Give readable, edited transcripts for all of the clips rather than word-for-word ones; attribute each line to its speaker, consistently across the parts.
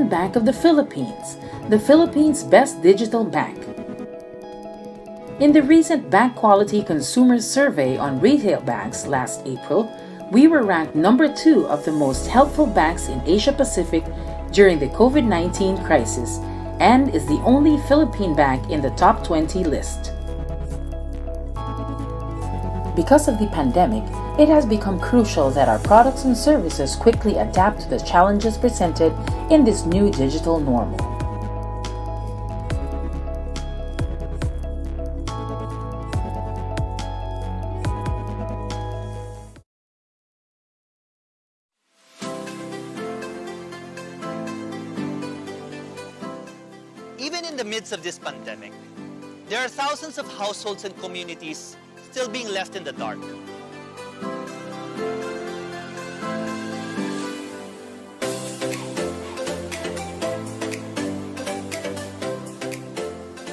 Speaker 1: Union Bank of the Philippines, the Philippines' best digital bank. In the recent Bank Quality Consumers Survey on retail banks last April, we were ranked number 2 of the most helpful banks in Asia Pacific during the COVID-19 crisis and is the only Philippine bank in the top 20 list. Because of the pandemic, it has become crucial that our products and services quickly adapt to the challenges presented in this new digital normal.
Speaker 2: Even in the midst of this pandemic, there are thousands of households and communities still being left in the dark.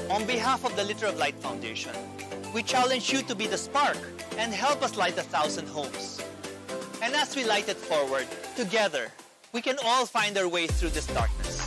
Speaker 2: On behalf of the Liter of Light Foundation, we challenge you to be the spark and help us light 1,000 homes. And as we light it forward, together, we can all find our way through this darkness.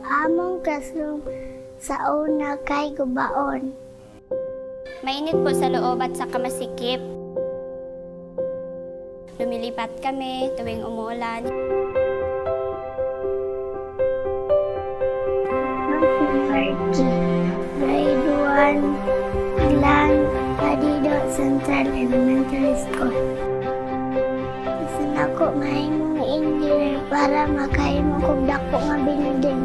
Speaker 3: Among classroom sa una kay gubaon.
Speaker 4: Mainit po sa loob at saka masikip. Lumilipat kami tuwing umuulan.
Speaker 3: Grade 1 lang Adido Central Elementary School. Gusto na ko mahimong engineer para makahimong kong dako nga binigyan.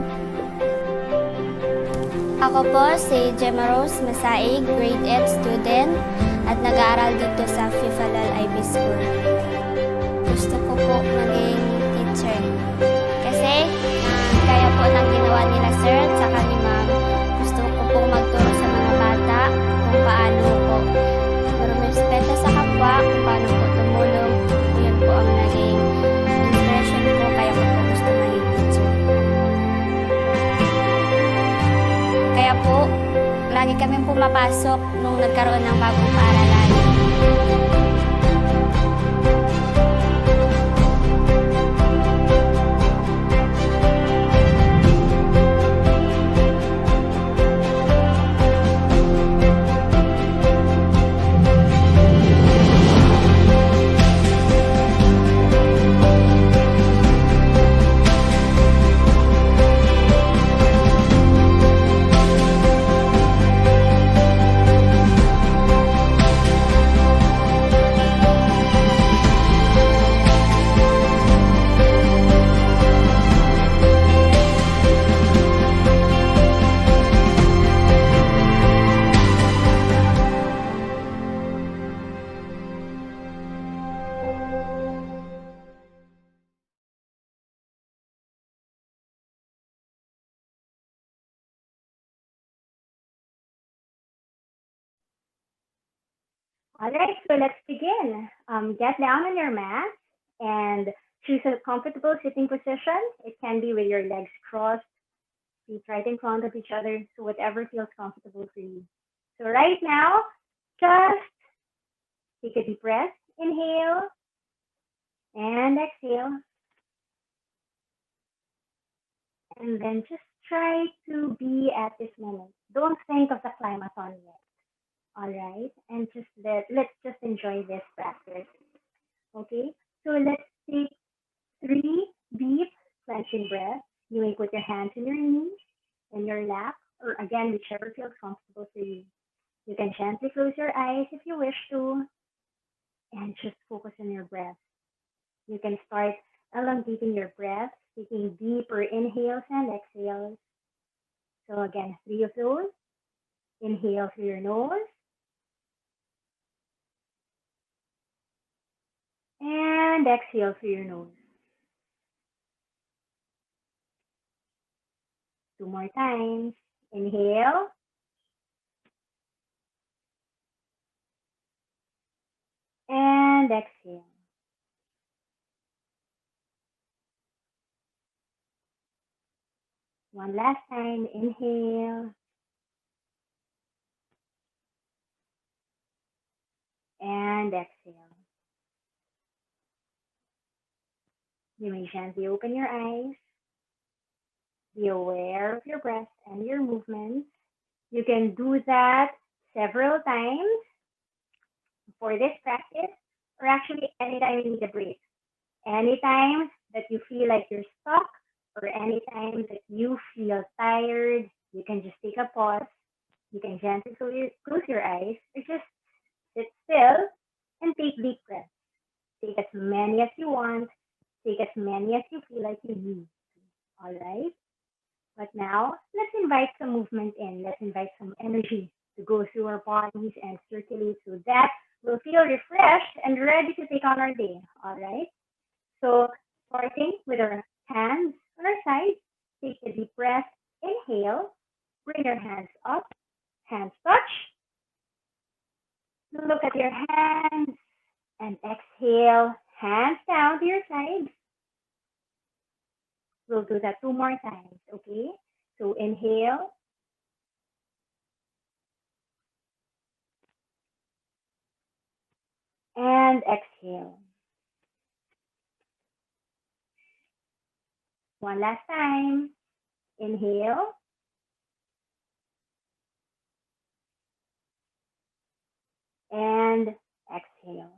Speaker 4: Ako po si Gemma Rose Masaig, grade 8 student at nag-aaral dito sa Fifalal IB School. Gusto ko po maging teacher kasi kaya po ng ginawa nila sir at saka ni ma'am. Gusto ko po magturo sa mga bata kung paano po respeto sa kapwa, kung paano po tumulong. Yun po ang naging inspiration ko kaya ko po gusto maging teacher. Kaya po, lagi kami pumapasok nung nagkaroon ng bagong paaralan.
Speaker 5: All right, so let's begin. Get down on your mat and choose a comfortable sitting position. It can be with your legs crossed, feet right in front of each other, so whatever feels comfortable for you. So right now, just take a deep breath. Inhale and exhale. And then just try to be at this moment. Don't think of the Climathon yet. All right, and just let's just enjoy this practice. Okay, so let's take 3 deep clenching breaths. You may put your hands in your knees, in your lap, or again, whichever feels comfortable for you. You can gently close your eyes if you wish to, and just focus on your breath. You can start elongating your breath, taking deeper inhales and exhales. So again, 3 of those. Inhale through your nose. And exhale through your nose. 2 more times. Inhale. And exhale. One last time. Inhale. And exhale. You may gently open your eyes. Be aware of your breath and your movements. You can do that several times for this practice, or actually anytime you need a break. Anytime that you feel like you're stuck, or anytime that you feel tired, you can just take a pause. You can gently close your eyes, or just sit still and take deep breaths. Take as many as you want. Take as many as you feel like you need. All right? But now, let's invite some movement in. Let's invite some energy to go through our bodies and circulate so that we'll feel refreshed and ready to take on our day. All right? So, starting with our hands on our sides, take a deep breath. Inhale. Bring your hands up. Hands touch. Look at your hands. And exhale. Hands down to your sides. We'll do that 2 more times, okay? So inhale. And exhale. One last time. Inhale. And exhale.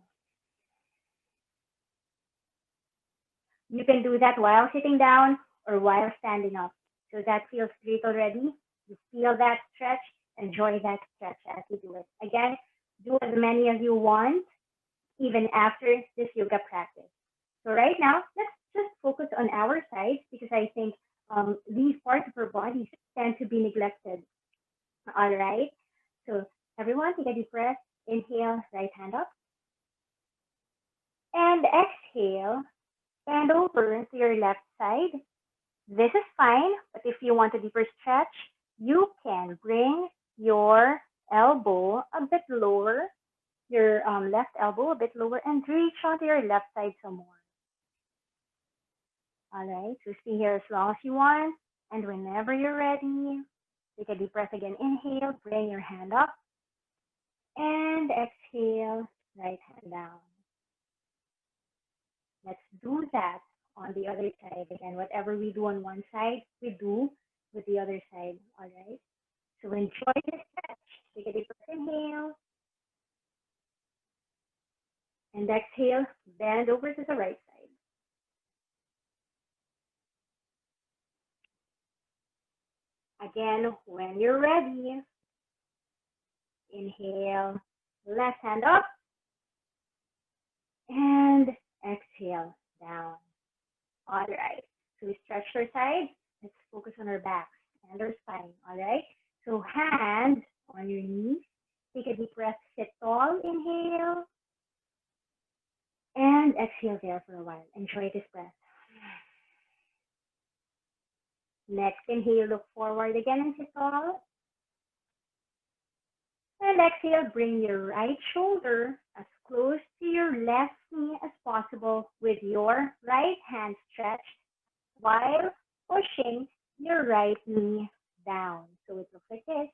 Speaker 5: You can do that while sitting down or while standing up. So that feels great already. You feel that stretch. Enjoy that stretch as you do it. Again, do as many as you want, even after this yoga practice. So right now, let's just focus on our sides because I think these parts of our bodies tend to be neglected. All right. So everyone, take a deep breath. Inhale, right hand up. And exhale, bend over to your left side. This is fine, but if you want a deeper stretch, you can bring your elbow a bit lower, your left elbow a bit lower, and reach onto your left side some more. All right, so stay here as long as you want, and whenever you're ready, take a deep breath again. Inhale, bring your hand up, and exhale, right hand down. Let's do that on the other side again. Whatever we do on one side, we do with the other side. All right. So enjoy the stretch. Take a deep breath. Inhale. And exhale. Bend over to the right side. Again, when you're ready, inhale. Left hand up. And exhale down. All right. So we stretch our sides. Let's focus on our backs and our spine. All right. So hands on your knees. Take a deep breath. Sit tall. Inhale. And exhale there for a while. Enjoy this breath. Next, inhale. Look forward again and sit tall. And exhale, bring your right shoulder as close to your left knee as possible with your right hand stretched while pushing your right knee down. So it looks like this.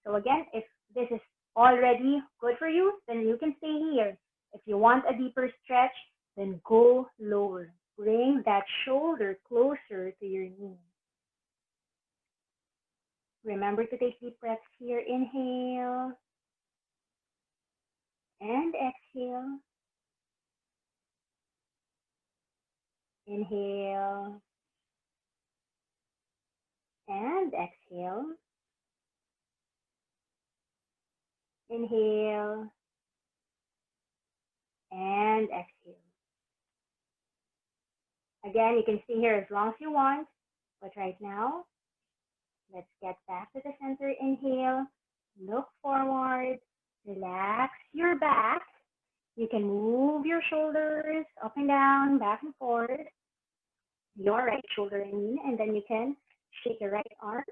Speaker 5: So again, if this is already good for you, then you can stay here. If you want a deeper stretch, then go lower. Bring that shoulder closer to your knee. Remember to take deep breaths here. Inhale and exhale. Inhale and exhale. Inhale and exhale. Again, you can stay here as long as you want, but right now, let's get back to the center. Inhale, look forward, relax your back. You can move your shoulders up and down, back and forth, your right shoulder and then you can shake your right arm,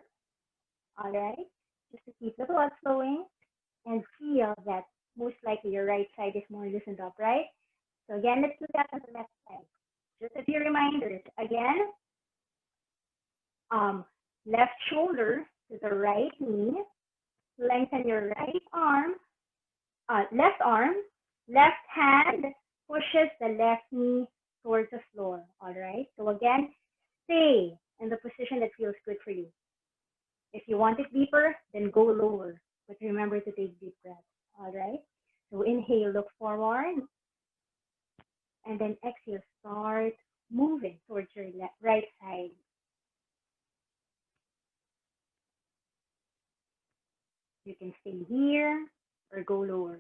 Speaker 5: all right, just to keep the blood flowing and feel that most likely your right side is more loosened up, right? So again, let's do that on the left side. Just a few reminders. Again, left shoulder to the right knee. Lengthen your right arm, left hand pushes the left knee towards the floor, all right? So again, stay in the position that feels good for you. If you want it deeper, then go lower, but remember to take deep breaths, all right? So inhale, look forward, and then exhale, start moving towards your right side. You can stay here or go lower.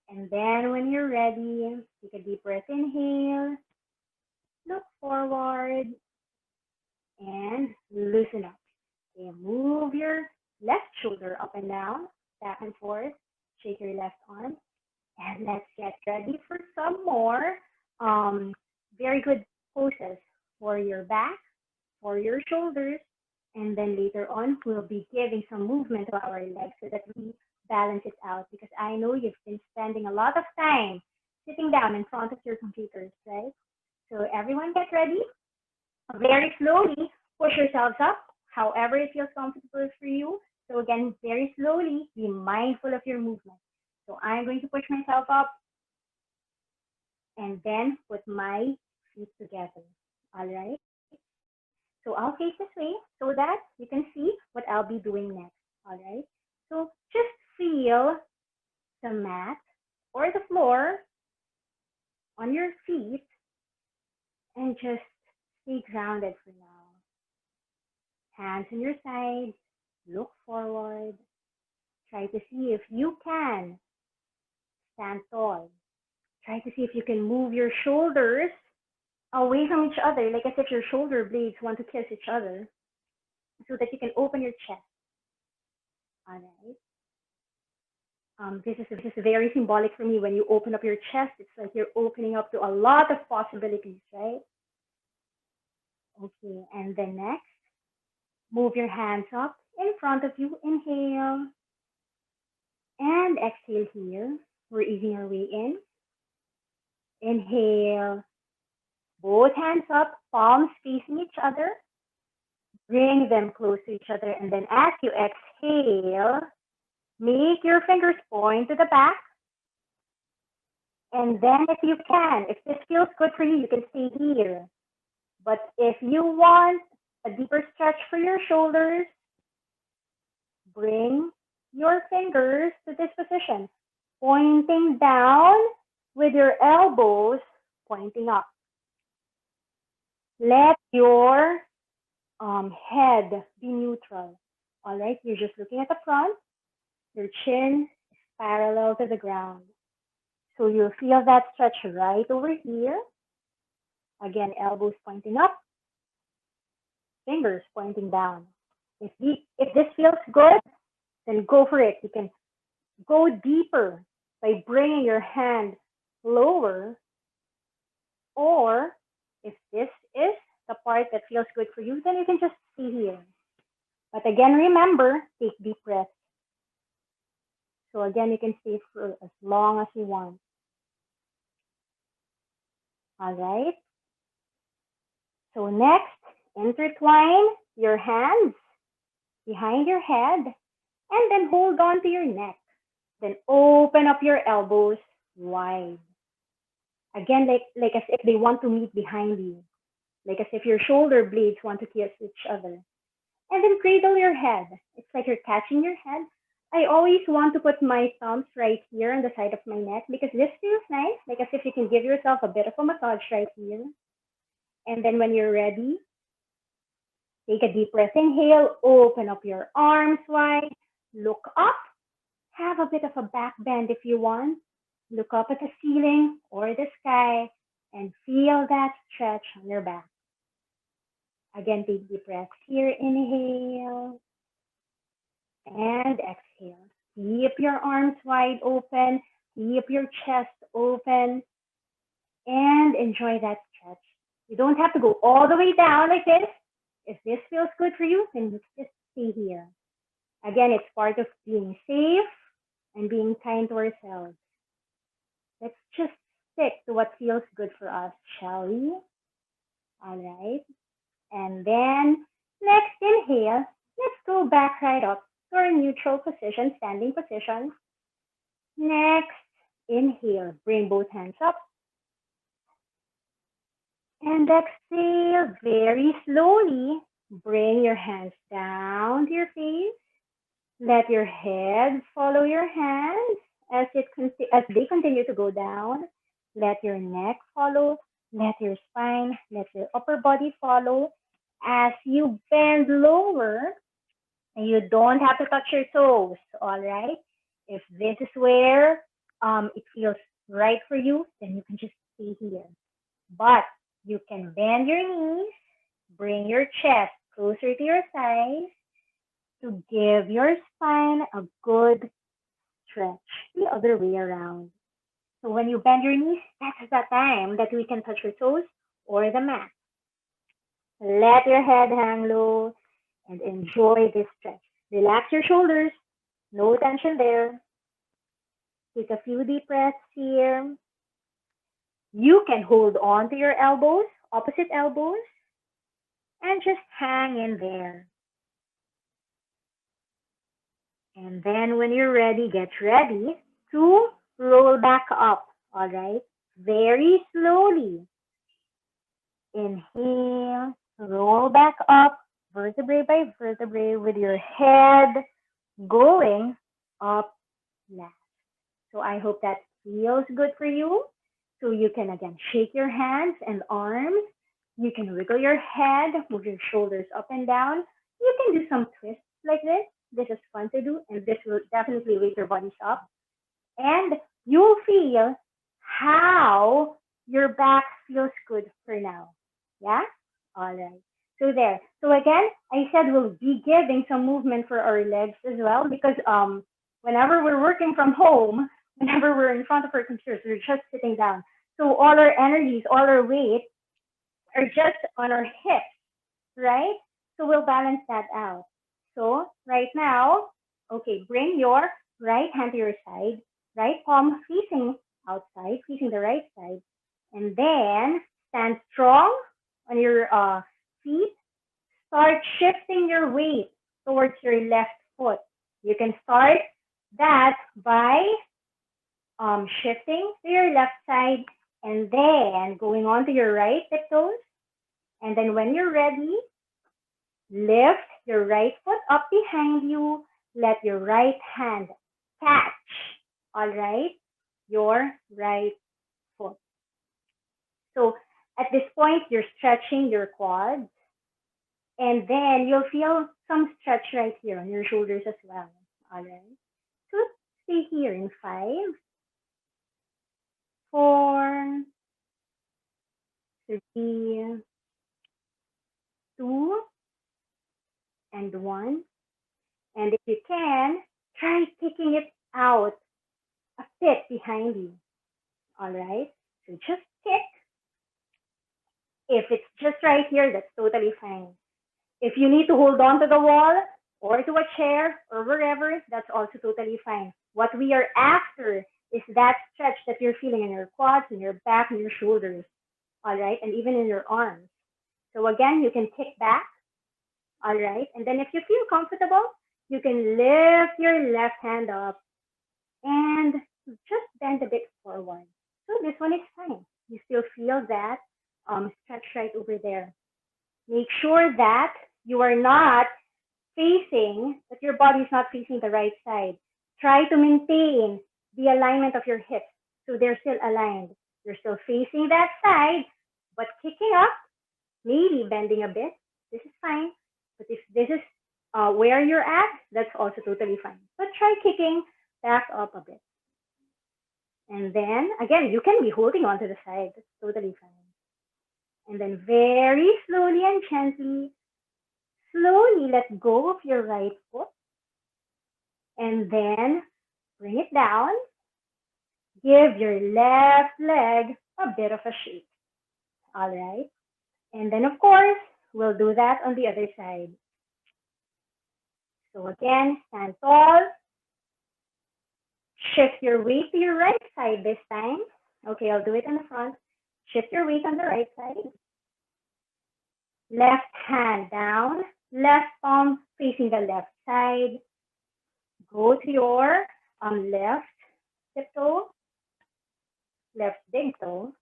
Speaker 5: And then when you're ready, take a deep breath, inhale, look forward, and loosen up. Okay, move your left shoulder up and down, back and forth, shake your left arm, and let's get ready for some more very good poses for your back, for your shoulders, and then later on, we'll be giving some movement to our legs so that we balance it out, because I know you've been spending a lot of time sitting down in front of your computers, right? So everyone get ready. Very slowly, push yourselves up, however it feels comfortable for you. So again, very slowly, be mindful of your movement. So I'm going to push myself up and then put my feet together, all right? So I'll face this way so that you can see what I'll be doing next, all right? So just feel the mat or the floor on your feet and just stay grounded for now. Hands on your sides, look forward. Try to see if you can stand tall. Try to see if you can move your shoulders away from each other, like as if your shoulder blades want to kiss each other, so that you can open your chest. All right. This is very symbolic for me. When you open up your chest, it's like you're opening up to a lot of possibilities, right? Okay, and then next, move your hands up in front of you. Inhale and exhale here. We're easing our way in. Inhale, both hands up, palms facing each other. Bring them close to each other, and then as you exhale, make your fingers point to the back. And then if you can, if this feels good for you, you can stay here. But if you want a deeper stretch for your shoulders, bring your fingers to this position, pointing down with your elbows pointing up. Let your head be neutral. All right, you're just looking at the front. Your chin is parallel to the ground. So you'll feel that stretch right over here. Again, elbows pointing up, fingers pointing down. If this feels good, then go for it. You can go deeper by bringing your hand lower, or If this is the part that feels good for you, then you can just stay here. But again, remember, take deep breaths. So again, you can stay for as long as you want. All right. So next, intertwine your hands behind your head and then hold on to your neck. Then open up your elbows wide. Again, like as if they want to meet behind you. Like as if your shoulder blades want to kiss each other. And then cradle your head. It's like you're catching your head. I always want to put my thumbs right here on the side of my neck because this feels nice. Like as if you can give yourself a bit of a massage right here. And then when you're ready, take a deep breath. Inhale, open up your arms wide. Look up. Have a bit of a back bend if you want. Look up at the ceiling or the sky and feel that stretch on your back. Again, take deep breaths here. Inhale and exhale. Keep your arms wide open. Keep your chest open and enjoy that stretch. You don't have to go all the way down like this. If this feels good for you, then you just stay here. Again, it's part of being safe and being kind to ourselves. Let's just stick to what feels good for us, shall we? All right. And then next inhale, let's go back right up to our neutral position, standing position. Next, inhale, bring both hands up. And exhale, very slowly, bring your hands down to your face. Let your head follow your hands as they continue to go down. Let your neck follow. Let your spine, let your upper body follow. As you bend lower, you don't have to touch your toes, all right? If this is where it feels right for you, then you can just stay here. But you can bend your knees, bring your chest closer to your thighs to give your spine a good stretch the other way around. So when you bend your knees, that's the time that we can touch your toes or the mat. Let your head hang low and enjoy this stretch. Relax your shoulders, no tension there. Take a few deep breaths here. You can hold on to your elbows, opposite elbows, and just hang in there. And then when you're ready, get ready to roll back up, all right? Very slowly. Inhale, roll back up, vertebrae by vertebrae, with your head going up last. So I hope that feels good for you. So you can again shake your hands and arms. You can wiggle your head, move your shoulders up and down. You can do some twists like this. This is fun to do, and this will definitely wake your bodies up. And you'll feel how your back feels good for now. Yeah? All right. So there. So again, I said we'll be giving some movement for our legs as well because whenever we're working from home, whenever we're in front of our computers, we're just sitting down. So all our energies, all our weight are just on our hips, right? So we'll balance that out. So right now, okay, bring your right hand to your side, right palm facing outside, facing the right side. And then stand strong on your feet. Start shifting your weight towards your left foot. You can start that by shifting to your left side and then going on to your right tiptoes. And then when you're ready, lift your right foot up behind you. Let your right hand catch, all right, your right foot. So at this point, you're stretching your quads. And then you'll feel some stretch right here on your shoulders as well. All right. So stay here in 5, 4, 3, 2, and 1. And if you can, try kicking it out a bit behind you. All right. So just kick. If it's just right here, that's totally fine. If you need to hold on to the wall or to a chair or wherever, that's also totally fine. What we are after is that stretch that you're feeling in your quads, in your back, and your shoulders, all right, and even in your arms. So again, you can kick back, all right, and then if you feel comfortable, you can lift your left hand up and just bend a bit forward. So this one is fine. You still feel that stretch right over there. Make sure that you are not facing, that your body is not facing the right side. Try to maintain the alignment of your hips so they're still aligned. You're still facing that side, but kicking up, maybe bending a bit. This is fine. But if this is where you're at, that's also totally fine. But try kicking back up a bit. And then, again, you can be holding onto the side. That's totally fine. And then very slowly and gently, slowly let go of your right foot. And then bring it down. Give your left leg a bit of a shake. All right. And then, of course, we'll do that on the other side. So again, stand tall. Shift your weight to your right side this time. Okay, I'll do it in the front. Shift your weight on the right side. Left hand down, left palm facing the left side. Go to your left tip toe, left big toe.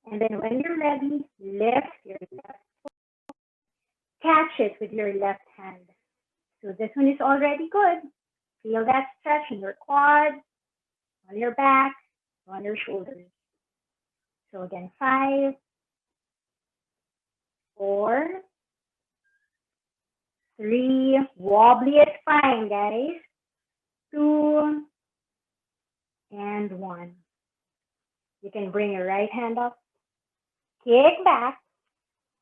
Speaker 5: And then when you're ready, lift your left foot. Catch it with your left hand. So this one is already good. Feel that stretch in your quads, on your back, on your shoulders. So again, 5, 4, 3, wobbly is fine, guys. 2, and 1. You can bring your right hand up, kick back.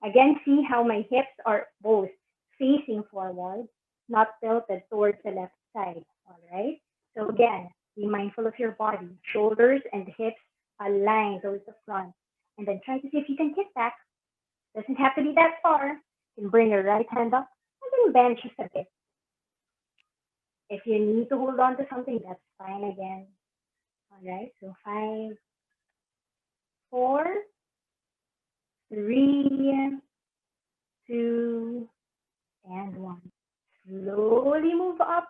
Speaker 5: Again, see how my hips are both facing forward, not tilted towards the left side, all right? So again, be mindful of your body, shoulders and hips aligned towards the front. And then try to see if you can kick back. Doesn't have to be that far. You can bring your right hand up and then bend just a bit. If you need to hold on to something, that's fine again. All right, so 5, 4, 3, 2, and 1. Slowly move up.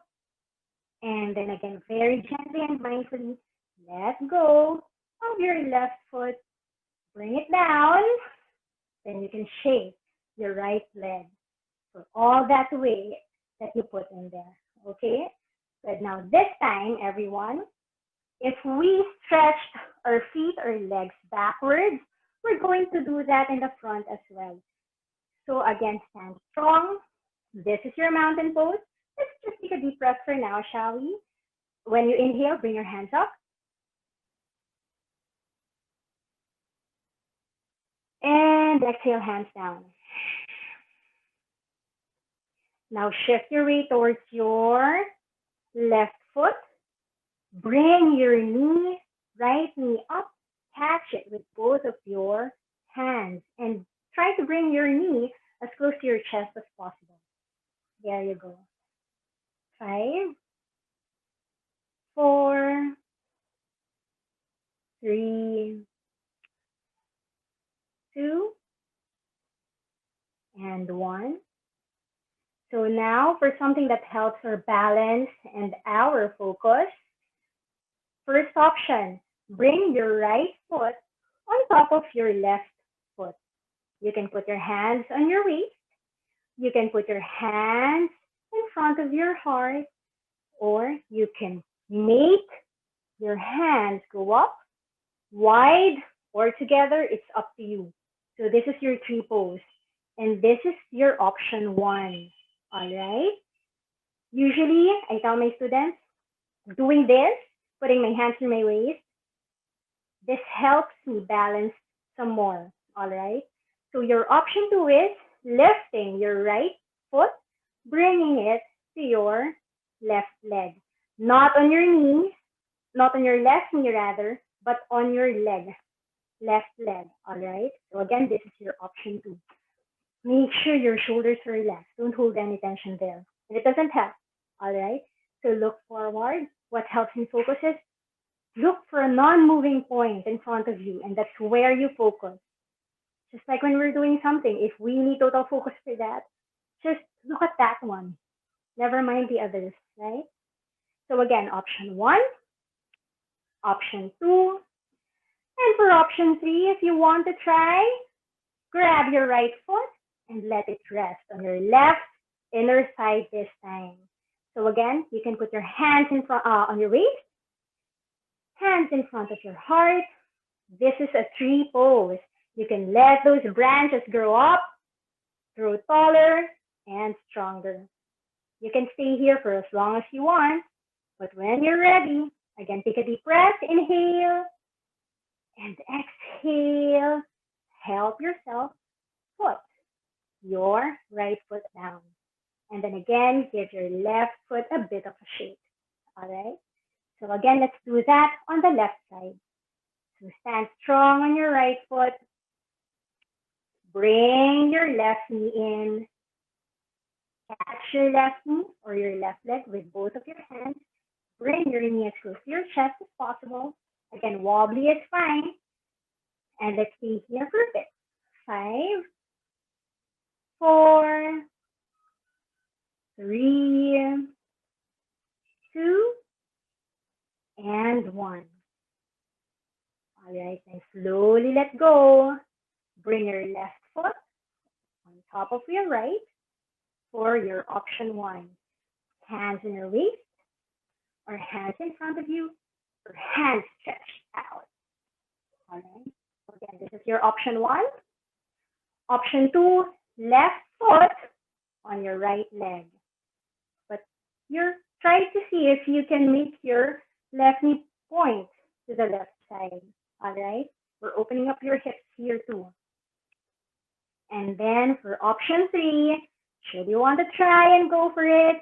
Speaker 5: And then again, very gently and mindfully, let go of your left foot. Bring it down. Then you can shake your right leg for all that weight that you put in there. Okay? But now this time, everyone, if we stretched our feet or legs backwards, we're going to do that in the front as well. So again, stand strong. This is your mountain pose. Let's just take a deep breath for now, shall we? When you inhale, bring your hands up. And exhale, hands down. Now shift your weight towards your left foot. Bring your knee, right knee up. Catch it with both of your hands. And try to bring your knee as close to your chest as possible. There you go. 5, 4, 3, 2, and 1. So now for something that helps our balance and our focus, first option, bring your right foot on top of your left foot. You can put your hands on your waist. You can put your hands in front of your heart, or you can make your hands go up, wide, or together. It's up to you. So this is your tree pose, and this is your option 1. All right? Usually, I tell my students, doing this, putting my hands in my waist, this helps me balance some more. All right? So your option 2 is lifting your right foot, bringing it to your left leg. Not on your knee, not on your left knee rather, but on your leg. left leg. All right. So again, this is your option 2. Make sure your shoulders are relaxed. Don't hold any tension there. And it doesn't help. All right. So look forward. What helps in focus is look for a non-moving point in front of you, and that's where you focus. Just like when we're doing something, if we need total focus for that, just look at that one. Never mind the others, right? So again, option 1, option 2, and for option 3, if you want to try, grab your right foot and let it rest on your left inner thigh this time. So again, you can put your hands in front on your waist, hands in front of your heart. This is a tree pose. You can let those branches grow up, grow taller, and stronger. You can stay here for as long as you want, but when you're ready, again, take a deep breath, inhale, and exhale. Help yourself put your right foot down. And then again, give your left foot a bit of a shake. All right? So again, let's do that on the left side. So stand strong on your right foot. Bring your left knee in. Catch your left knee or your left leg with both of your hands. Bring your knee as close to your chest as possible. Again, wobbly is fine. And let's stay here for a bit. 5, 4, 3, 2, and 1. All right, and slowly let go. Bring your left foot on top of your right for your option 1. Hands in your waist, or hands in front of you, or hands stretched out. All right, so again, this is your option 1. Option 2, left foot on your right leg. But you're trying to see if you can make your left knee point to the left side. All right, we're opening up your hips here too. And then for option 3, should you want to try and go for it,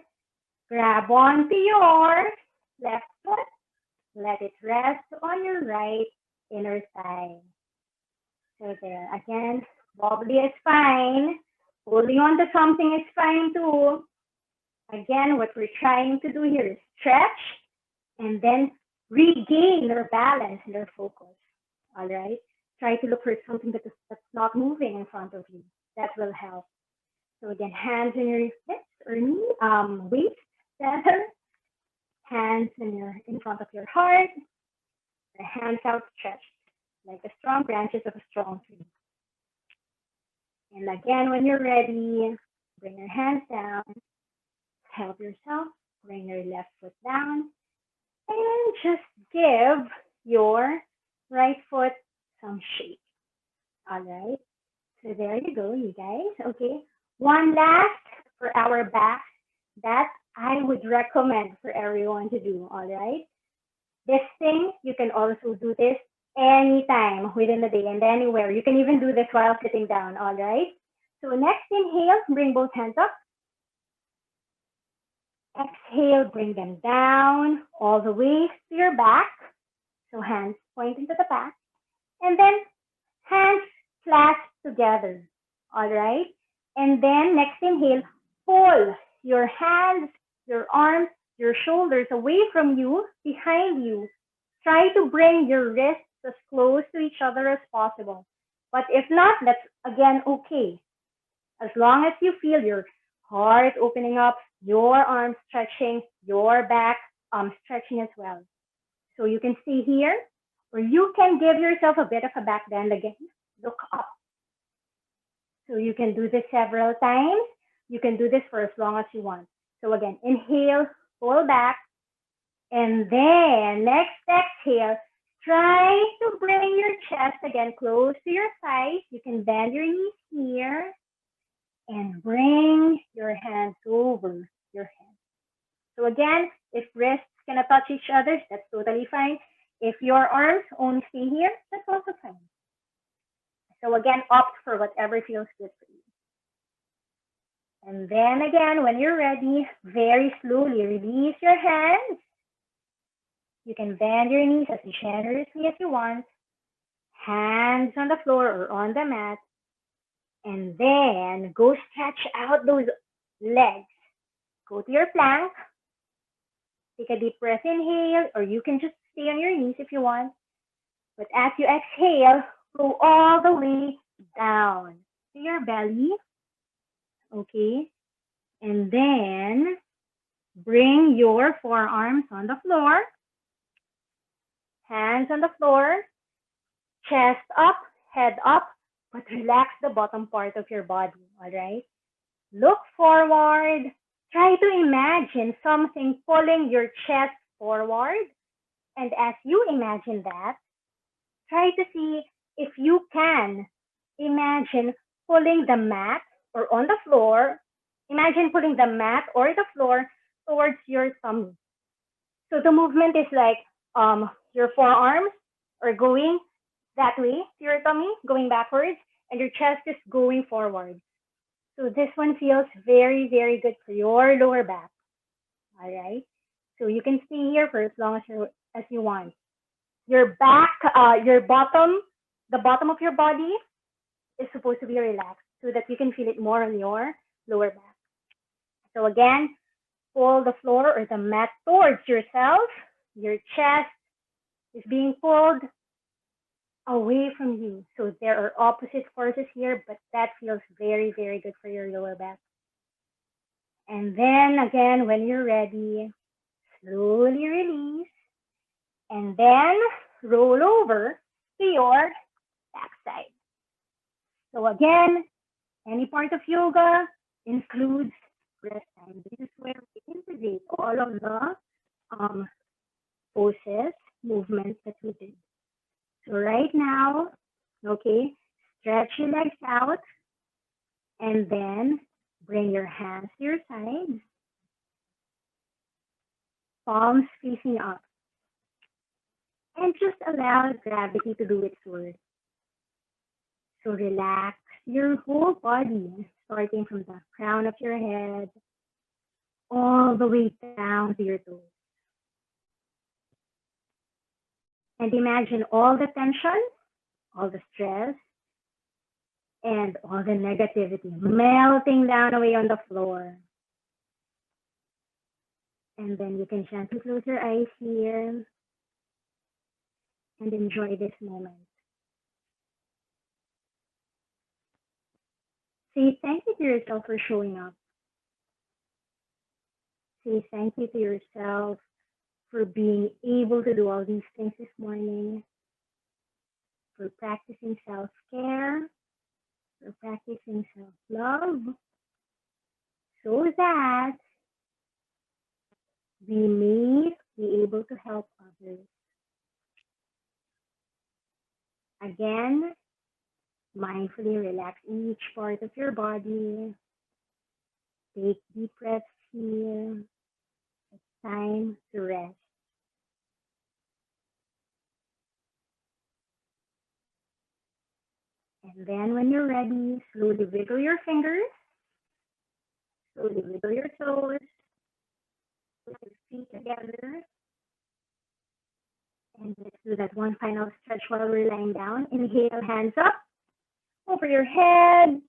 Speaker 5: grab onto your left foot, let it rest on your right inner thigh. So there, again, wobbly is fine. Holding on to something is fine too. Again, what we're trying to do here is stretch and then regain your balance and your focus. All right? Try to look for something that's not moving in front of you. That will help. So again, hands in your hips or knee, waist, center. Hands in front of your heart. The hands outstretched like the strong branches of a strong tree. And again, when you're ready, bring your hands down. Help yourself. Bring your left foot down. And just give your right foot some shake. All right. So there you go, you guys. Okay. One last for our back that I would recommend for everyone to do. All right. This thing, you can also do this anytime within the day and anywhere. You can even do this while sitting down. All right. So next inhale, bring both hands up. Exhale, bring them down all the way to your back. So hands pointing to the back. And then hands clasped together. All right. And then next inhale, pull your hands, your arms, your shoulders away from you, behind you. Try to bring your wrists as close to each other as possible. But if not, that's again okay. As long as you feel your heart opening up, your arms stretching, your back stretching as well. So you can stay here, or you can give yourself a bit of a back bend again. Look up. So you can do this several times. You can do this for as long as you want. So again, inhale, pull back. And then next exhale, try to bring your chest again close to your thighs. You can bend your knees here and bring your hands over your head. So again, if wrists cannot touch each other, that's totally fine. If your arms only stay here, that's also fine. So again, opt for whatever feels good for you. And then again, when you're ready, very slowly release your hands. You can bend your knees as generously as you want. hands on the floor or on the mat, and then go stretch out those legs. Go to your plank. Take a deep breath, inhale, or you can just stay on your knees if you want. But as you exhale, go all the way down to your belly. Okay. And then bring your forearms on the floor, hands on the floor, chest up, head up, but relax the bottom part of your body, all right? Look forward. Try to imagine something pulling your chest forward. And as you imagine that, try to see if you can imagine pulling the mat or on the floor. Imagine pulling the mat or the floor towards your tummy. So the movement is like your forearms are going that way to your tummy, going backwards, and your chest is going forward. So this one feels very, very good for your lower back. All right. So you can stay here for as long as you want. Your back, your bottom, the bottom of your body is supposed to be relaxed so that you can feel it more on your lower back. So again, pull the floor or the mat towards yourself. Your chest is being pulled away from you. So there are opposite forces here, but that feels very, very good for your lower back. And then again, when you're ready, slowly release and then roll over to your backside. So again, any part of yoga includes rest time. This is where we integrate all of the poses, movements that we did. So right now, okay, stretch your legs out and then bring your hands to your sides, palms facing up, and just allow gravity to do its work. So relax your whole body, starting from the crown of your head all the way down to your toes. And imagine all the tension, all the stress, and all the negativity melting down away on the floor. And then you can gently close your eyes here and enjoy this moment. Say thank you to yourself for showing up. Say thank you to yourself for being able to do all these things this morning, for practicing self-care, for practicing self-love, so that we may be able to help others. Again, mindfully relax each part of your body. Take deep breaths here. It's time to rest. And then when you're ready, slowly wiggle your fingers. Slowly wiggle your toes. Put your feet together. And let's do that one final stretch while we're lying down. Inhale, hands up over your head.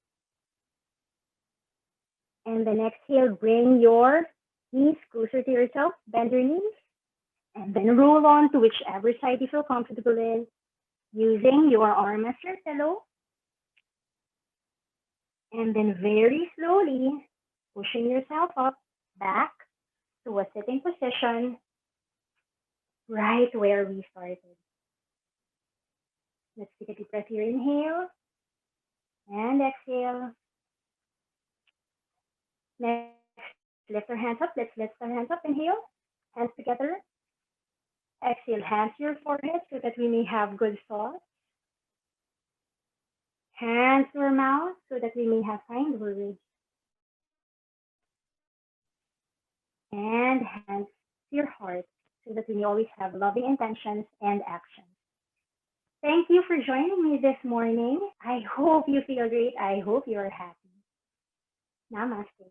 Speaker 5: And then exhale, bring your knees closer to yourself. Bend your knees. And then roll on to whichever side you feel comfortable in, using your arm as your pillow. And then very slowly, pushing yourself up, back to a sitting position, right where we started. Let's take a deep breath here. Inhale and exhale. Next, lift our hands up. Let's lift our hands up. Inhale, hands together. Exhale, hands to your forehead so that we may have good thoughts. Hands to our mouth so that we may have kind words. And hands to your heart so that we may always have loving intentions and actions. Thank you for joining me this morning. I hope you feel great. I hope you are happy. Namaste.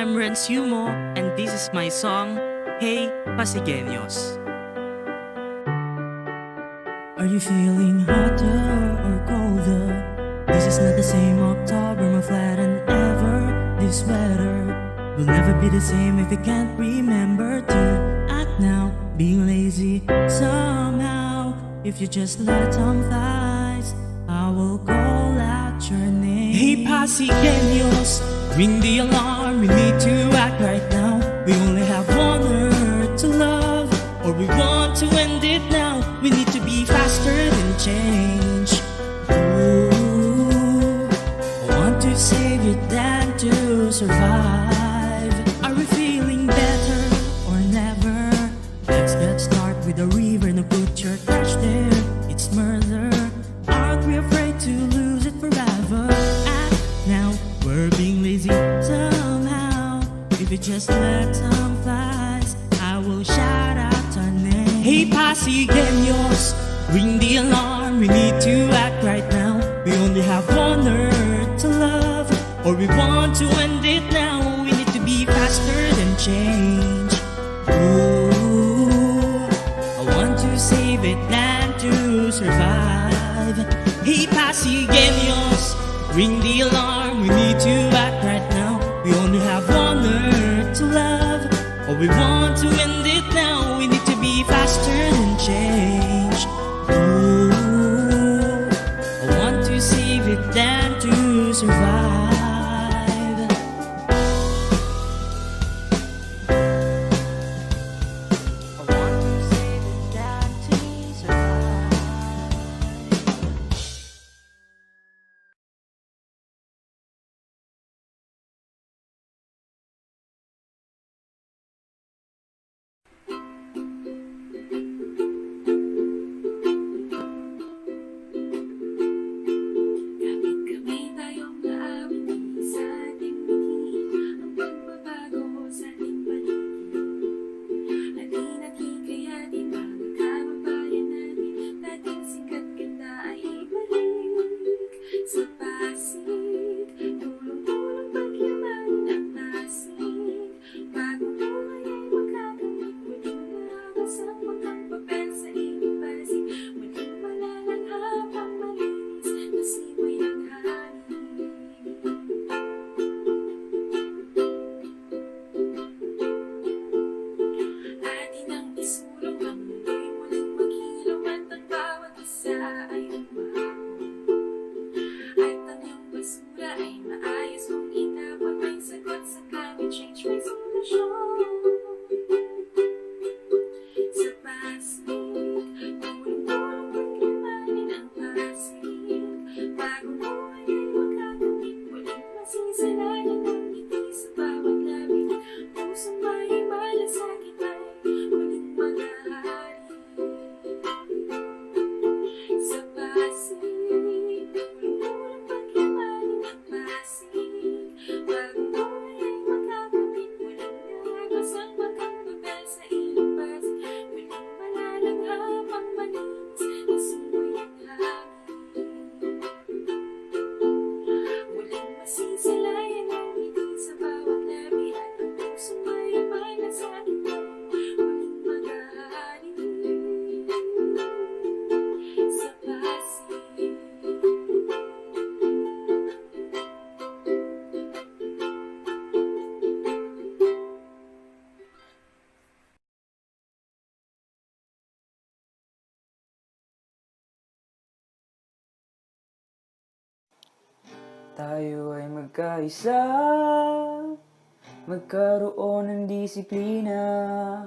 Speaker 6: I'm Renz Humo, and this is my song, Hey Pasigueños. Are you feeling hotter or colder? This is not the same October, my flat and ever. This weather will never be the same if you can't remember to act now. Being lazy somehow. If you just let time flies, I will call out your name. Hey Pasigueños, ring the alarm. We need to act right now. We only have one earth to love, or we want to end it now. We need to be faster than change. Ooh, I want to save it than to survive. Are we feeling better or never? Let's get started with the river. Now put your trash there, it's murder. Aren't we afraid to lose it forever? Act now, we're being lazy somehow. If you just let time flies, I will shout out our name. Hey Pasigueños, ring the alarm. We need to act right now. We only have one earth to love, or we want to end it now. We need to be faster than change. Ooh, I want to save it than to survive. Hey Pasigueños, ring the alarm. We need to act right now. We only have one earth to love, or we want to end it now. We need to be faster than change. Ooh, I want to save it than to survive. I want to save it than to survive. Kapit kamay tayong naawit sa ating binhi, ang pagbabago sa ating paligid. Halina't hikayatin mga kababayan natin, dating sikat ganda ay ibalik. Sa Pasig, tulong-tulong pagyamanin ang Pasig. Bagong buhay ay magkakamit, muling nalabas ang makang papel sa inyong Pasig. Muling malalanghap ang malinis na simoy ng hangin. Atin ang isulong ang mundo'y muling maghilom at ang bawat isa ay umahaw. At ang iyong basura ay maayos kung itapon, may sagot sa climate change, may solusyon. Sa Pasig, tulong-tulong pagyamanin ang Pasig. Bagong buhay ay magkakamit, muling masisirayan ang ngiti sa bawat labi. Pusong may malasakit ay muling maghahari. Sa Pasig, tulong-tulong pagyamanin ang Pasig. Bagong buhay ay magkakamit, muling nalagos ang makang papel sa iyong Pasig. Muling malalanghap ang malinis na simoy ng hangin. Muling masisilayan ang ngiti sa bawat labi, at ang pusong may malasakit ay muling maghahari. Sa Pasig.
Speaker 7: Tayo ay magkaisa, magkaroon ng disiplina,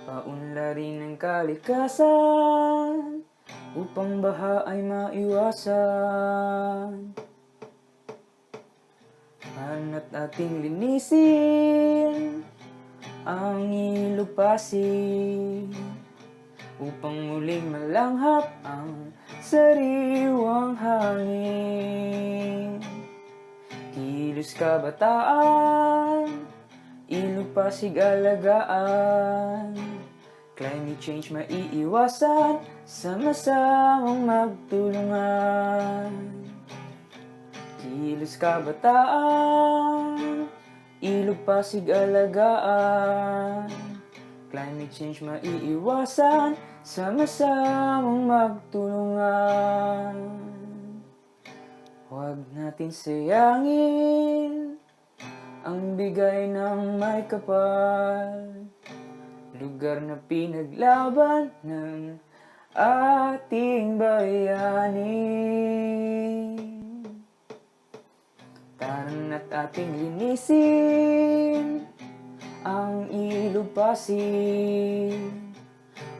Speaker 7: paunlarin ng kalikasan, upang baha ay maiwasan. At ating linisin ang ilog Pasig, upang muling malanghap ang sariwang hangin. Kilos kabataan, ilog Pasig alagaan, climate change maiiwasan, sama-samang magtulungan. Kilos kabataan, ilog Pasig alagaan, climate change maiiwasan, sama-samang magtulungan. Huwag natin sayangin ang bigay ng may kapal, lugar na pinaglaban ng ating bayani. Taran at ating linisin ang ilog Pasig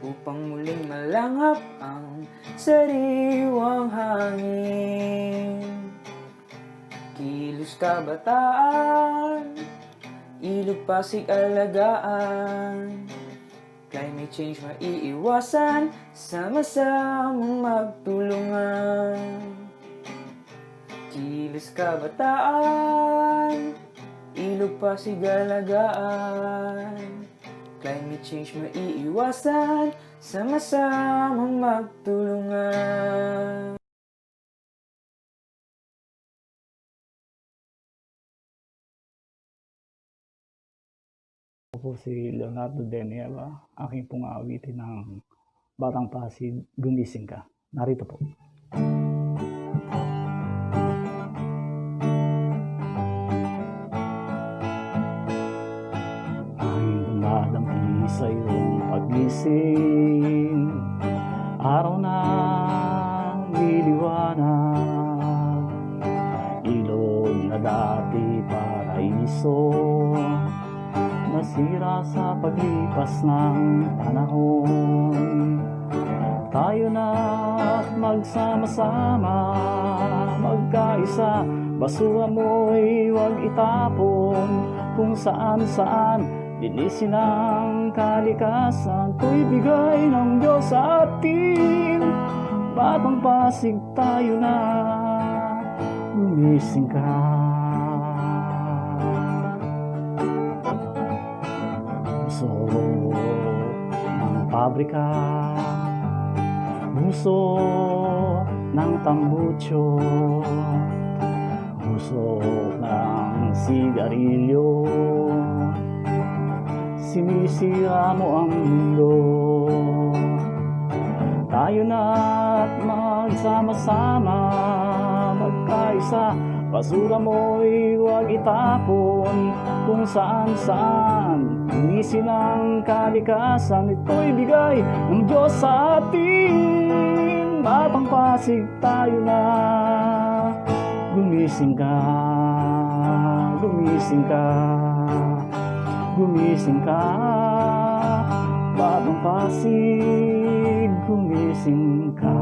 Speaker 7: upang muling malanghap ang sariwang hangin. Kilos kabataan, ilog Pasig alagaan, climate change maiiwasan, sama-samang magtulungan. Kilos kabataan, ilog Pasig alagaan, climate change maiiwasan, sama-samang magtulungan.
Speaker 8: Ako po si Leonardo Denieva, aking pong aawitin ng Batang Pasig, Gumising Ka. Narito po. Aking dumadamping sa iyong pagising, araw na liliwanag, ilog na dati paraiso, nasira sa paglipas ng panahon. Tayo na magsama-sama, magkaisa, basura mo'y huwag itapon kung saan-saan. Linisin ang kalikasan, ito'y bigay ng Diyos sa atin. Batang Pasig, tayo na, gumising ka. Puso ng pabrika, puso ng tambutso, puso ng sigarilyo, sinisira mo ang mundo. Tayo na't magsama-sama, magkaisa, basura mo'y huwag itapon kung saan-saan. Linisin ang kalikasan, ito'y bigay ng Diyos sa atin. Batang Pasig, tayo na, gumising ka, gumising ka, gumising ka. Batang Pasig, gumising ka.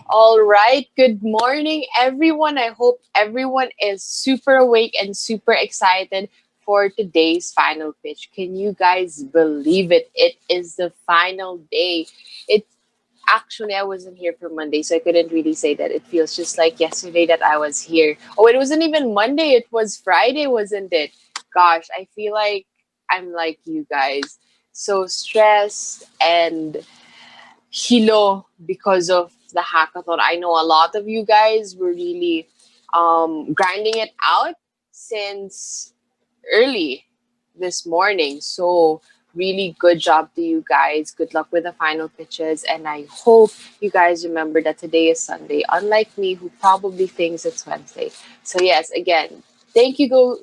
Speaker 9: All right. Good morning, everyone. I hope everyone is super awake and super excited for today's final pitch. Can you guys believe it? It is the final day. It actually, I wasn't here for Monday, so I couldn't really say that. It feels just like yesterday that I was here. Oh, it wasn't even Monday. It was Friday, wasn't it? Gosh, I feel like I'm like you guys. So stressed and hilo because of the hackathon. I know a lot of you guys were really grinding it out since early this morning. So really good job to you guys. Good luck with the final pitches. And I hope you guys remember that today is Sunday, unlike me who probably thinks it's Wednesday. So yes, again, thank you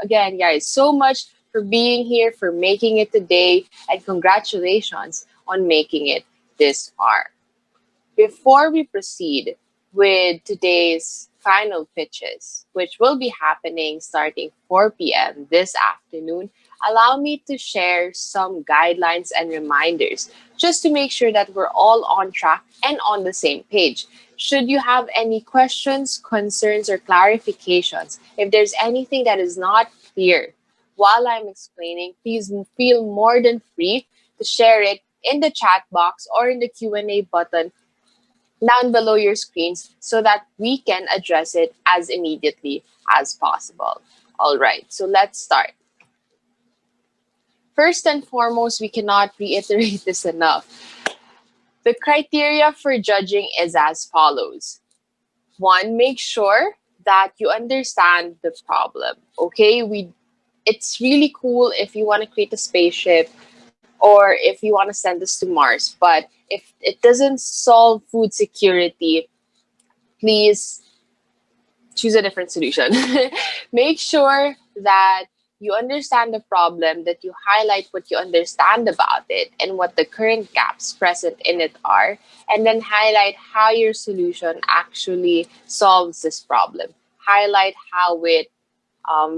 Speaker 9: again, guys, so much for being here, for making it today, and congratulations on making it this far. Before we proceed with today's final pitches, which will be happening starting 4 p.m. this afternoon, allow me to share some guidelines and reminders just to make sure that we're all on track and on the same page. Should you have any questions, concerns, or clarifications, if there's anything that is not clear while I'm explaining, please feel more than free to share it in the chat box or in the Q&A button down below your screens so that we can address it as immediately as possible. All right, so let's start. First and foremost, we cannot reiterate this enough. The criteria for judging is as follows. One, make sure that you understand the problem. Okay, it's really cool if you want to create a spaceship or if you want to send us to Mars, but if it doesn't solve food security, please choose a different solution. Make sure that you understand the problem, that you highlight what you understand about it and what the current gaps present in it are, and then highlight how your solution actually solves this problem. Highlight how it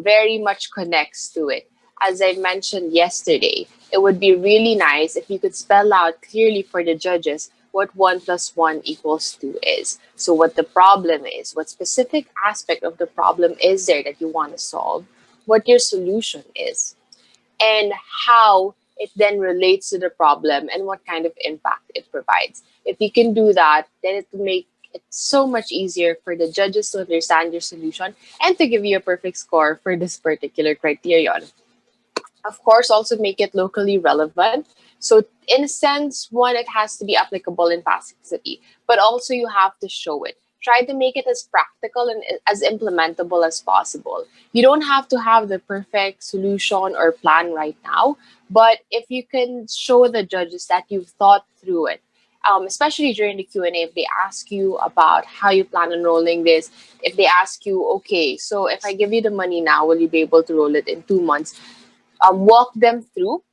Speaker 9: very much connects to it. As I mentioned yesterday, it would be really nice if you could spell out clearly for the judges what 1 plus 1 equals 2 is. So what the problem is, what specific aspect of the problem is there that you want to solve, what your solution is, and how it then relates to the problem and what kind of impact it provides. If you can do that, then it will make it so much easier for the judges to understand your solution and to give you a perfect score for this particular criterion. Of course, also make it locally relevant. So in a sense, one, it has to be applicable in Pasig City, but also you have to show it. Try to make it as practical and as implementable as possible. You don't have to have the perfect solution or plan right now, but if you can show the judges that you've thought through it, especially during the Q&A, if they ask you about how you plan on rolling this, if they ask you, okay, so if I give you the money now, will you be able to roll it in 2 months? Walk them through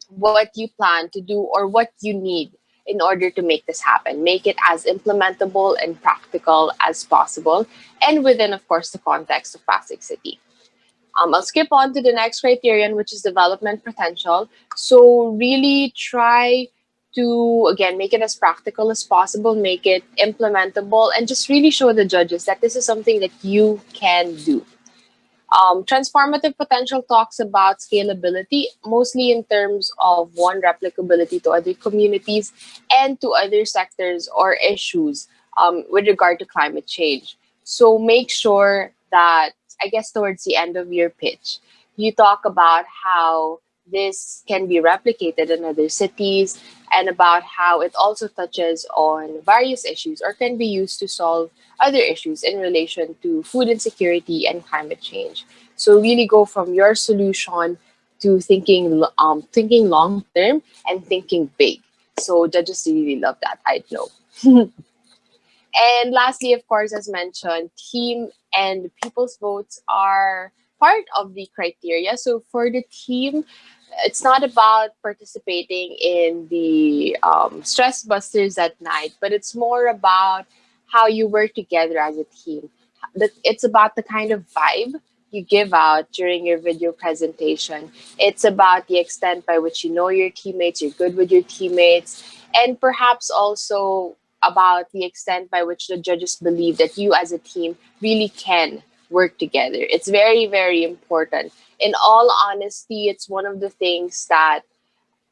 Speaker 9: what you plan to do or what you need in order to make this happen. Make it as implementable and practical as possible, and within, of course, the context of Pasig City. I'll skip on to the next criterion, which is development potential. So really try to, again, make it as practical as possible, make it implementable, and just really show the judges that this is something that you can do. Transformative potential talks about scalability, mostly in terms of one, replicability to other communities and to other sectors or issues with regard to climate change. So make sure that, I guess, towards the end of your pitch, you talk about how this can be replicated in other cities and about how it also touches on various issues or can be used to solve other issues in relation to food insecurity and climate change. So really go from your solution to thinking long term and thinking big. So judges really love that, I know. And lastly, of course, as mentioned, team and people's votes are part of the criteria. So for the team, it's not about participating in the stress busters at night, but it's more about how you work together as a team. It's about the kind of vibe you give out during your video presentation. It's about the extent by which you know your teammates, you're good with your teammates, and perhaps also about the extent by which the judges believe that you as a team really can work together. It's very, very important. In all honesty, it's one of the things that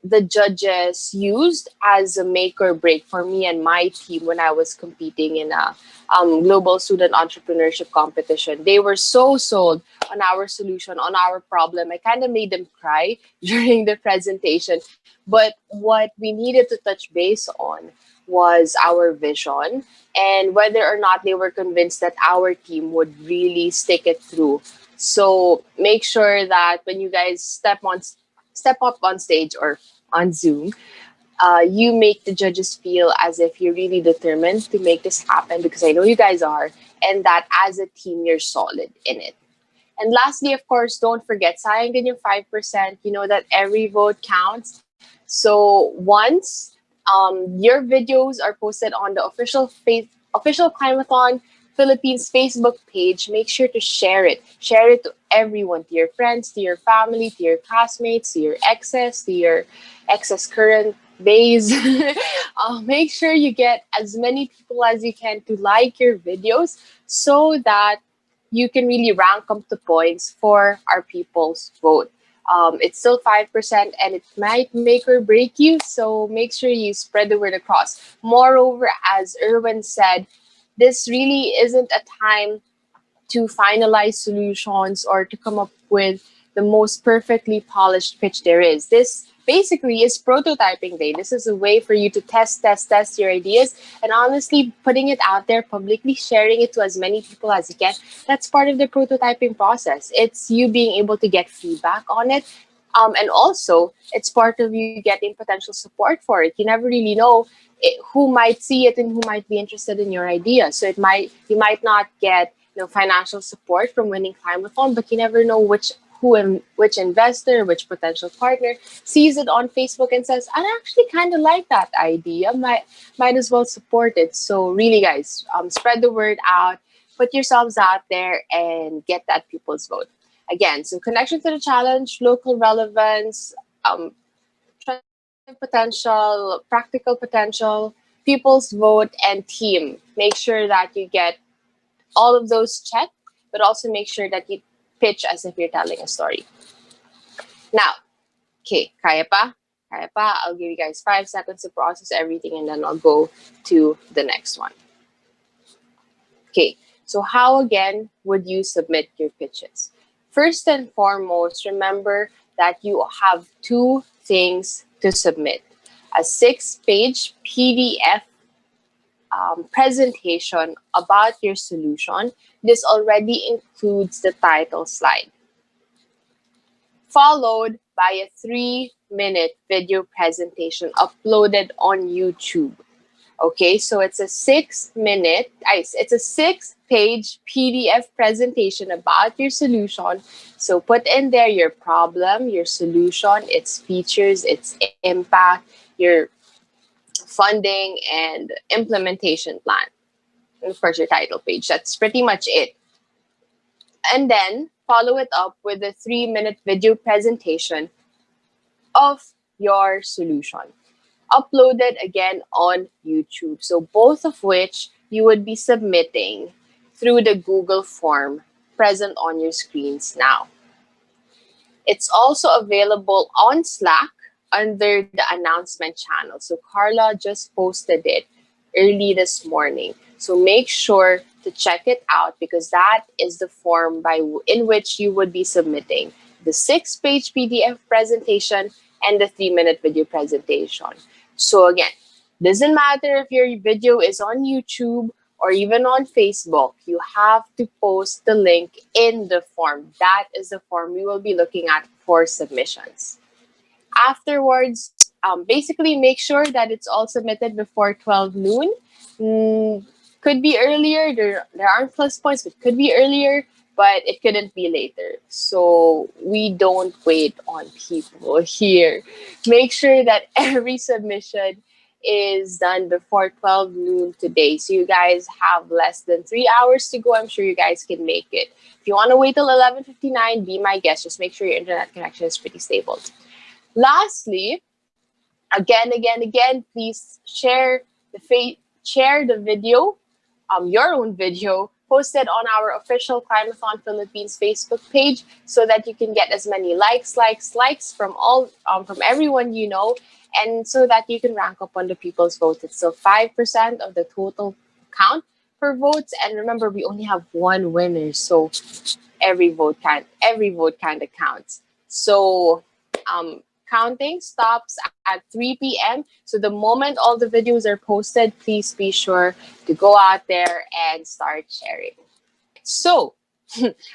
Speaker 9: the judges used as a make or break for me and my team when I was competing in a global student entrepreneurship competition. They were so sold on our solution, on our problem. I kind of made them cry during the presentation. But what we needed to touch base on was our vision and whether or not they were convinced that our team would really stick it through. So make sure that when you guys step up on stage or on Zoom, you make the judges feel as if you're really determined to make this happen, because I know you guys are, and that as a team, you're solid in it. And lastly, of course, don't forget, sayang din yung 5%. You know that every vote counts. So once your videos are posted on the official Climathon Philippines Facebook page, make sure to share it. Share it to everyone, to your friends, to your family, to your classmates, to your exes, to your exes current bays. Make sure you get as many people as you can to like your videos so that you can really rank up the points for our people's vote. It's still 5% and it might make or break you, so make sure you spread the word across. Moreover, as Erwin said, this really isn't a time to finalize solutions or to come up with the most perfectly polished pitch there is. This basically is prototyping day. This is a way for you to test your ideas, and honestly, putting it out there publicly, sharing it to as many people as you can. That's part of the prototyping process. It's you being able to get feedback on it. And also, it's part of you getting potential support for it. You never really know who might see it and who might be interested in your idea. So you might not get financial support from winning Climathon, but you never know which investor, which potential partner sees it on Facebook and says, I actually kind of like that idea. Might as well support it. So really, guys, spread the word out, put yourselves out there, and get that people's vote. Again, so connection to the challenge, local relevance, potential, practical potential, people's vote, and team. Make sure that you get all of those checked, but also make sure that you pitch as if you're telling a story. Now, okay, kaya pa? Kaya pa? I'll give you guys 5 seconds to process everything, and then I'll go to the next one. Okay, so how again would you submit your pitches? First and foremost, remember that you have 2 things to submit. A 6-page PDF presentation about your solution. This already includes the title slide, followed by a 3-minute video presentation uploaded on YouTube. Okay, so it's a 6-page PDF presentation about your solution. So put in there your problem, your solution, its features, its impact, your funding, and implementation plan. And of course, your title page. That's pretty much it. And then follow it up with a 3-minute video presentation of your solution, uploaded again on YouTube. So both of which you would be submitting through the Google form present on your screens now. It's also available on Slack under the announcement channel. So Carla just posted it early this morning. So make sure to check it out, because that is the form in which you would be submitting the 6-page PDF presentation and the 3-minute video presentation. So again, doesn't matter if your video is on YouTube or even on Facebook, you have to post the link in the form. That is the form we will be looking at for submissions. Afterwards, basically make sure that it's all submitted before 12 noon. Could be earlier, there aren't plus points, but could be earlier, but it couldn't be later. So we don't wait on people here. Make sure that every submission is done before 12 noon today. So you guys have less than 3 hours to go. I'm sure you guys can make it. If you want to wait till 11:59, be my guest. Just make sure your internet connection is pretty stable. Lastly, again, please share the video, your own video, posted on our official Climathon Philippines Facebook page, so that you can get as many likes from everyone you know, and so that you can rank up on the people's vote. It's still 5% of the total count for votes, and remember, we only have one winner, so every vote kind of counts. So counting stops at 3 p.m. So the moment all the videos are posted, please be sure to go out there and start sharing. So,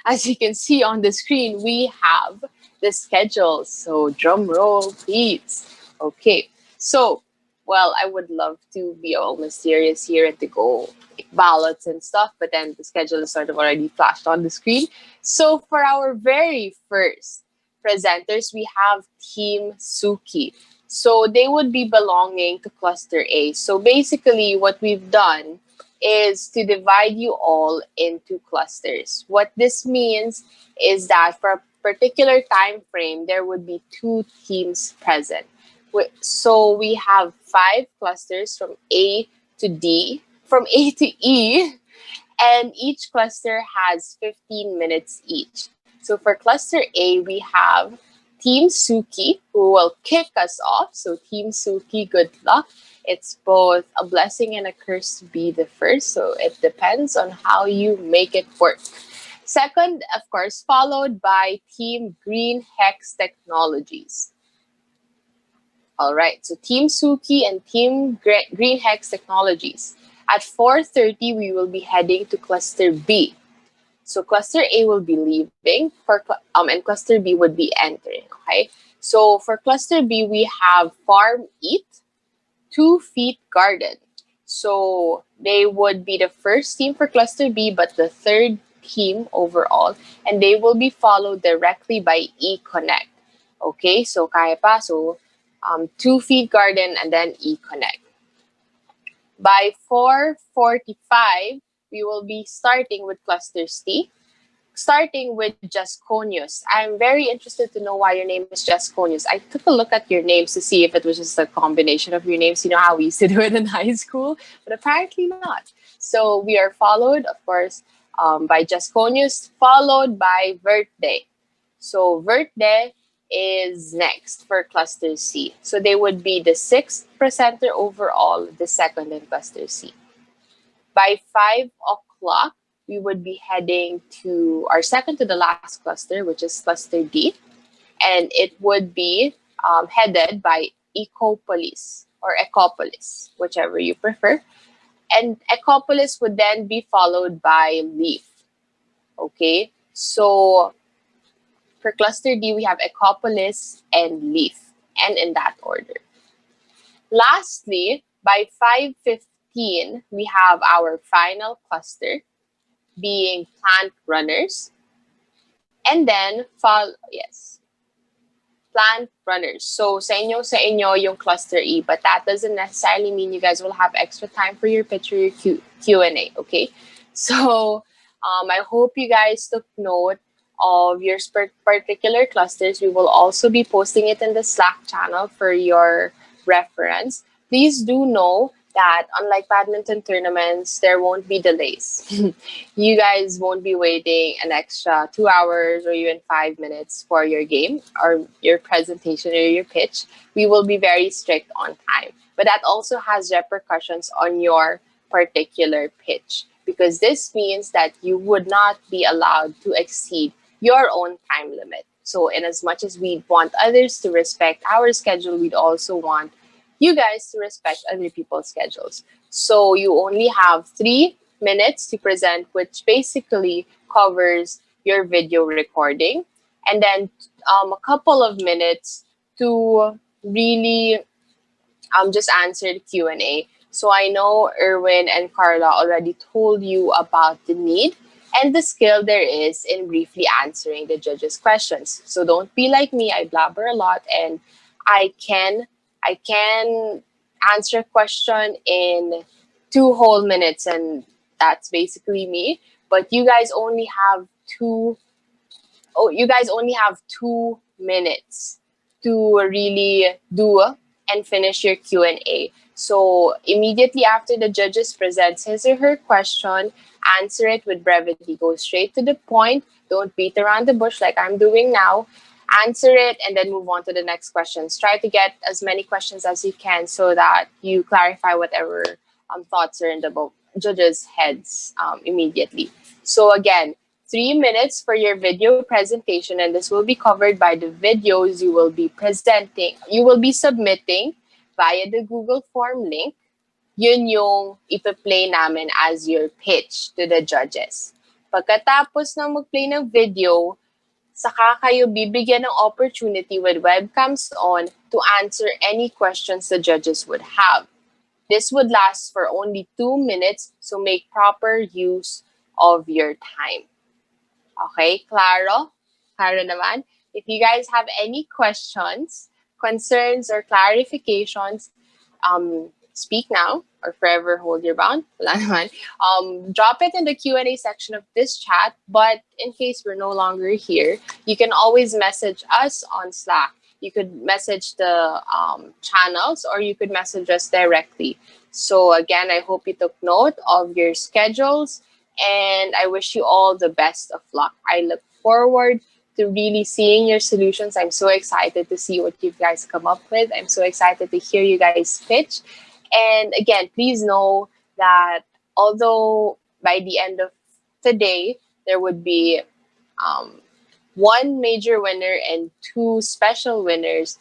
Speaker 9: as you can see on the screen, we have the schedule. So drum roll, please. Okay. So, well, I would love to be all mysterious here and to go ballots and stuff, but then the schedule is sort of already flashed on the screen. So for our very first presenters, we have Team Suki. So they would be belonging to Cluster A. So basically what we've done is to divide you all into clusters. What this means is that for a particular time frame, there would be 2 teams present. So we have 5 clusters from A to D, from A to E, and each cluster has 15 minutes each. So for Cluster A, we have Team Suki, who will kick us off. So Team Suki, good luck. It's both a blessing and a curse to be the first, so it depends on how you make it work. Second, of course, followed by Team Green Hex Technologies. All right, so Team Suki and Team Green Hex Technologies. At 4:30, we will be heading to Cluster B. So Cluster A will be leaving, and Cluster B would be entering, okay? So for Cluster B, we have Farm Eat, 2 Feet Garden. So they would be the first team for Cluster B, but the third team overall, and they will be followed directly by E-Connect. Okay, so kaya pa, so 2 Feet Garden and then E-Connect. By 4:45, we will be starting with Cluster C, starting with Jasconius. I'm very interested to know why your name is Jasconius. I took a look at your names to see if it was just a combination of your names. You know how we used to do it in high school, but apparently not. So we are followed, of course, by Jasconius, followed by Verde. So Verde is next for Cluster C. So they would be the 6th presenter overall, the second in Cluster C. By 5 o'clock, we would be heading to our second to the last cluster, which is Cluster D. And it would be headed by Ecopolis or Ecopolis, whichever you prefer. And Ecopolis would then be followed by Leaf. Okay, so for Cluster D, we have Ecopolis and Leaf, and in that order. Lastly, by 5:15, we have our final cluster, being Plant Runners. And then, Plant Runners. So, sa inyo yung Cluster E, but that doesn't necessarily mean you guys will have extra time for your pitch or your Q&A, okay? So, I hope you guys took note of your particular clusters. We will also be posting it in the Slack channel for your reference. Please do know that unlike badminton tournaments, there won't be delays. You guys won't be waiting an extra 2 hours or even 5 minutes for your game or your presentation or your pitch. We will be very strict on time. But that also has repercussions on your particular pitch, because this means that you would not be allowed to exceed your own time limit. So in as much as we want others to respect our schedule, we'd also want you guys to respect other people's schedules. So you only have 3 minutes to present, which basically covers your video recording, and then a couple of minutes to really just answer the Q&A. So I know Erwin and Carla already told you about the need and the skill there is in briefly answering the judges' questions. So don't be like me. I blabber a lot, and I can answer a question in 2 whole minutes, and that's basically me. But you guys only have 2 minutes to really do and finish your Q&A. So immediately after the judges presents his or her question, answer it with brevity. Go straight to the point. Don't beat around the bush like I'm doing now. Answer it and then move on to the next questions. Try to get as many questions as you can so that you clarify whatever thoughts are in the judges' heads immediately. So again, 3 minutes for your video presentation, and this will be covered by the videos you will be submitting via the Google Form link. Yun yung ipa-play namin as your pitch to the judges. Pagkatapos ng mag-play ng video, saka kayo bibigyan ng opportunity with webcams on to answer any questions the judges would have. This would last for only 2 minutes, so make proper use of your time. Okay, Claro naman. If you guys have any questions, concerns, or clarifications, speak now or forever hold your ground. Wala naman. Drop it in the Q&A section of this chat, but in case we're no longer here, you can always message us on Slack. You could message the channels, or you could message us directly. So again, I hope you took note of your schedules, and I wish you all the best of luck. I look forward to really seeing your solutions. I'm so excited to see what you guys come up with. I'm so excited to hear you guys pitch. And again, please know that although by the end of today, there would be one major winner and two special winners.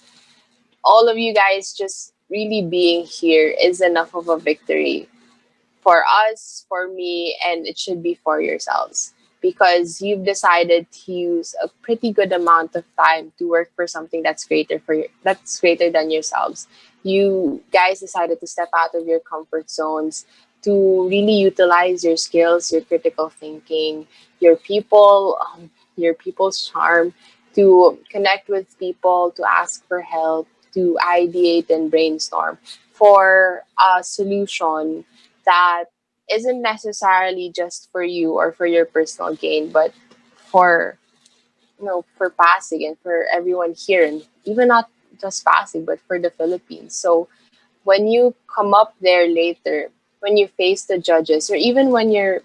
Speaker 9: All of you guys just really being here is enough of a victory for us, for me, and it should be for yourselves, because you've decided to use a pretty good amount of time to work for something that's that's greater than yourselves. You guys decided to step out of your comfort zones, to really utilize your skills, your critical thinking, your your people's charm, to connect with people, to ask for help, to ideate and brainstorm for a solution that isn't necessarily just for you or for your personal gain, but for for Pasig and for everyone here, and even not just Pasig, but for the Philippines. So when you come up there later, when you face the judges, or even when you're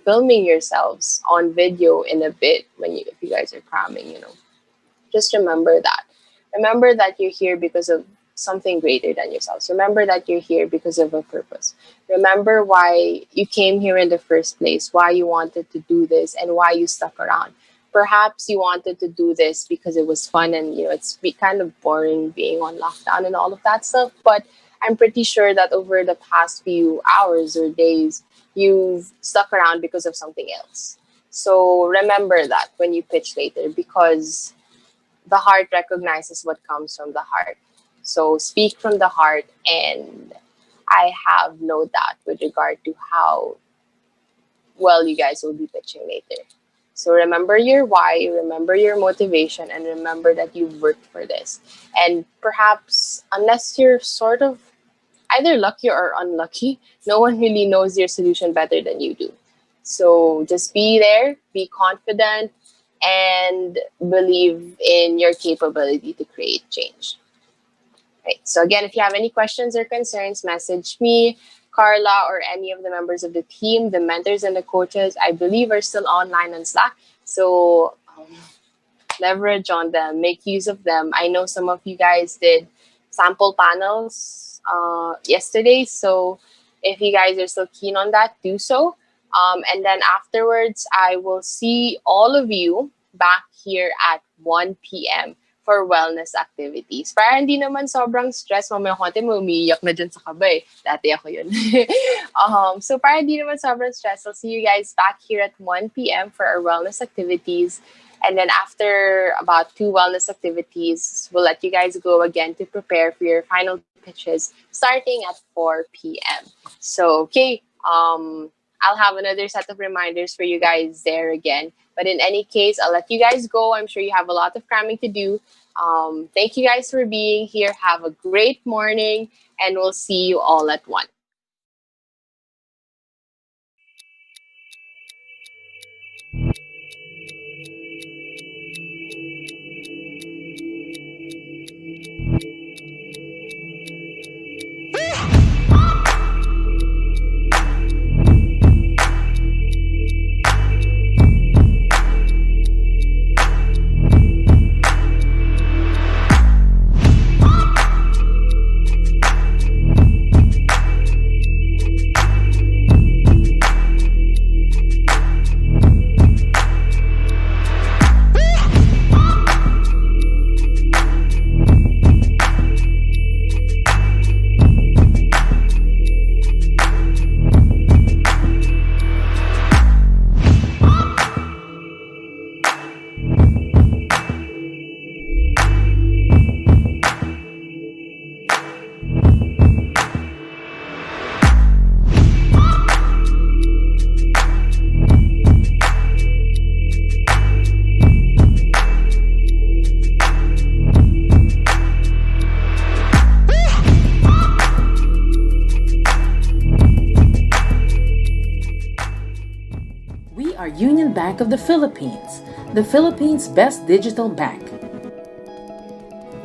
Speaker 9: filming yourselves on video in a bit, if you guys are cramming, just remember that. Remember that you're here because of something greater than yourselves. Remember that you're here because of a purpose. Remember why you came here in the first place, why you wanted to do this, and why you stuck around. Perhaps you wanted to do this because it was fun and it's kind of boring being on lockdown and all of that stuff. But I'm pretty sure that over the past few hours or days, you've stuck around because of something else. So remember that when you pitch later, because the heart recognizes what comes from the heart. So speak from the heart, and I have no doubt with regard to how well you guys will be pitching later. So remember your why, remember your motivation, and remember that you've worked for this. And perhaps, unless you're sort of either lucky or unlucky, no one really knows your solution better than you do. So just be there, be confident, and believe in your capability to create change. Right. So again, if you have any questions or concerns, message me, Carla, or any of the members of the team. The mentors and the coaches, I believe, are still online on Slack. So leverage on them, make use of them. I know some of you guys did sample panels yesterday. So if you guys are still keen on that, do so. And then afterwards, I will see all of you back here at 1 p.m. for wellness activities. Para hindi naman sobrang stress, mamaya konti mo umiiyak na dyan sa kabay. Dati ako yun. So para hindi naman sobrang stress, I'll see you guys back here at 1 p.m. for our wellness activities. And then after about 2 wellness activities, we'll let you guys go again to prepare for your final pitches starting at 4 p.m. So, okay, I'll have another set of reminders for you guys there again. But in any case, I'll let you guys go. I'm sure you have a lot of cramming to do. Thank you guys for being here. Have a great morning, and we'll see you all at 1.
Speaker 1: Union Bank of the Philippines' best digital bank.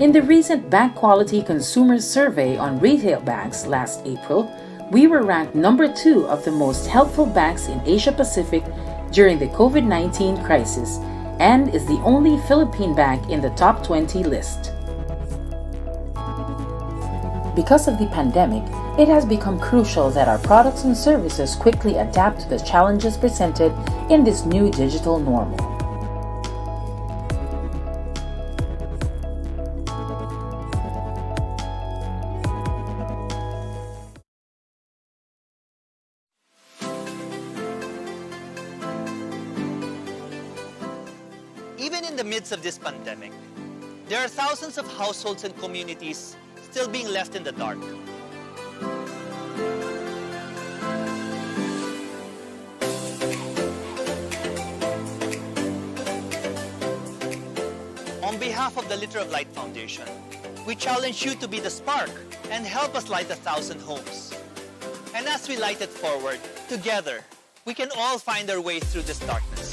Speaker 1: In the recent Bank Quality Consumer Survey on retail banks last April, we were ranked number 2 of the most helpful banks in Asia Pacific during the COVID-19 crisis, and is the only Philippine bank in the top 20 list. Because of the pandemic, it has become crucial that our products and services quickly adapt to the challenges presented in this new digital normal.
Speaker 2: Even in the midst of this pandemic, there are thousands of households and communities still being left in the dark. On behalf of the Liter of Light Foundation, we challenge you to be the spark and help us light 1,000 homes. And as we light it forward, together, we can all find our way through this darkness.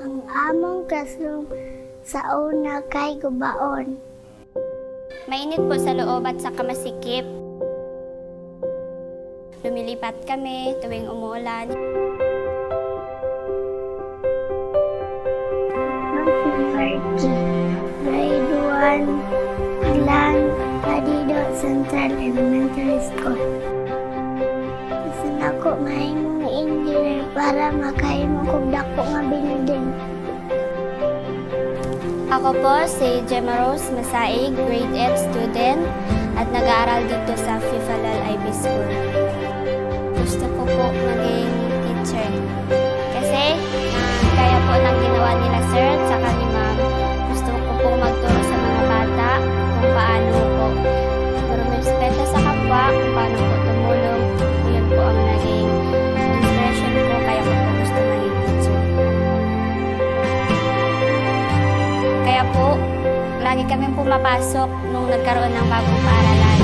Speaker 3: Ang among classroom sa una kay gubaon.
Speaker 4: Mainit po sa loob at sa kamasikip. Lumilipat kami tuwing umuulan.
Speaker 3: Grade 1, Ilan, Adido Central Elementary School. Gusto na ako mahimong engineer para makahimong kong dako nga building.
Speaker 4: Ako po si Rose Masaig, grade 8 student at nag-aaral dito sa Fifalal IB School. Gusto ko po maging teacher kasi kaya po ng ginawa nila sir at saka ni ma'am. Gusto ko po magturo sa mga bata kung paano po respeto sa kapwa, kung paano po tumulong. Yun po ang naging inspiration ko kaya ko po gusto maging teacher. Kaya po, lagi kami pumapasok nung nagkaroon ng bagong paaralan.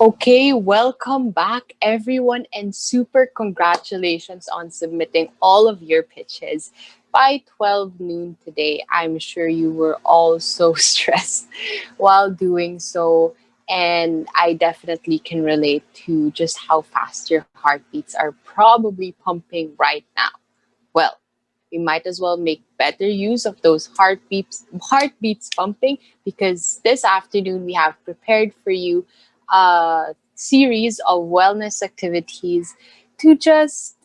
Speaker 9: Okay, welcome back everyone and super congratulations on submitting all of your pitches by 12 noon today. I'm sure you were all so stressed while doing so, and I definitely can relate to just how fast your heartbeats are probably pumping right now. Well, We might as well make better use of those heartbeats pumping, because this afternoon we have prepared for you a series of wellness activities to just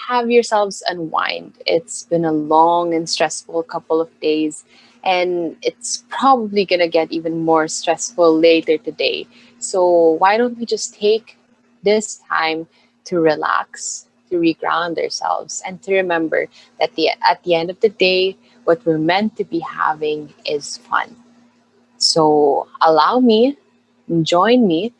Speaker 9: have yourselves unwind. It's been a long and stressful couple of days, and it's probably going to get even more stressful later today. So, why don't we just take this time to relax, to reground ourselves, and to remember that at the end of the day, what we're meant to be having is fun. So, join me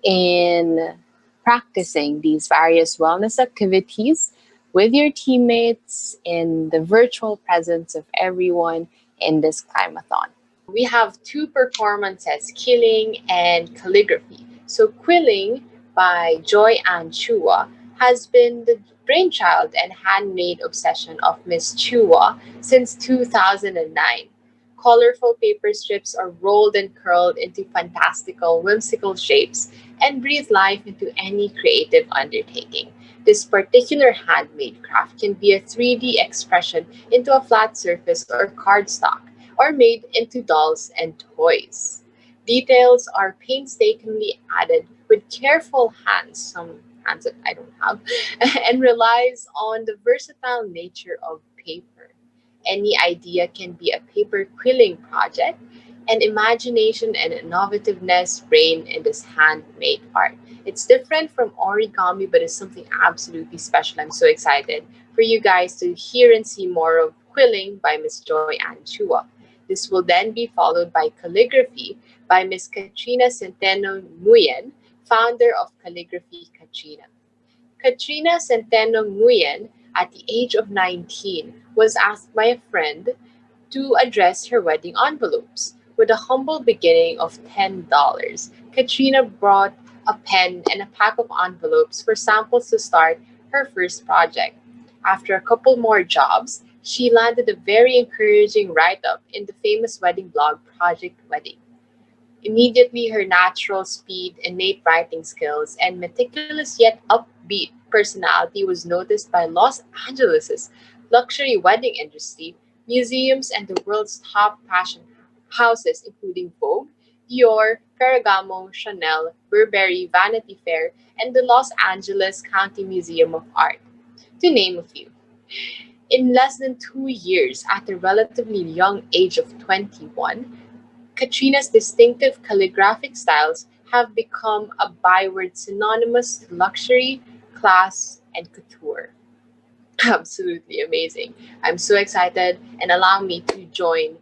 Speaker 9: in practicing these various wellness activities with your teammates in the virtual presence of everyone in this Climathon. We have two performances, Killing and Calligraphy. So Quilling by Joy Ann Chua has been the brainchild and handmade obsession of Miss Chua since 2009. Colorful paper strips are rolled and curled into fantastical, whimsical shapes and breathe life into any creative undertaking. This particular handmade craft can be a 3D expression into a flat surface or cardstock, or made into dolls and toys. Details are painstakingly added with careful hands, some hands that I don't have, and relies on the versatile nature of paper. Any idea can be a paper quilling project, and imagination and innovativeness reign in this handmade art. It's different from origami, but it's something absolutely special. I'm so excited for you guys to hear and see more of Quilling by Miss Joy Ann Chua. This will then be followed by Calligraphy by Miss Katrina Centeno Nguyen, founder of Calligraphy Katrina. Katrina Centeno Nguyen, at the age of 19, was asked by a friend to address her wedding envelopes. With a humble beginning of $10, Katrina brought a pen and a pack of envelopes for samples to start her first project. After a couple more jobs, she landed a very encouraging write-up in the famous wedding blog Project Wedding. Immediately, her natural speed, innate writing skills, and meticulous yet upbeat personality was noticed by Los Angeles' luxury wedding industry, museums, and the world's top fashion houses, including Vogue, Dior, Ferragamo, Chanel, Burberry, Vanity Fair, and the Los Angeles County Museum of Art, to name a few. In less than 2 years, at the relatively young age of 21, Katrina's distinctive calligraphic styles have become a byword synonymous to luxury, class, and couture. Absolutely amazing. I'm so excited, and allow me to join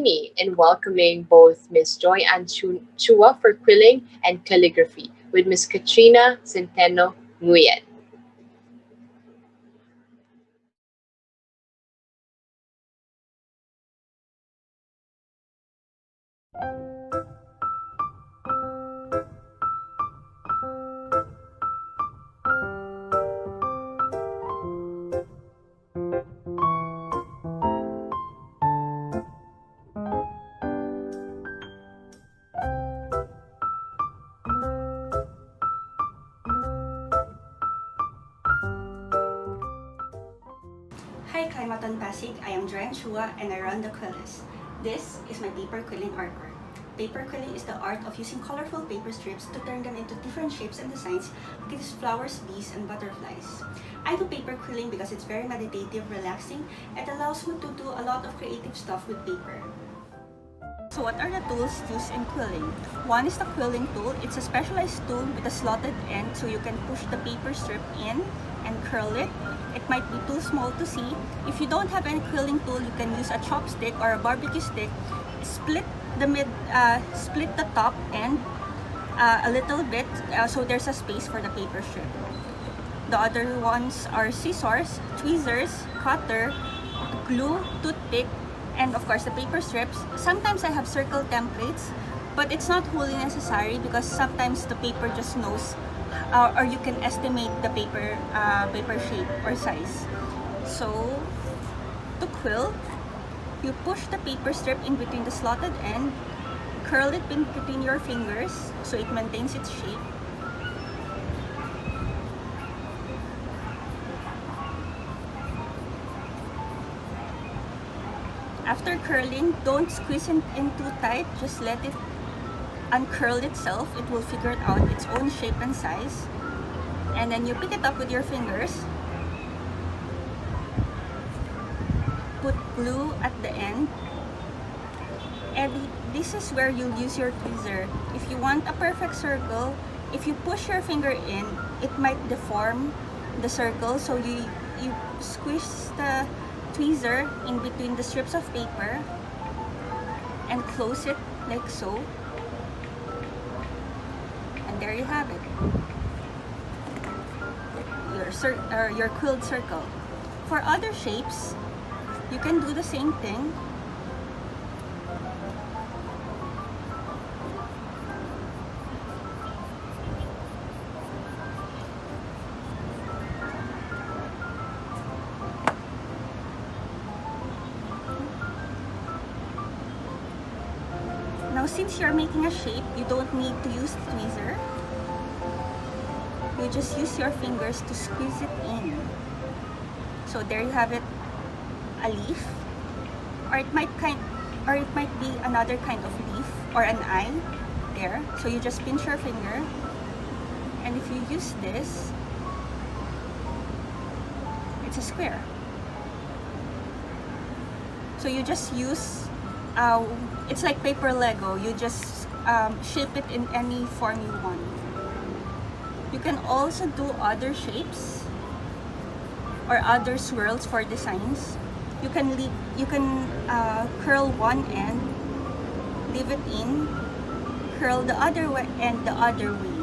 Speaker 9: me in welcoming both Miss Joy Ann Chua for quilling and calligraphy with Miss Katrina Centeno Nguyen.
Speaker 10: Hi Climathon Pasig, I am Joanne Chua and I run the Quillis. This is my paper quilling artwork. Paper quilling is the art of using colorful paper strips to turn them into different shapes and designs, like these flowers, bees, and butterflies. I do paper quilling because it's very meditative, relaxing, and allows me to do a lot of creative stuff with paper. So what are the tools used in quilling? One is the quilling tool. It's a specialized tool with a slotted end so you can push the paper strip in and curl it. It might be too small to see. If you don't have any quilling tool, you can use a chopstick or a barbecue stick. Split the top end a little bit so there's a space for the paper strip. The other ones are scissors, tweezers, cutter, glue, toothpick, and of course the paper strips. Sometimes I have circle templates, but it's not wholly necessary because sometimes the paper just knows or you can estimate the paper shape or size. So to quill, you push the paper strip in between the slotted end, curl it in between your fingers so it maintains its shape. After curling, don't squeeze it in too tight. Just let it uncurl itself. It will figure out its own shape and size. And then you pick it up with your fingers. Put glue at the end. And this is where you'll use your tweezer. If you want a perfect circle, if you push your finger in, it might deform the circle. So you squish the tweezer in between the strips of paper and close it like so. And there you have it. Your quilled circle. For other shapes, you can do the same thing. Now, since you're making a shape, you don't need to use the tweezer. You just use your fingers to squeeze it in. So there you have it, a leaf, or it might be another kind of leaf or an eye there. So you just pinch your finger, and if you use this, it's a square. So you just use it's like paper Lego. You just shape it in any form you want. You can also do other shapes or other swirls for designs. You can curl one end, leave it in, curl the other way and the other way.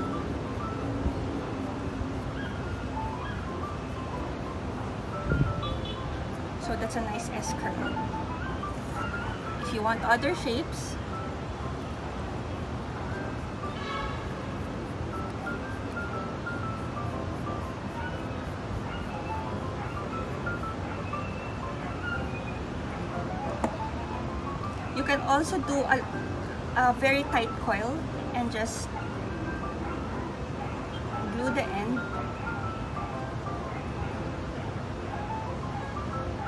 Speaker 10: So that's a nice S curl. If you want other shapes, you can also do a very tight coil and just glue the end.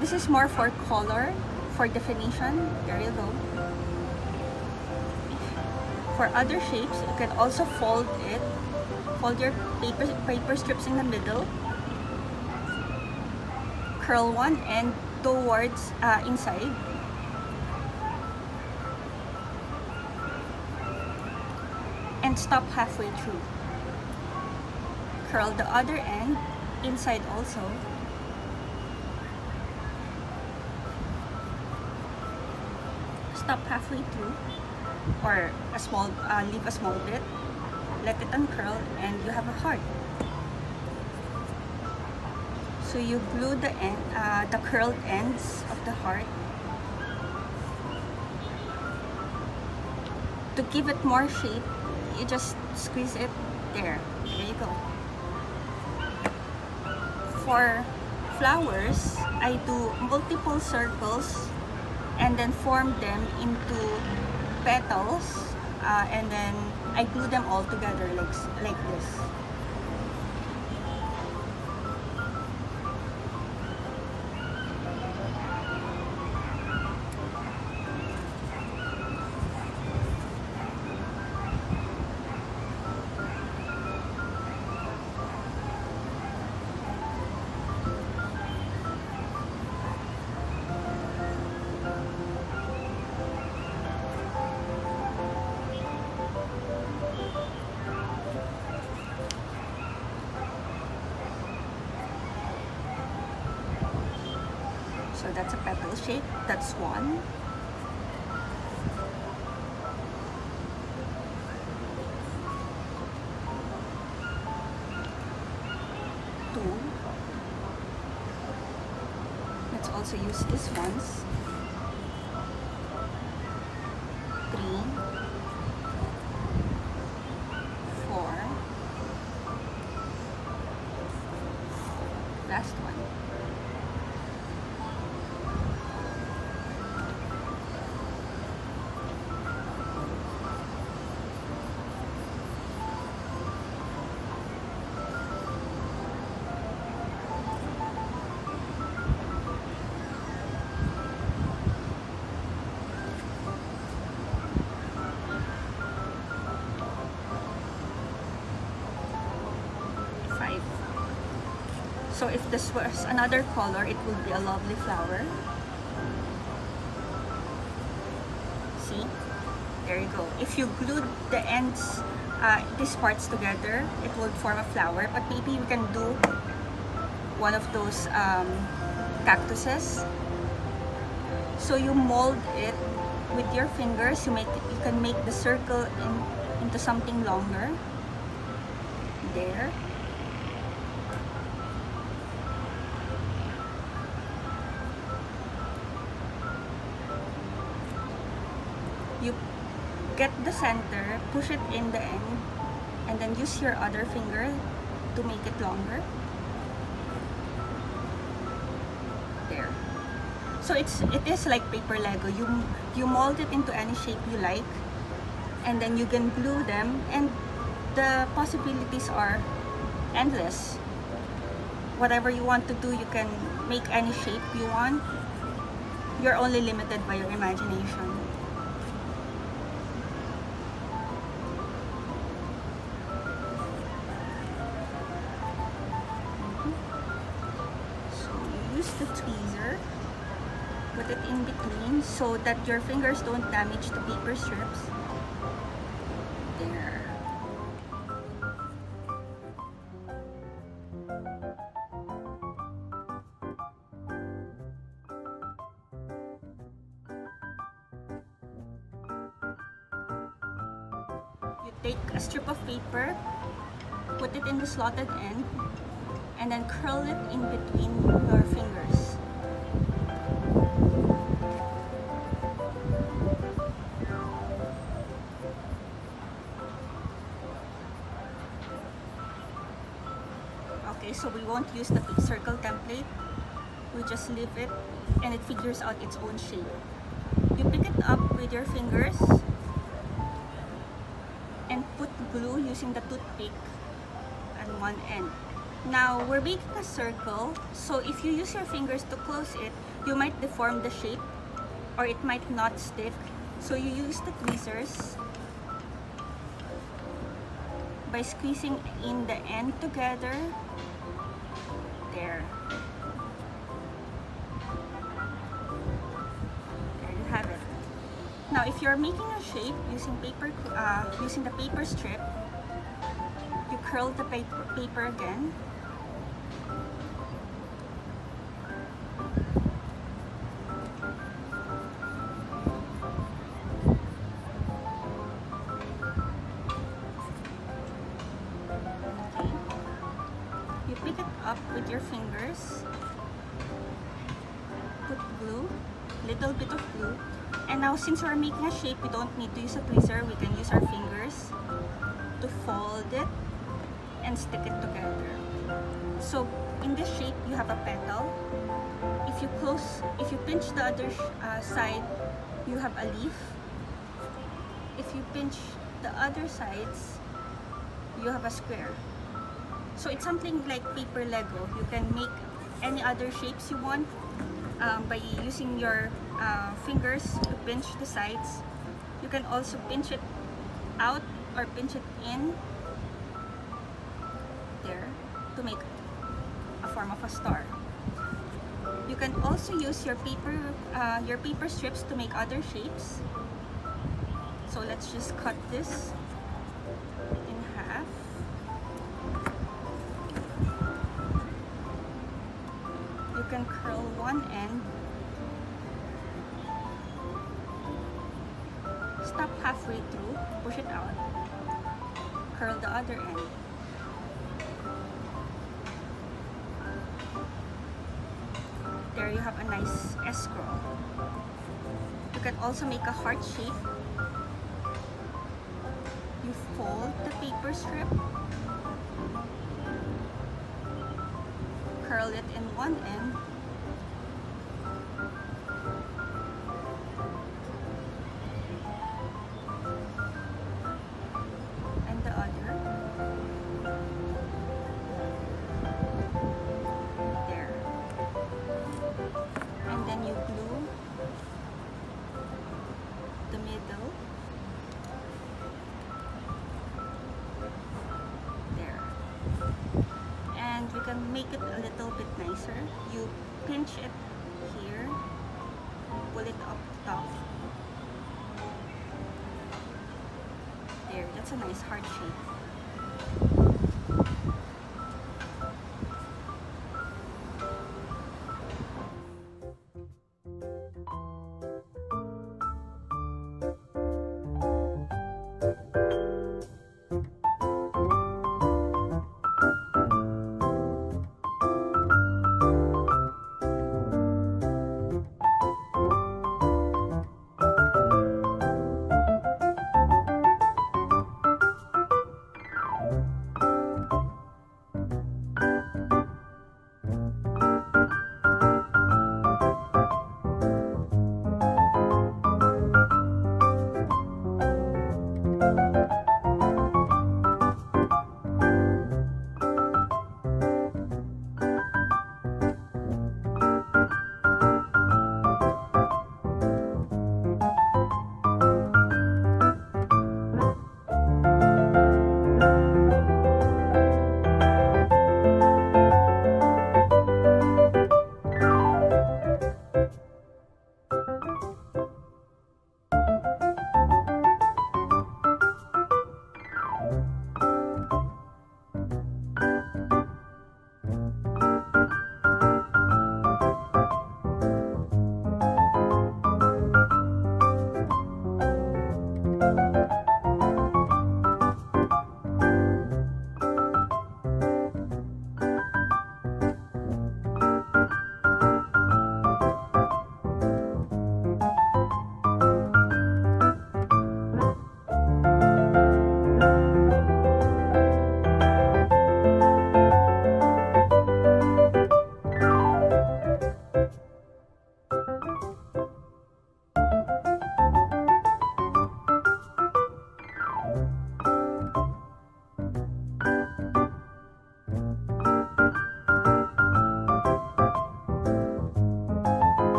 Speaker 10: This is more for color, for definition. There you go. For other shapes, you can also fold it. Fold your paper strips in the middle. Curl one end towards inside. And stop halfway through. Curl the other end inside also. Stop halfway through, or leave a small bit, let it uncurl, and you have a heart. So you glue the curled ends of the heart to give it more shape. You just squeeze it there. There you go. For flowers, I do multiple circles and then form them into petals, and then I glue them all together like this. So that's a petal shape. That's one. Two. Let's also use this ones. Three. Four. Last one. So if this was another color, it would be a lovely flower. See? There you go. If you glued the ends, these parts together, it would form a flower. But maybe we can do one of those cactuses. So you mold it with your fingers. You can make the circle into something longer. There. You get the center, push it in the end, and then use your other finger to make it longer. There. So it is like paper Lego. You mold it into any shape you like, and then you can glue them, and the possibilities are endless. Whatever you want to do, you can make any shape you want. You're only limited by your imagination. So you use the tweezer, put it in between so that your fingers don't damage the paper strips. There. You take a strip of paper, put it in the slotted end, and then curl it in between your fingers. Okay, so we won't use the circle template. We just leave it and it figures out its own shape. You pick it up with your fingers and put glue using the toothpick at one end. Now, we're making a circle, so if you use your fingers to close it, you might deform the shape or it might not stick. So you use the tweezers by squeezing in the end together. There. There you have it. Now, if you're making a shape using the paper strip, you curl the paper again. You pick it up with your fingers, put glue, little bit of glue, and now since we're making a shape, we don't need to use a tweezer, we can use our fingers to fold it and stick it together. So in this shape, you have a petal. If you pinch the other side, you have a leaf. If you pinch the other sides, you have a square. So it's something like paper Lego. You can make any other shapes you want by using your fingers to pinch the sides. You can also pinch it out or pinch it in there to make a form of a star. You can also use your paper strips to make other shapes. So let's just cut this in half. You can curl one end, stop halfway through, push it out, curl the other end. There you have a nice S-scroll. You can also make a heart shape. You fold the paper strip, curl it in one end, and the other. There. And then you glue the middle. There. And we can make it a little bit nicer, you pinch it here, pull it up top. There, that's a nice heart shape.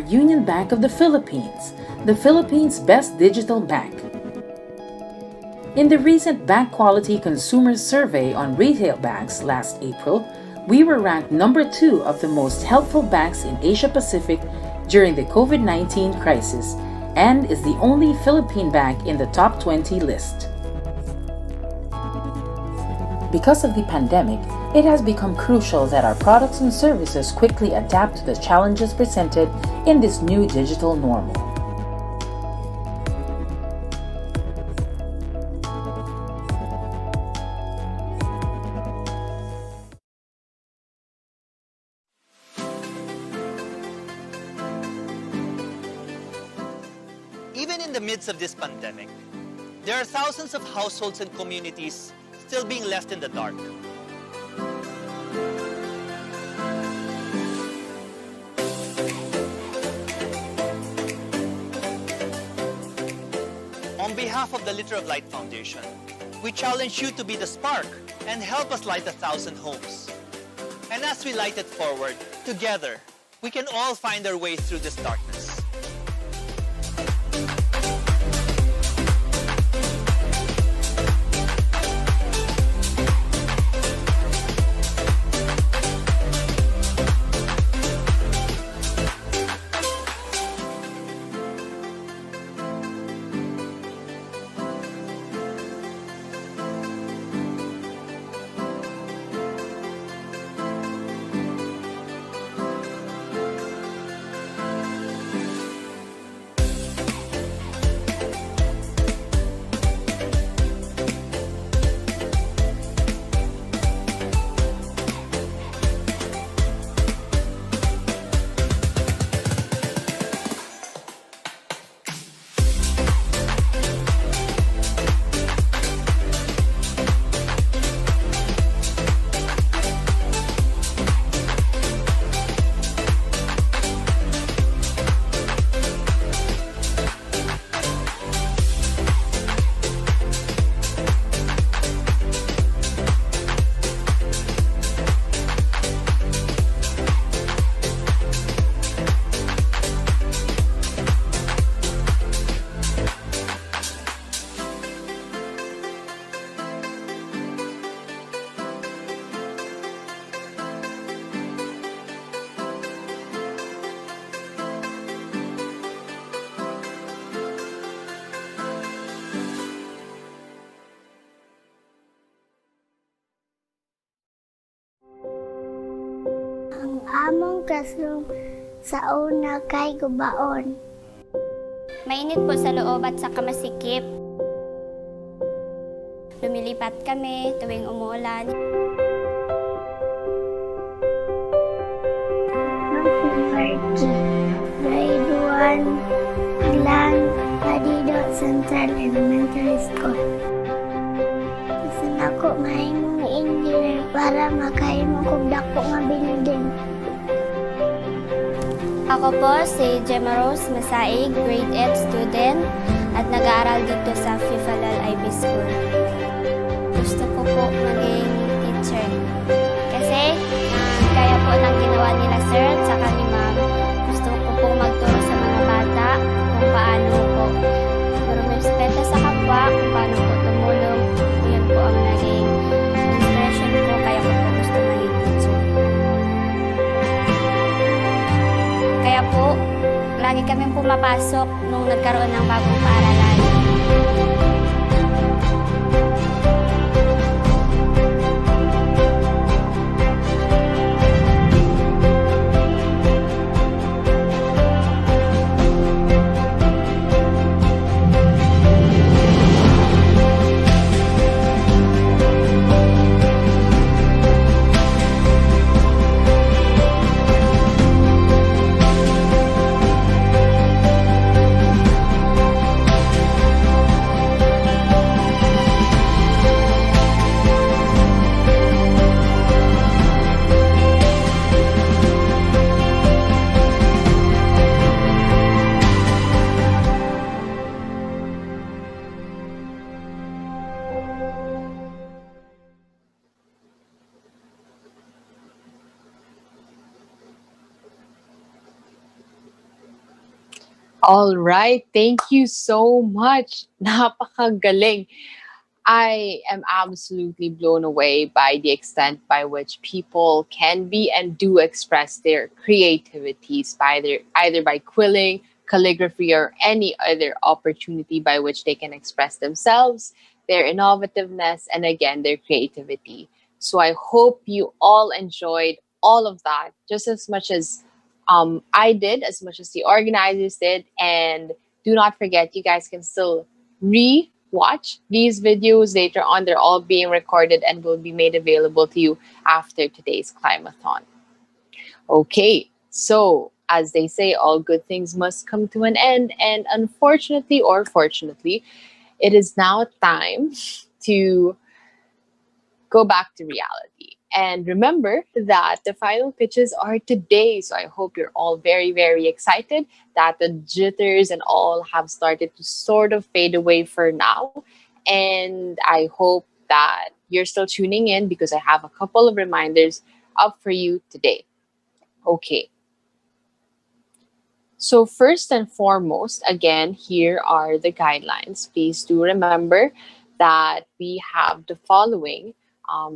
Speaker 1: Union Bank of the Philippines, the Philippines' best digital bank. In the recent Bank Quality Consumer Survey on retail banks last April, we were ranked number 2 of the most helpful banks in Asia Pacific during the COVID-19 crisis and is the only Philippine bank in the top 20 list. Because of the pandemic, it has become crucial that our products and services quickly adapt to the challenges presented in this new digital normal.
Speaker 2: Even in the midst of this pandemic, there are thousands of households and communities still being left in the dark. On behalf of the Liter of Light Foundation, we challenge you to be the spark and help us light 1,000 homes. And as we light it forward, together, we can all find our way through this darkness.
Speaker 3: Ang among classroom sa una kay gubaon.
Speaker 4: Mainit po sa loob at sa kamasikip. Lumilipat kami tuwing umuulan.
Speaker 3: Grade 1, Glan, Adido Central Elementary School. Gusto na ko mahimong engineer para makahimong kong dako nga building.
Speaker 4: Ako po si Gemma Rose Masaig, grade 8 student at nag-aaral dito sa Fifalal IB School. Gusto ko po maging teacher kasi kaya po ng ginawa nila sir at saka ni ma'am. Gusto ko po magturo sa mga bata kung paano po respeto sa kapwa, kung paano po tumulong. Yun po ang naging inspiration ko kaya ko po gusto maging teacher. Kaya po, lagi kaming pumapasok nung nagkaroon ng bagong paaralan.
Speaker 9: All right, thank you so much. Napakagaling. I am absolutely blown away by the extent by which people can be and do express their creativities by either by quilling, calligraphy, or any other opportunity by which they can express themselves, their innovativeness, and again, their creativity. So I hope you all enjoyed all of that just as much as I did, as much as the organizers did. And do not forget, you guys can still re-watch these videos later on. They're all being recorded and will be made available to you after today's Climathon. Okay, so as they say, all good things must come to an end. And unfortunately or fortunately, it is now time to go back to reality. And remember that the final pitches are today. So I hope you're all very, very excited that the jitters and all have started to sort of fade away for now. And I hope that you're still tuning in because I have a couple of reminders up for you today. Okay. So first and foremost, again, here are the guidelines. Please do remember that we have the following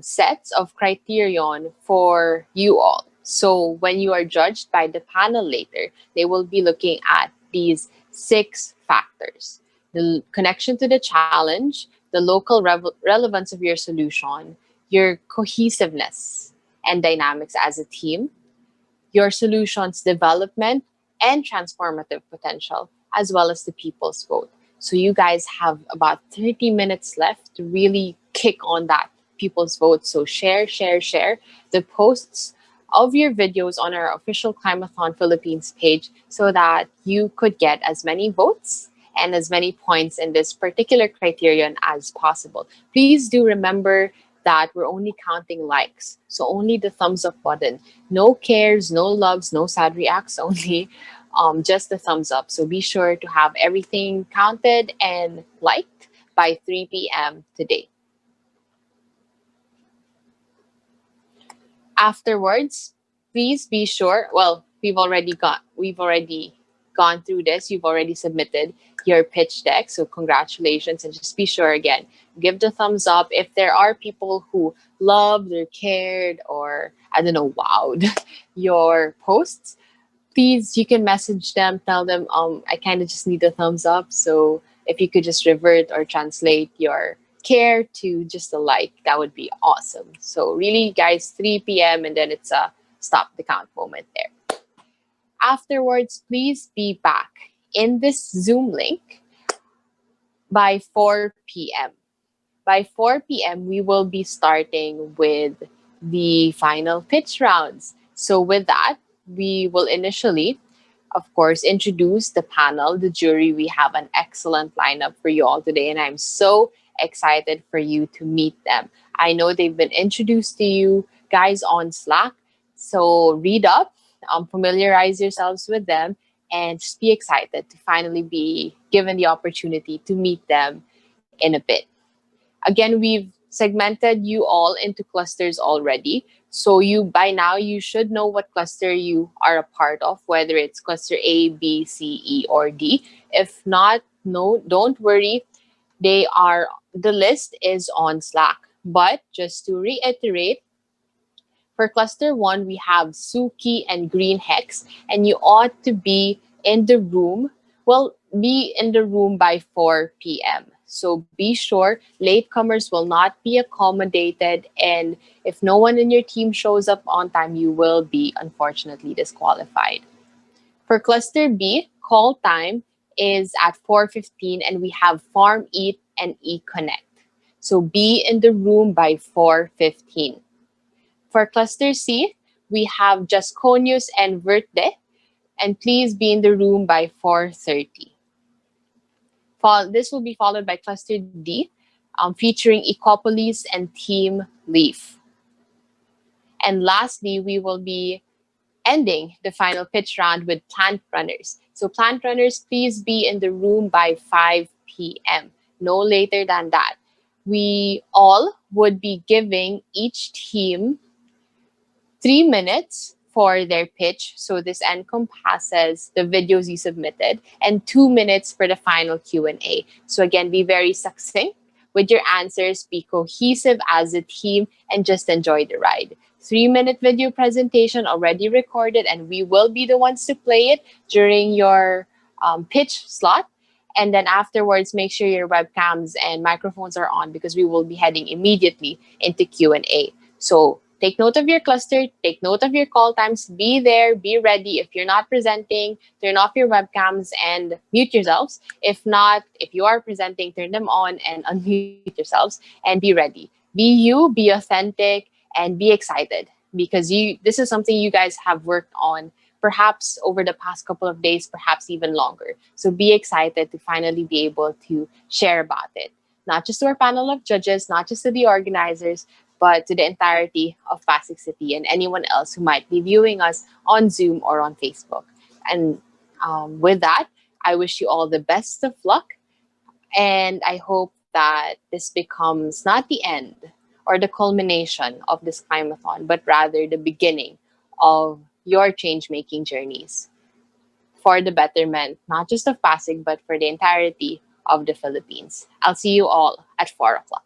Speaker 9: sets of criterion for you all. So when you are judged by the panel later, they will be looking at these 6 factors: the connection to the challenge, the local relevance of your solution, your cohesiveness and dynamics as a team, your solution's development and transformative potential, as well as the people's vote. So you guys have about 30 minutes left to really kick on that people's vote. So share the posts of your videos on our official Climathon Philippines page so that you could get as many votes and as many points in this particular criterion as possible. Please do remember that we're only counting likes. So only the thumbs up button. No cares, no loves, no sad reacts, only just the thumbs up. So be sure to have everything counted and liked by 3 p.m. today. Afterwards, please be sure, well, we've already gone through this. You've already submitted your pitch deck. So congratulations, and just be sure again, give the thumbs up. If there are people who loved or cared or, I don't know, wowed your posts, please, you can message them, tell them, I kind of just need a thumbs up. So if you could just revert or translate your care to just a like, that would be awesome. So really, guys, 3 p.m. and then it's a stop the count moment there. Afterwards, please be back in this Zoom link by 4 p.m. By 4 p.m., we will be starting with the final pitch rounds. So with that, we will initially, of course, introduce the panel, the jury. We have an excellent lineup for you all today, and I'm so excited for you to meet them. I know they've been introduced to you guys on Slack, so read up, familiarize yourselves with them, and just be excited to finally be given the opportunity to meet them in a bit. Again, we've segmented you all into clusters already. So by now you should know what cluster you are a part of, whether it's cluster A, B, C, E, or D. If not, no, don't worry. The list is on Slack. But just to reiterate, for cluster 1, we have Suki and Green Hex, and you ought to be in the room. Well, be in the room by 4 p.m. So be sure latecomers will not be accommodated, and if no one in your team shows up on time, you will be unfortunately disqualified. For cluster B, call time is at 4:15, and we have Farm Eat and E-Connect. So be in the room by 4:15. For cluster C, we have Jasconius and Verde, and please be in the room by 4:30. This will be followed by cluster D, featuring Ecopolis and Team Leaf. And lastly, we will be ending the final pitch round with plant runners. So plant runners, please be in the room by 5 p.m., no later than that. We all would be giving each team 3 minutes for their pitch. So this encompasses the videos you submitted, and 2 minutes for the final Q&A. So again, be very succinct, with your answers, be cohesive as a team, and just enjoy the ride. 3-minute video presentation already recorded, and we will be the ones to play it during your pitch slot. And then afterwards, make sure your webcams and microphones are on because we will be heading immediately into Q&A. So take note of your cluster, take note of your call times, be there, be ready. If you're not presenting, turn off your webcams and mute yourselves. If not, if you are presenting, turn them on and unmute yourselves and be ready. Be you, be authentic, and be excited because this is something you guys have worked on perhaps over the past couple of days, perhaps even longer. So be excited to finally be able to share about it. Not just to our panel of judges, not just to the organizers, but to the entirety of Pasig City and anyone else who might be viewing us on Zoom or on Facebook. And with that, I wish you all the best of luck. And I hope that this becomes not the end or the culmination of this Climathon, but rather the beginning of your change-making journeys for the betterment, not just of Pasig, but for the entirety of the Philippines. I'll see you all at 4 o'clock.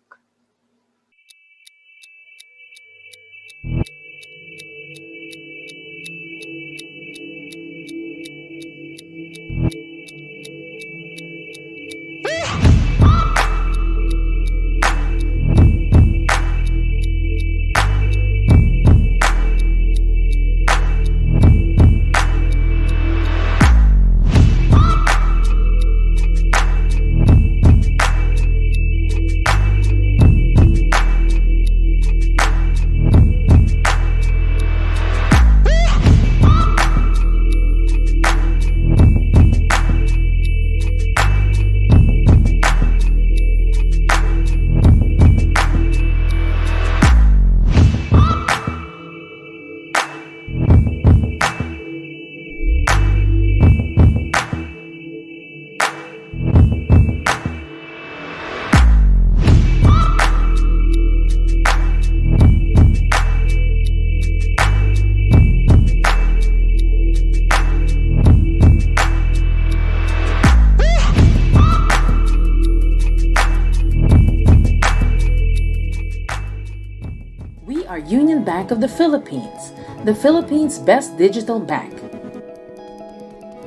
Speaker 1: Union Bank of the Philippines' best digital bank.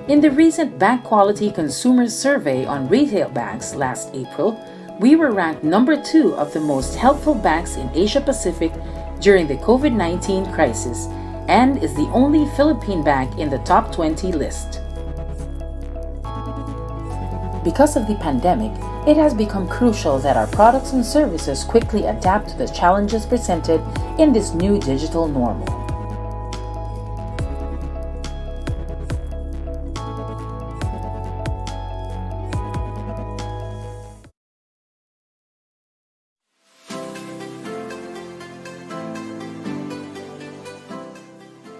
Speaker 1: In the recent Bank Quality Consumers Survey on retail banks last April, we were ranked number 2 of the most helpful banks in Asia Pacific during the COVID-19 crisis and is the only Philippine bank in the top 20 list. Because of the pandemic, it has become crucial that our products and services quickly adapt to the challenges presented in this new digital normal.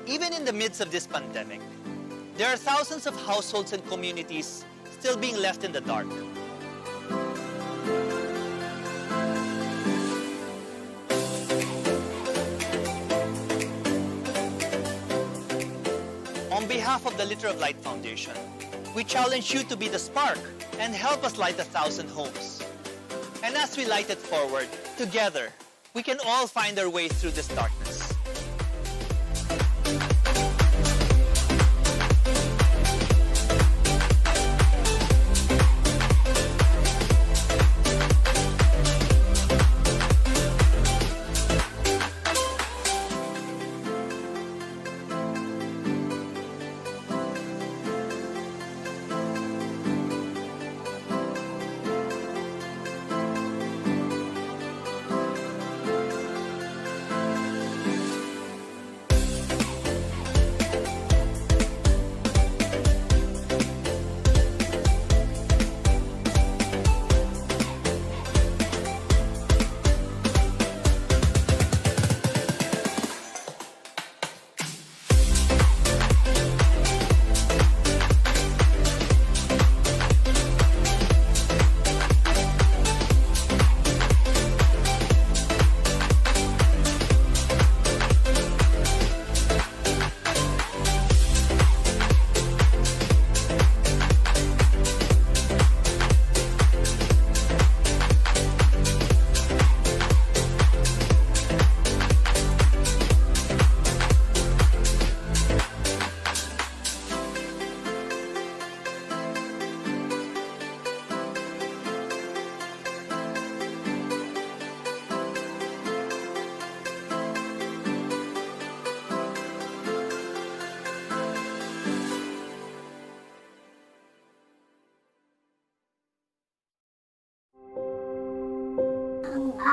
Speaker 2: Even in the midst of this pandemic, there are thousands of households and communities still being left in the dark. On behalf of the Liter of Light Foundation, we challenge you to be the spark and help us light 1,000 homes. And as we light it forward, together, we can all find our way through this darkness.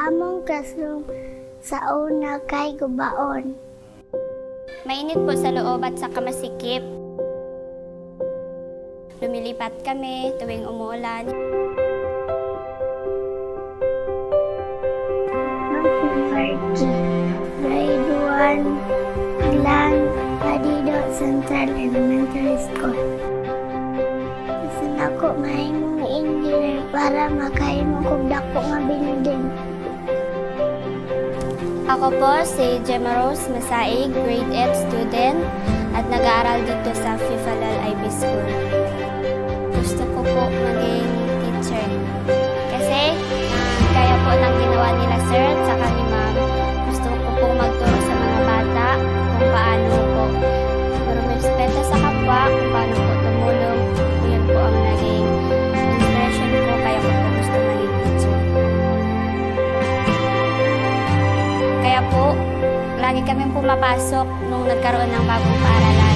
Speaker 3: among classroom sa una kay gubaon.
Speaker 4: Mainit po sa loob at sa kamasikip. Lumilipat kami tuwing umuulan.
Speaker 3: Grade 1 lang Adido Central Elementary School. Gusto na ko mahimong engineer para makahimo kog dako nga building.
Speaker 4: Ako po si Rose Masaig, grade 8 student at nag-aaral dito sa Fifalal IB School. Gusto ko po maging teacher kasi kaya po ng ginawa nila sir at saka ni ma'am. Gusto ko po magturo sa mga bata kung paano po respeto sa kapwa, kung paano po tumulong. Yun po ang naging inspiration ko kaya ko po gusto maging teacher. Kaya po, lagi kami pumapasok nung nagkaroon ng bagong paaralan.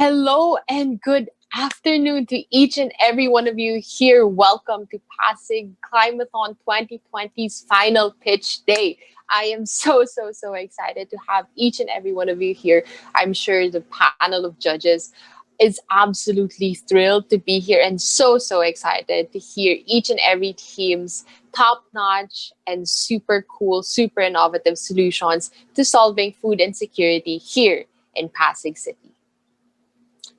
Speaker 9: Hello and good afternoon to each and every one of you here. Welcome to Pasig Climathon 2020's final pitch day. I am so excited to have each and every one of you here. I'm sure the panel of judges is absolutely thrilled to be here and so excited to hear each and every team's top-notch and super cool, super innovative solutions to solving food insecurity here in Pasig City.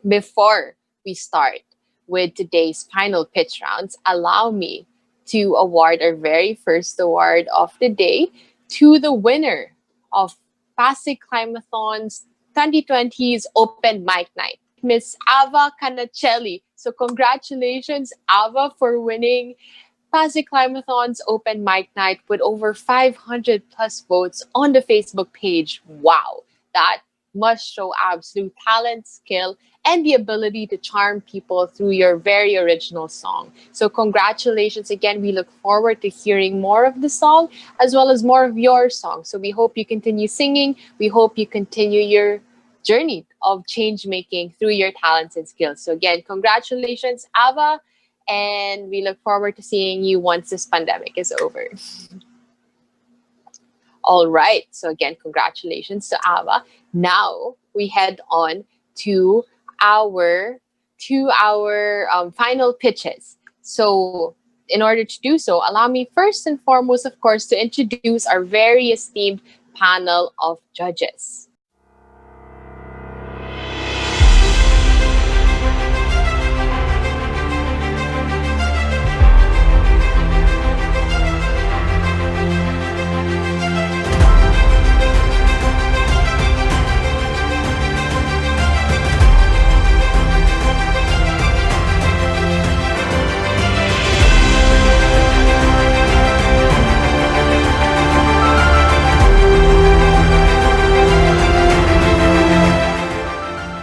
Speaker 9: Before we start with today's final pitch rounds, allow me to award our very first award of the day to the winner of Pasig Climathon's 2020's Open Mic Night, Miss Ava Canacelli. So congratulations, Ava, for winning Pasig Climathon's Open Mic Night with over 500 plus votes on the Facebook page. Wow, that must show absolute talent, skill, and the ability to charm people through your very original song. So congratulations again. We look forward to hearing more of the song as well as more of your song. So we hope you continue singing. We hope you continue your journey of change making through your talents and skills. So again, congratulations, Ava, and we look forward to seeing you once this pandemic is over. All right, so again, congratulations to Ava. Now we head on to our final pitches. So in order to do so, allow me first and foremost, of course, to introduce our very esteemed panel of judges.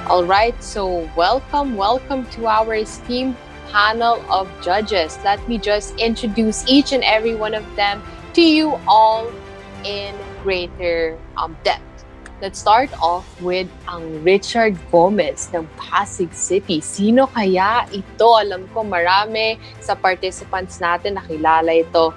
Speaker 9: All right, so welcome to our esteemed panel of judges. Let me just introduce each and every one of them to you all in greater depth. Let's start off with ang Richard Gomez ng Pasig City. Sino kaya ito? Alam ko marami sa participants natin nakilala ito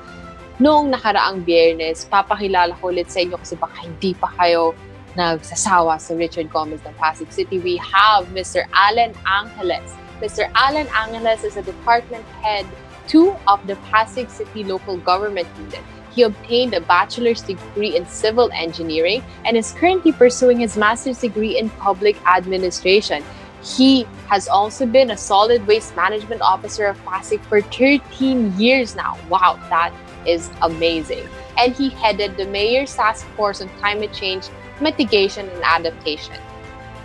Speaker 9: noong nakaraang Biyernes. Papakilala ko ulit sa inyo kasi baka hindi pa kayo nagsasawa sa Richard Gomez ng Pasig City. We have Mr. Alan Angeles. Mr. Alan Angeles is a department head 2 of the Pasig City Local Government Unit. He obtained a bachelor's degree in civil engineering and is currently pursuing his master's degree in public administration. He has also been a solid waste management officer of Pasig for 13 years now. Wow, that is amazing. And he headed the mayor's task force on climate change mitigation and adaptation.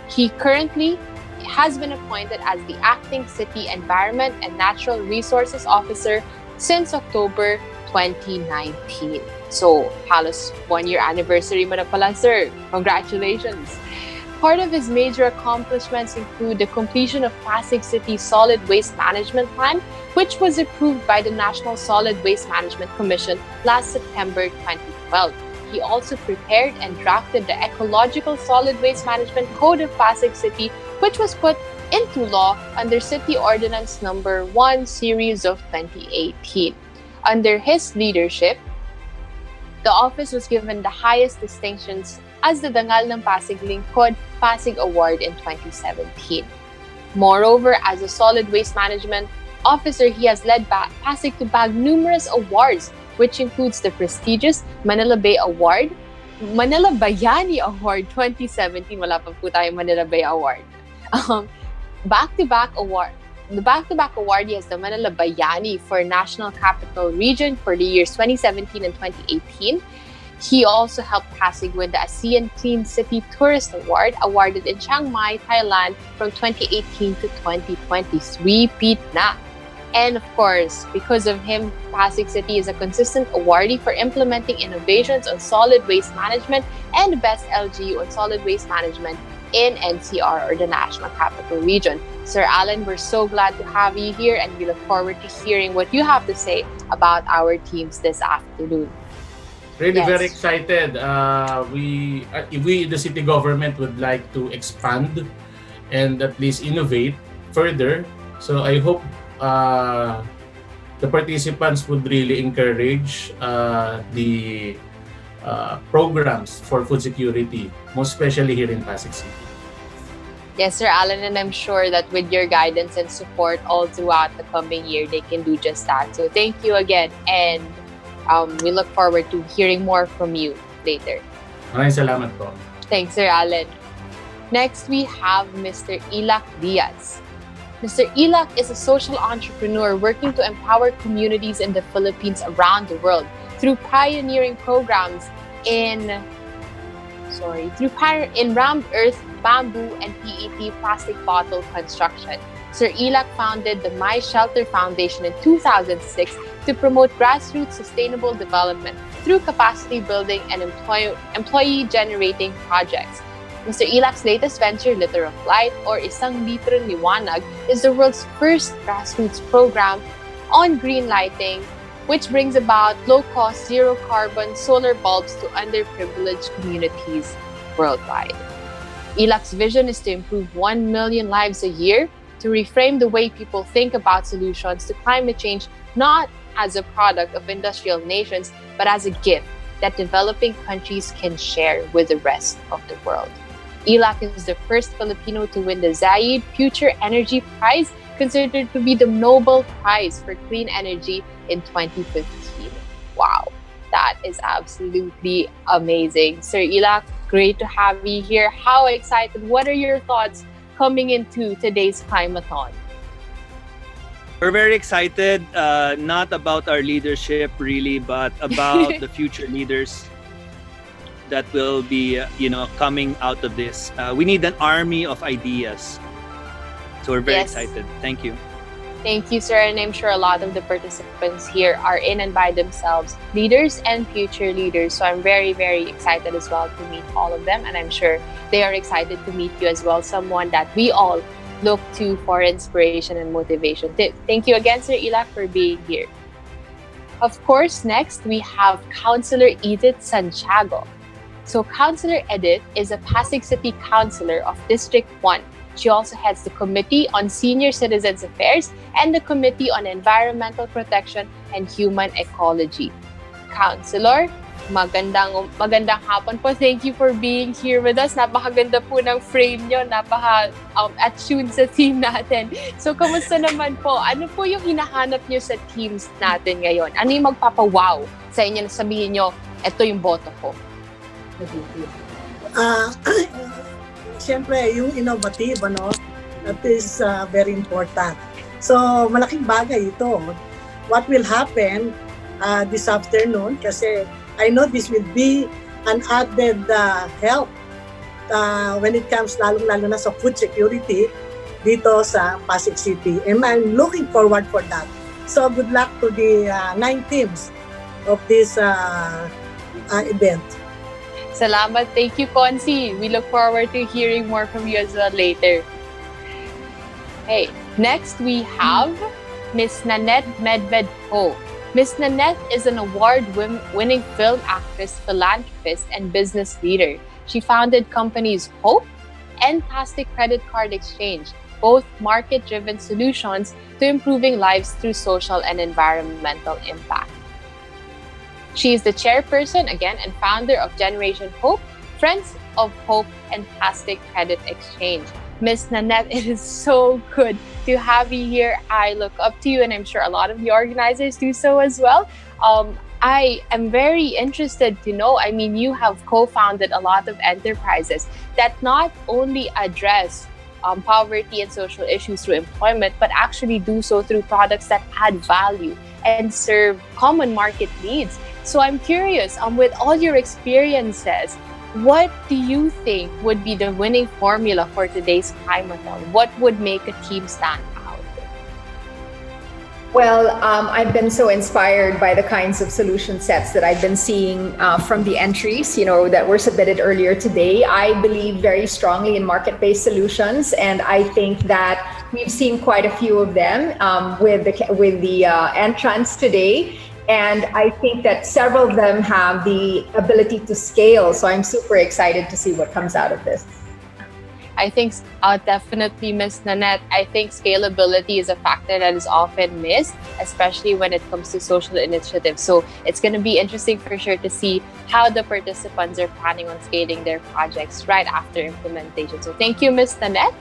Speaker 9: He currently has been appointed as the acting city environment and natural resources officer since October 2019. So, halos 1-year anniversary mo na pala, sir. Congratulations. Part of his major accomplishments include the completion of Pasig City's Solid Waste Management Plan, which was approved by the National Solid Waste Management Commission last September 2012. He also prepared and drafted the Ecological Solid Waste Management Code of Pasig City, which was put into law under City Ordinance Number 1 Series of 2018. Under his leadership, the office was given the highest distinctions as the Dangal ng Pasig Lingkod Pasig Award in 2017. Moreover, as a solid waste management officer, he has led Pasig to bag numerous awards, which includes the prestigious Manila Bay Award, Manila Bayani Award 2017, wala pa po tayo Manila Bay Award. Back-to-back award. The back-to-back awardee is the Manila Bayani for National Capital Region for the years 2017 and 2018. He also helped Pasig win the ASEAN Clean City Tourist Award, awarded in Chiang Mai, Thailand from 2018 to 2023. Repeat na. And of course, because of him, Pasig City is a consistent awardee for implementing innovations on solid waste management and the best LGU on solid waste management in NCR, or the National Capital Region. Sir Alan, we're so glad to have you here, and we look forward to hearing what you have to say about our teams this afternoon.
Speaker 11: Really very excited. We, the city government, would like to expand and at least innovate further. So I hope the participants would really encourage the programs for food security, most especially here in Pasig City.
Speaker 9: Yes, Sir Alan, and I'm sure that with your guidance and support all throughout the coming year, they can do just that. So thank you again, and we look forward to hearing more from you later.
Speaker 11: Maraming salamat po.
Speaker 9: Thanks, Sir Alan. Next, we have Mr. Ilac Diaz. Mr. Ilac is a social entrepreneur working to empower communities in the Philippines around the world through pioneering programs in rammed earth, bamboo, and PET plastic bottle construction. Sir Ilac founded the My Shelter Foundation in 2006 to promote grassroots sustainable development through capacity building and employee-generating projects. Mr. Ilac's latest venture, Liter of Light, or Isang Litro Liwanag, is the world's first grassroots program on green lighting, which brings about low-cost, zero-carbon solar bulbs to underprivileged communities worldwide. Ilac's vision is to improve 1 million lives a year, to reframe the way people think about solutions to climate change, not as a product of industrial nations, but as a gift that developing countries can share with the rest of the world. Ilac is the first Filipino to win the Zayed Future Energy Prize, considered to be the Nobel Prize for Clean Energy in 2015. Wow, that is absolutely amazing. Sir Ilac, great to have you here. How excited? What are your thoughts coming into today's Climathon?
Speaker 2: We're very excited, not about our leadership really, but about the future leaders that will be, coming out of this. We need an army of ideas. So we're very excited. Thank you.
Speaker 9: Thank you, sir. And I'm sure a lot of the participants here are in and by themselves leaders and future leaders. So I'm very, very excited as well to meet all of them. And I'm sure they are excited to meet you as well, someone that we all look to for inspiration and motivation. Thank you again, Sir Ilac, for being here. Of course, next we have Councilor Edith Santiago. So Councilor Edith is a Pasig City Councilor of District 1. She also heads the Committee on Senior Citizens Affairs and the Committee on Environmental Protection and Human Ecology. Councilor, magandang hapon po. Thank you for being here with us. Napakaganda po ng frame nyo. Napaka-attuned sa team natin. So, kamusta naman po? Ano po yung hinahanap nyo sa teams natin ngayon? Ano yung magpapawaw sa inyo na sabihin nyo, ito yung boto ko?
Speaker 12: Siyempre, yung innovative, That is very important. So, malaking bagay ito. What will happen this afternoon, kasi I know this will be an added help when it comes lalong-lalo na sa food security dito sa Pasig City. And I'm looking forward for that. So, good luck to the 9 teams of this event.
Speaker 9: Salamat. Thank you, Consi. We look forward to hearing more from you as well later. Hey, next we have Miss Nanette Medvedko. Miss Nanette is an award-winning film actress, philanthropist, and business leader. She founded companies Hope and Plastic Credit Card Exchange, both market-driven solutions to improving lives through social and environmental impact. She is the chairperson, again, and founder of Generation Hope, Friends of Hope, and Plastic Credit Exchange. Miss Nanette, it is so good to have you here. I look up to you, and I'm sure a lot of the organizers do so as well. I am very interested to know, I mean, you have co-founded a lot of enterprises that not only address poverty and social issues through employment, but actually do so through products that add value and serve common market needs. So I'm curious, with all your experiences, what do you think would be the winning formula for today's Climathon? What would make a team stand out?
Speaker 13: Well, I've been so inspired by the kinds of solution sets that I've been seeing from the entries, that were submitted earlier today. I believe very strongly in market-based solutions, and I think that we've seen quite a few of them with the entrants today. And I think that several of them have the ability to scale. So I'm super excited to see what comes out of this.
Speaker 9: I think definitely, Ms. Nanette, I think scalability is a factor that is often missed, especially when it comes to social initiatives. So it's going to be interesting for sure to see how the participants are planning on scaling their projects right after implementation. So thank you, Ms. Nanette.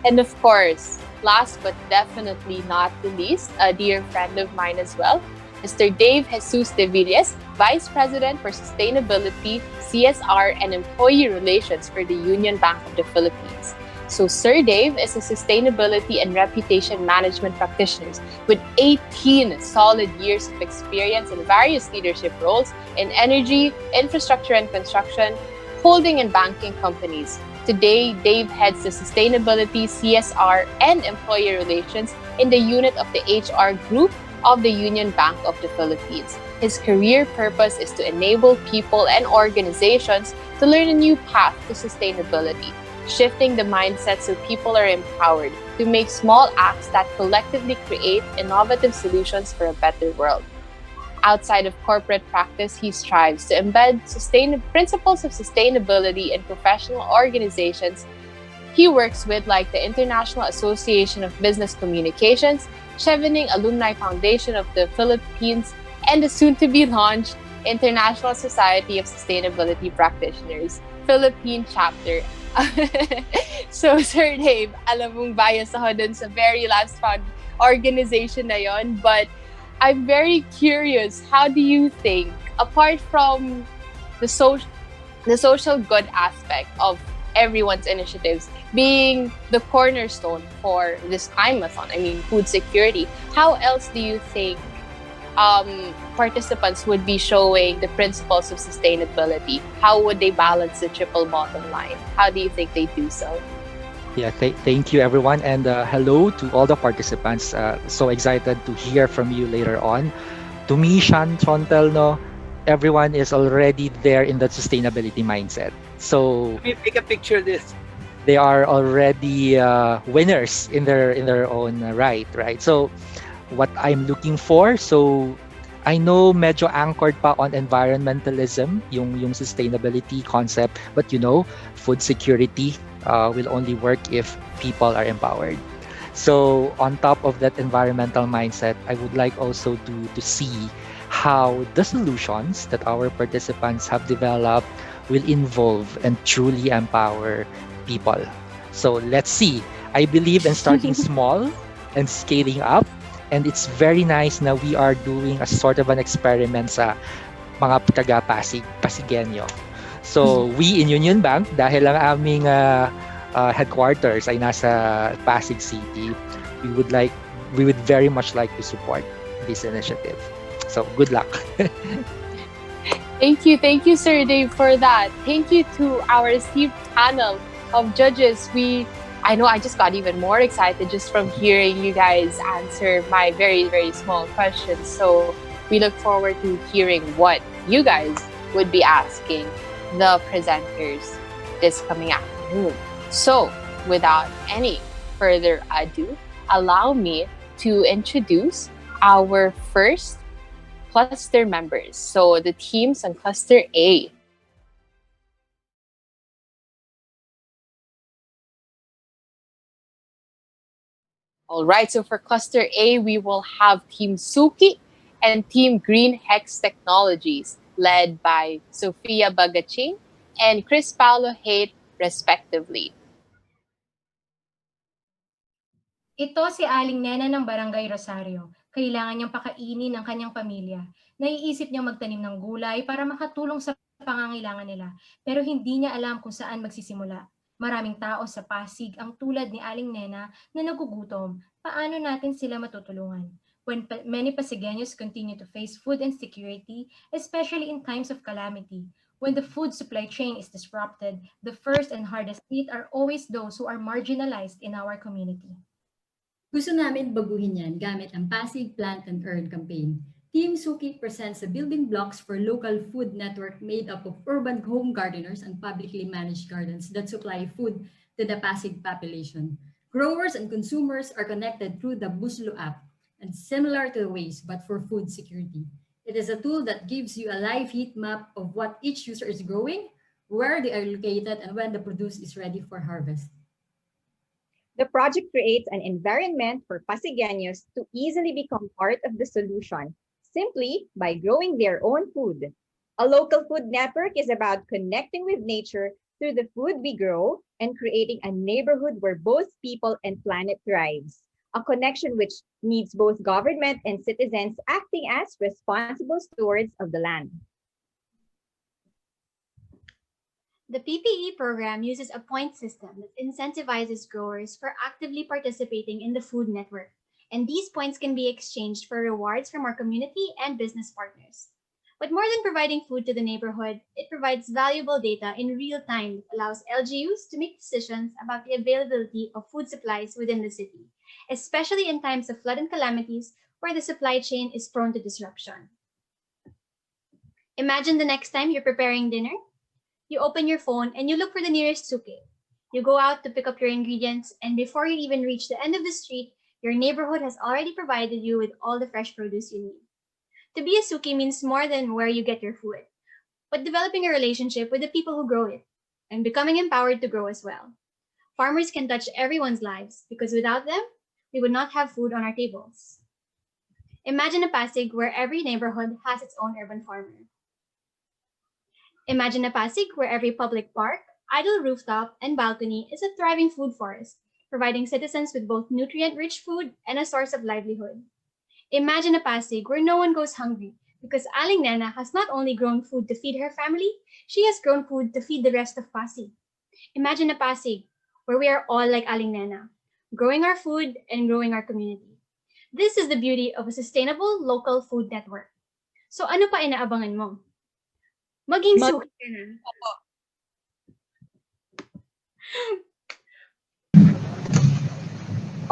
Speaker 9: And of course, last but definitely not the least, a dear friend of mine as well, Mr. Dave Jesus de Villas, Vice President for Sustainability, CSR, and Employee Relations for the Union Bank of the Philippines. So Sir Dave is a sustainability and reputation management practitioner with 18 solid years of experience in various leadership roles in energy, infrastructure and construction, holding and banking companies. Today, Dave heads the Sustainability, CSR, and Employee Relations in the unit of the HR group of the Union Bank of the Philippines. His career purpose is to enable people and organizations to learn a new path to sustainability, shifting the mindset so people are empowered to make small acts that collectively create innovative solutions for a better world. Outside of corporate practice, he strives to embed principles of sustainability in professional organizations he works with, like the International Association of Business Communications, Chevening Alumni Foundation of the Philippines, and the soon-to-be-launched International Society of Sustainability Practitioners, Philippine Chapter. So, Sir Dave, alam mong bias ako dun sa very last found organization na yon, but I'm very curious, how do you think, apart from the social good aspect of everyone's initiatives being the cornerstone for this Climathon, I mean food security, how else do you think participants would be showing the principles of sustainability? How would they balance the triple bottom line? How do you think they do so?
Speaker 14: Yeah, thank you everyone, and hello to all the participants. So excited to hear from you later on. To me, Chantel, no, everyone is already there in the sustainability mindset. So
Speaker 15: let me take a picture of this.
Speaker 14: They are already winners in their own right. So what I'm looking for, so I know medyo anchored pa on environmentalism, yung sustainability concept, but food security will only work if people are empowered. So on top of that environmental mindset, I would like also to see how the solutions that our participants have developed will involve and truly empower people. So let's see. I believe in starting small and scaling up. And it's very nice na we are doing a sort of an experiment sa mga Pasigueños. So we in Union Bank, dahil ang aming headquarters ay nasa Pasig City, we would very much like to support this initiative. So good luck.
Speaker 9: Thank you, Sir Dave, for that. Thank you to our esteemed panel of judges. I know I just got even more excited just from hearing you guys answer my very, very small questions. So we look forward to hearing what you guys would be asking the presenters this coming afternoon. So without any further ado, allow me to introduce our first cluster members. So the teams on Cluster A. All right, so for Cluster A, we will have Team Suki and Team Green Hex Technologies, led by Sofia Bagaching and Chris Paulo Haight, respectively.
Speaker 15: Ito si Aling Nena ng Barangay Rosario. Kailangan niyang pakainin ang kanyang pamilya. Naiisip niyang magtanim ng gulay para makatulong sa pangangailangan nila, pero hindi niya alam kung saan magsisimula. Maraming tao sa Pasig ang tulad ni Aling Nena na nagugutom. Paano natin sila matutulungan? When many Pasigueños continue to face food insecurity, especially in times of calamity, when the food supply chain is disrupted, the first and hardest hit are always those who are marginalized in our community.
Speaker 16: Gusto namin baguhin yan gamit ang Pasig Plant and Earn campaign. Team Suki presents the building blocks for local food network made up of urban home gardeners and publicly managed gardens that supply food to the Pasig population. Growers and consumers are connected through the Buslo app, and similar to the Waze, but for food security. It is a tool that gives you a live heat map of what each user is growing, where they are located, and when the produce is ready for harvest.
Speaker 17: The project creates an environment for Pasigueños to easily become part of the solution, simply by growing their own food. A local food network is about connecting with nature through the food we grow and creating a neighborhood where both people and planet thrives. A connection which needs both government and citizens acting as responsible stewards of the land.
Speaker 18: The PPE program uses a point system that incentivizes growers for actively participating in the food network, and these points can be exchanged for rewards from our community and business partners. But more than providing food to the neighborhood, it provides valuable data in real time that allows LGUs to make decisions about the availability of food supplies within the city, especially in times of flood and calamities where the supply chain is prone to disruption. Imagine the next time you're preparing dinner. You open your phone and you look for the nearest suki. You go out to pick up your ingredients, and before you even reach the end of the street, your neighborhood has already provided you with all the fresh produce you need. To be a suki means more than where you get your food, but developing a relationship with the people who grow it and becoming empowered to grow as well. Farmers can touch everyone's lives because without them, we would not have food on our tables. Imagine a Pasig where every neighborhood has its own urban farmer. Imagine a Pasig where every public park, idle rooftop, and balcony is a thriving food forest, providing citizens with both nutrient-rich food and a source of livelihood. Imagine a Pasig where no one goes hungry because Aling Nena has not only grown food to feed her family, she has grown food to feed the rest of Pasig. Imagine a Pasig where we are all like Aling Nena, growing our food and growing our community. This is the beauty of a sustainable local food network. So ano pa inaabangan mo? Maging suki ka na.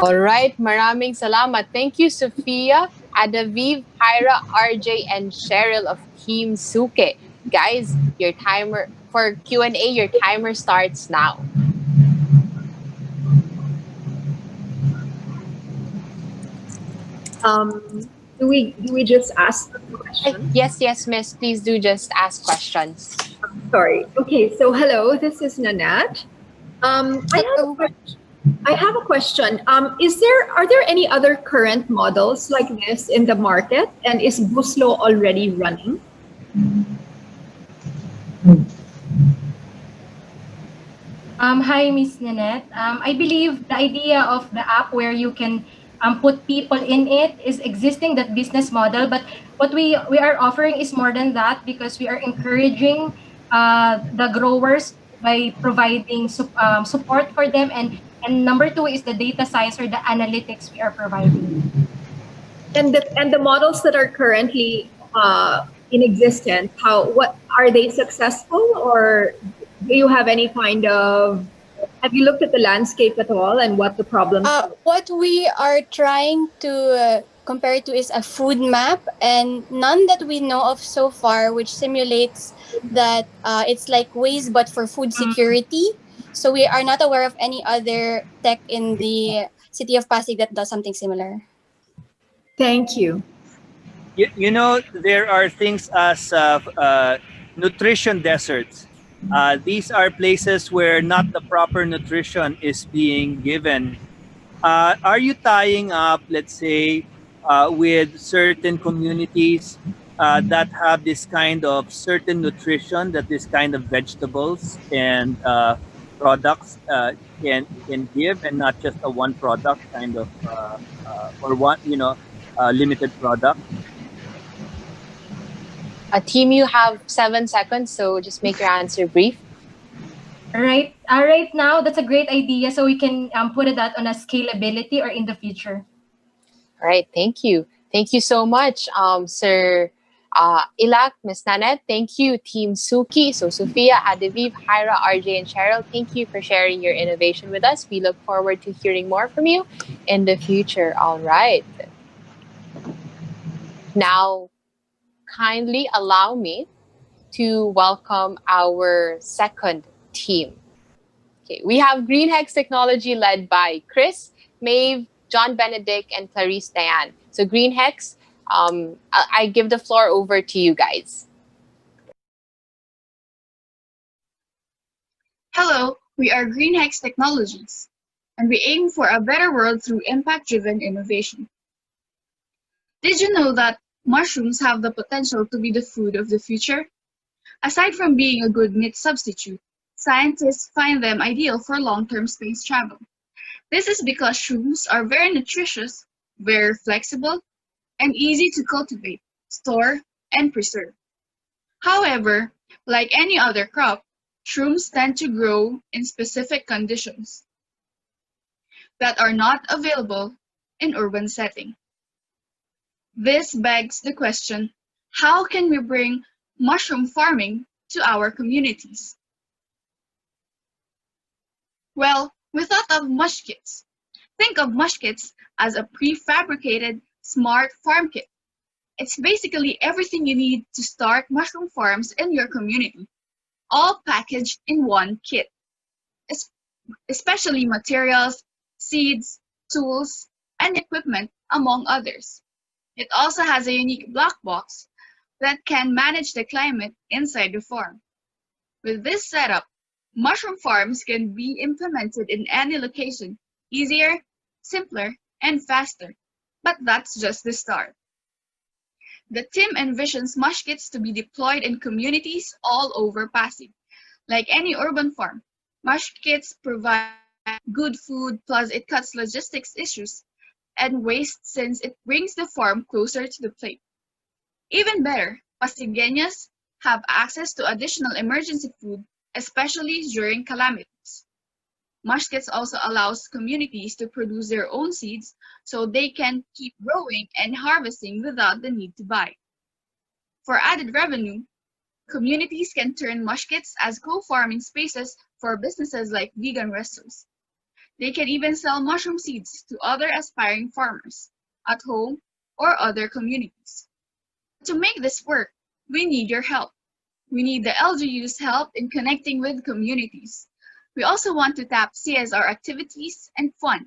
Speaker 9: All right, maraming salamat. Thank you, Sophia, Adaviv, Hyra, RJ, and Cheryl of Team Suke. Guys, your timer for Q&A, your timer starts now.
Speaker 13: Do we just ask questions?
Speaker 9: Yes, miss. Please do just ask questions.
Speaker 13: Sorry. Okay, so hello, this is Nanette. I have a question. Are there any other current models like this in the market, and is Buslo already running?
Speaker 15: Hi, Miss Nanette. I believe the idea of the app where you can put people in it is existing, that business model, but what we are offering is more than that because we are encouraging the growers by providing support for them, and number two is the data science or the analytics we are providing.
Speaker 13: And the models that are currently in existence, what are they successful, or do you have any kind of, have you looked at the landscape at all and what the problems are?
Speaker 4: What we are trying to compare to is a food map, and none that we know of so far which simulates that it's like waste but for food security. So we are not aware of any other tech in the city of Pasig that does something similar.
Speaker 13: Thank you.
Speaker 2: You know, there are things as nutrition deserts. These are places where not the proper nutrition is being given. Are you tying up, let's say, with certain communities that have this kind of certain nutrition that this kind of vegetables and products can give, and not just a one product kind of or one limited product?
Speaker 9: Team, you have 7 seconds, so just make your answer brief.
Speaker 15: Right now, that's a great idea. So we can put that on a scalability or in the future.
Speaker 9: All right, thank you. Thank you so much, Sir Ilak, Ms. Nanette. Thank you, Team Suki. So Sophia, Adeviv, Hyra, RJ, and Cheryl, thank you for sharing your innovation with us. We look forward to hearing more from you in the future. All right. Now, kindly allow me to welcome our second team. Okay, we have Green Hex Technology led by Chris, Maeve, John Benedict, and Clarice Diane. So Green Hex, I give the floor over to you guys.
Speaker 19: Hello, we are Green Hex Technologies, and we aim for a better world through impact-driven innovation. Did you know that mushrooms have the potential to be the food of the future? Aside from being a good meat substitute, scientists find them ideal for long-term space travel. This is because shrooms are very nutritious, very flexible, and easy to cultivate, store, and preserve. However, like any other crop, shrooms tend to grow in specific conditions that are not available in urban setting. This begs the question, how can we bring mushroom farming to our communities? Well, we thought of mush kits. Think of mush kits as a prefabricated smart farm kit. It's basically everything you need to start mushroom farms in your community, all packaged in one kit, especially materials, seeds, tools, and equipment, among others. It also has a unique black box that can manage the climate inside the farm. With this setup, mushroom farms can be implemented in any location, easier, simpler, and faster. But that's just the start. The team envisions mush kits to be deployed in communities all over Pasig. Like any urban farm, mush kits provide good food, plus it cuts logistics issues and waste since it brings the farm closer to the plate. Even better, Pasigueños have access to additional emergency food, especially during calamities. Mush kits also allows communities to produce their own seeds so they can keep growing and harvesting without the need to buy. For added revenue, communities can turn mush kits as co-farming spaces for businesses like vegan restaurants. They can even sell mushroom seeds to other aspiring farmers at home or other communities. To make this work, we need your help. We need the LGU's help in connecting with communities. We also want to tap CSR activities and fund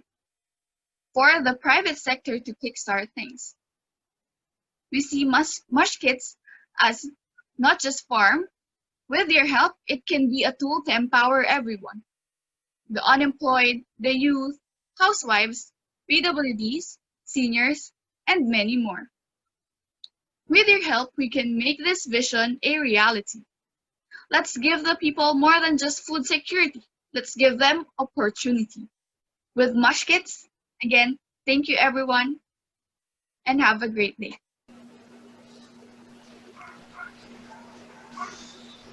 Speaker 19: for the private sector to kickstart things. We see mush kits as not just farm. With your help, it can be a tool to empower everyone. The unemployed, the youth, housewives, PWDs, seniors, and many more. With your help, we can make this vision a reality. Let's give the people more than just food security. Let's give them opportunity. With mush kits, again, thank you everyone, and have a great day.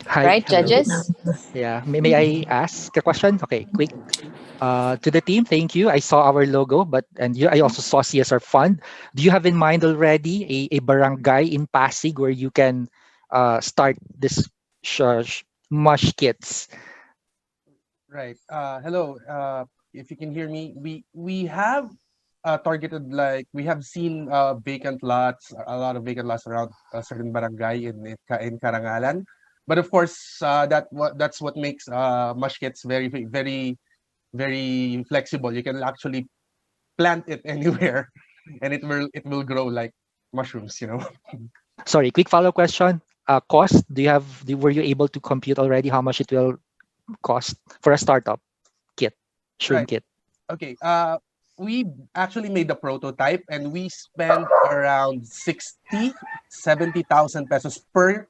Speaker 14: Hi,
Speaker 9: Right,
Speaker 14: hello.
Speaker 9: judges?
Speaker 14: Yeah, may I ask a question? Okay, quick. To the team, thank you. I saw our logo, but I also saw CSR Fund. Do you have in mind already a barangay in Pasig where you can start this mush kits?
Speaker 20: Right. Hello. If you can hear me, we have targeted, like we have seen vacant lots, a lot of vacant lots around a certain barangay in Karangalan. But of course, that's what makes mush kits very flexible. You can actually plant it anywhere, and it will grow like mushrooms.
Speaker 14: Sorry, quick follow-up question. Cost, were you able to compute already how much it will cost for a startup kit, shroom
Speaker 20: Right.
Speaker 14: kit?
Speaker 20: Okay. We actually made the prototype, and we spent around 70,000 pesos per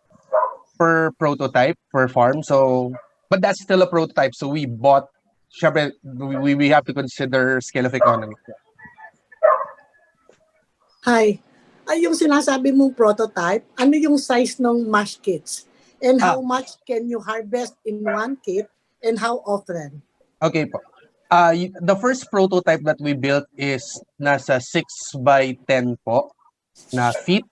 Speaker 20: prototype per farm. So, but that's still a prototype. So we bought. Syempre, we have to consider scale of economy.
Speaker 12: Hi. Ay, yung sinasabi mong prototype, ano yung size ng mash kits? And how much can you harvest in one kit and how often?
Speaker 20: Okay po. The first prototype that we built is nasa 6 by 10 po na feet.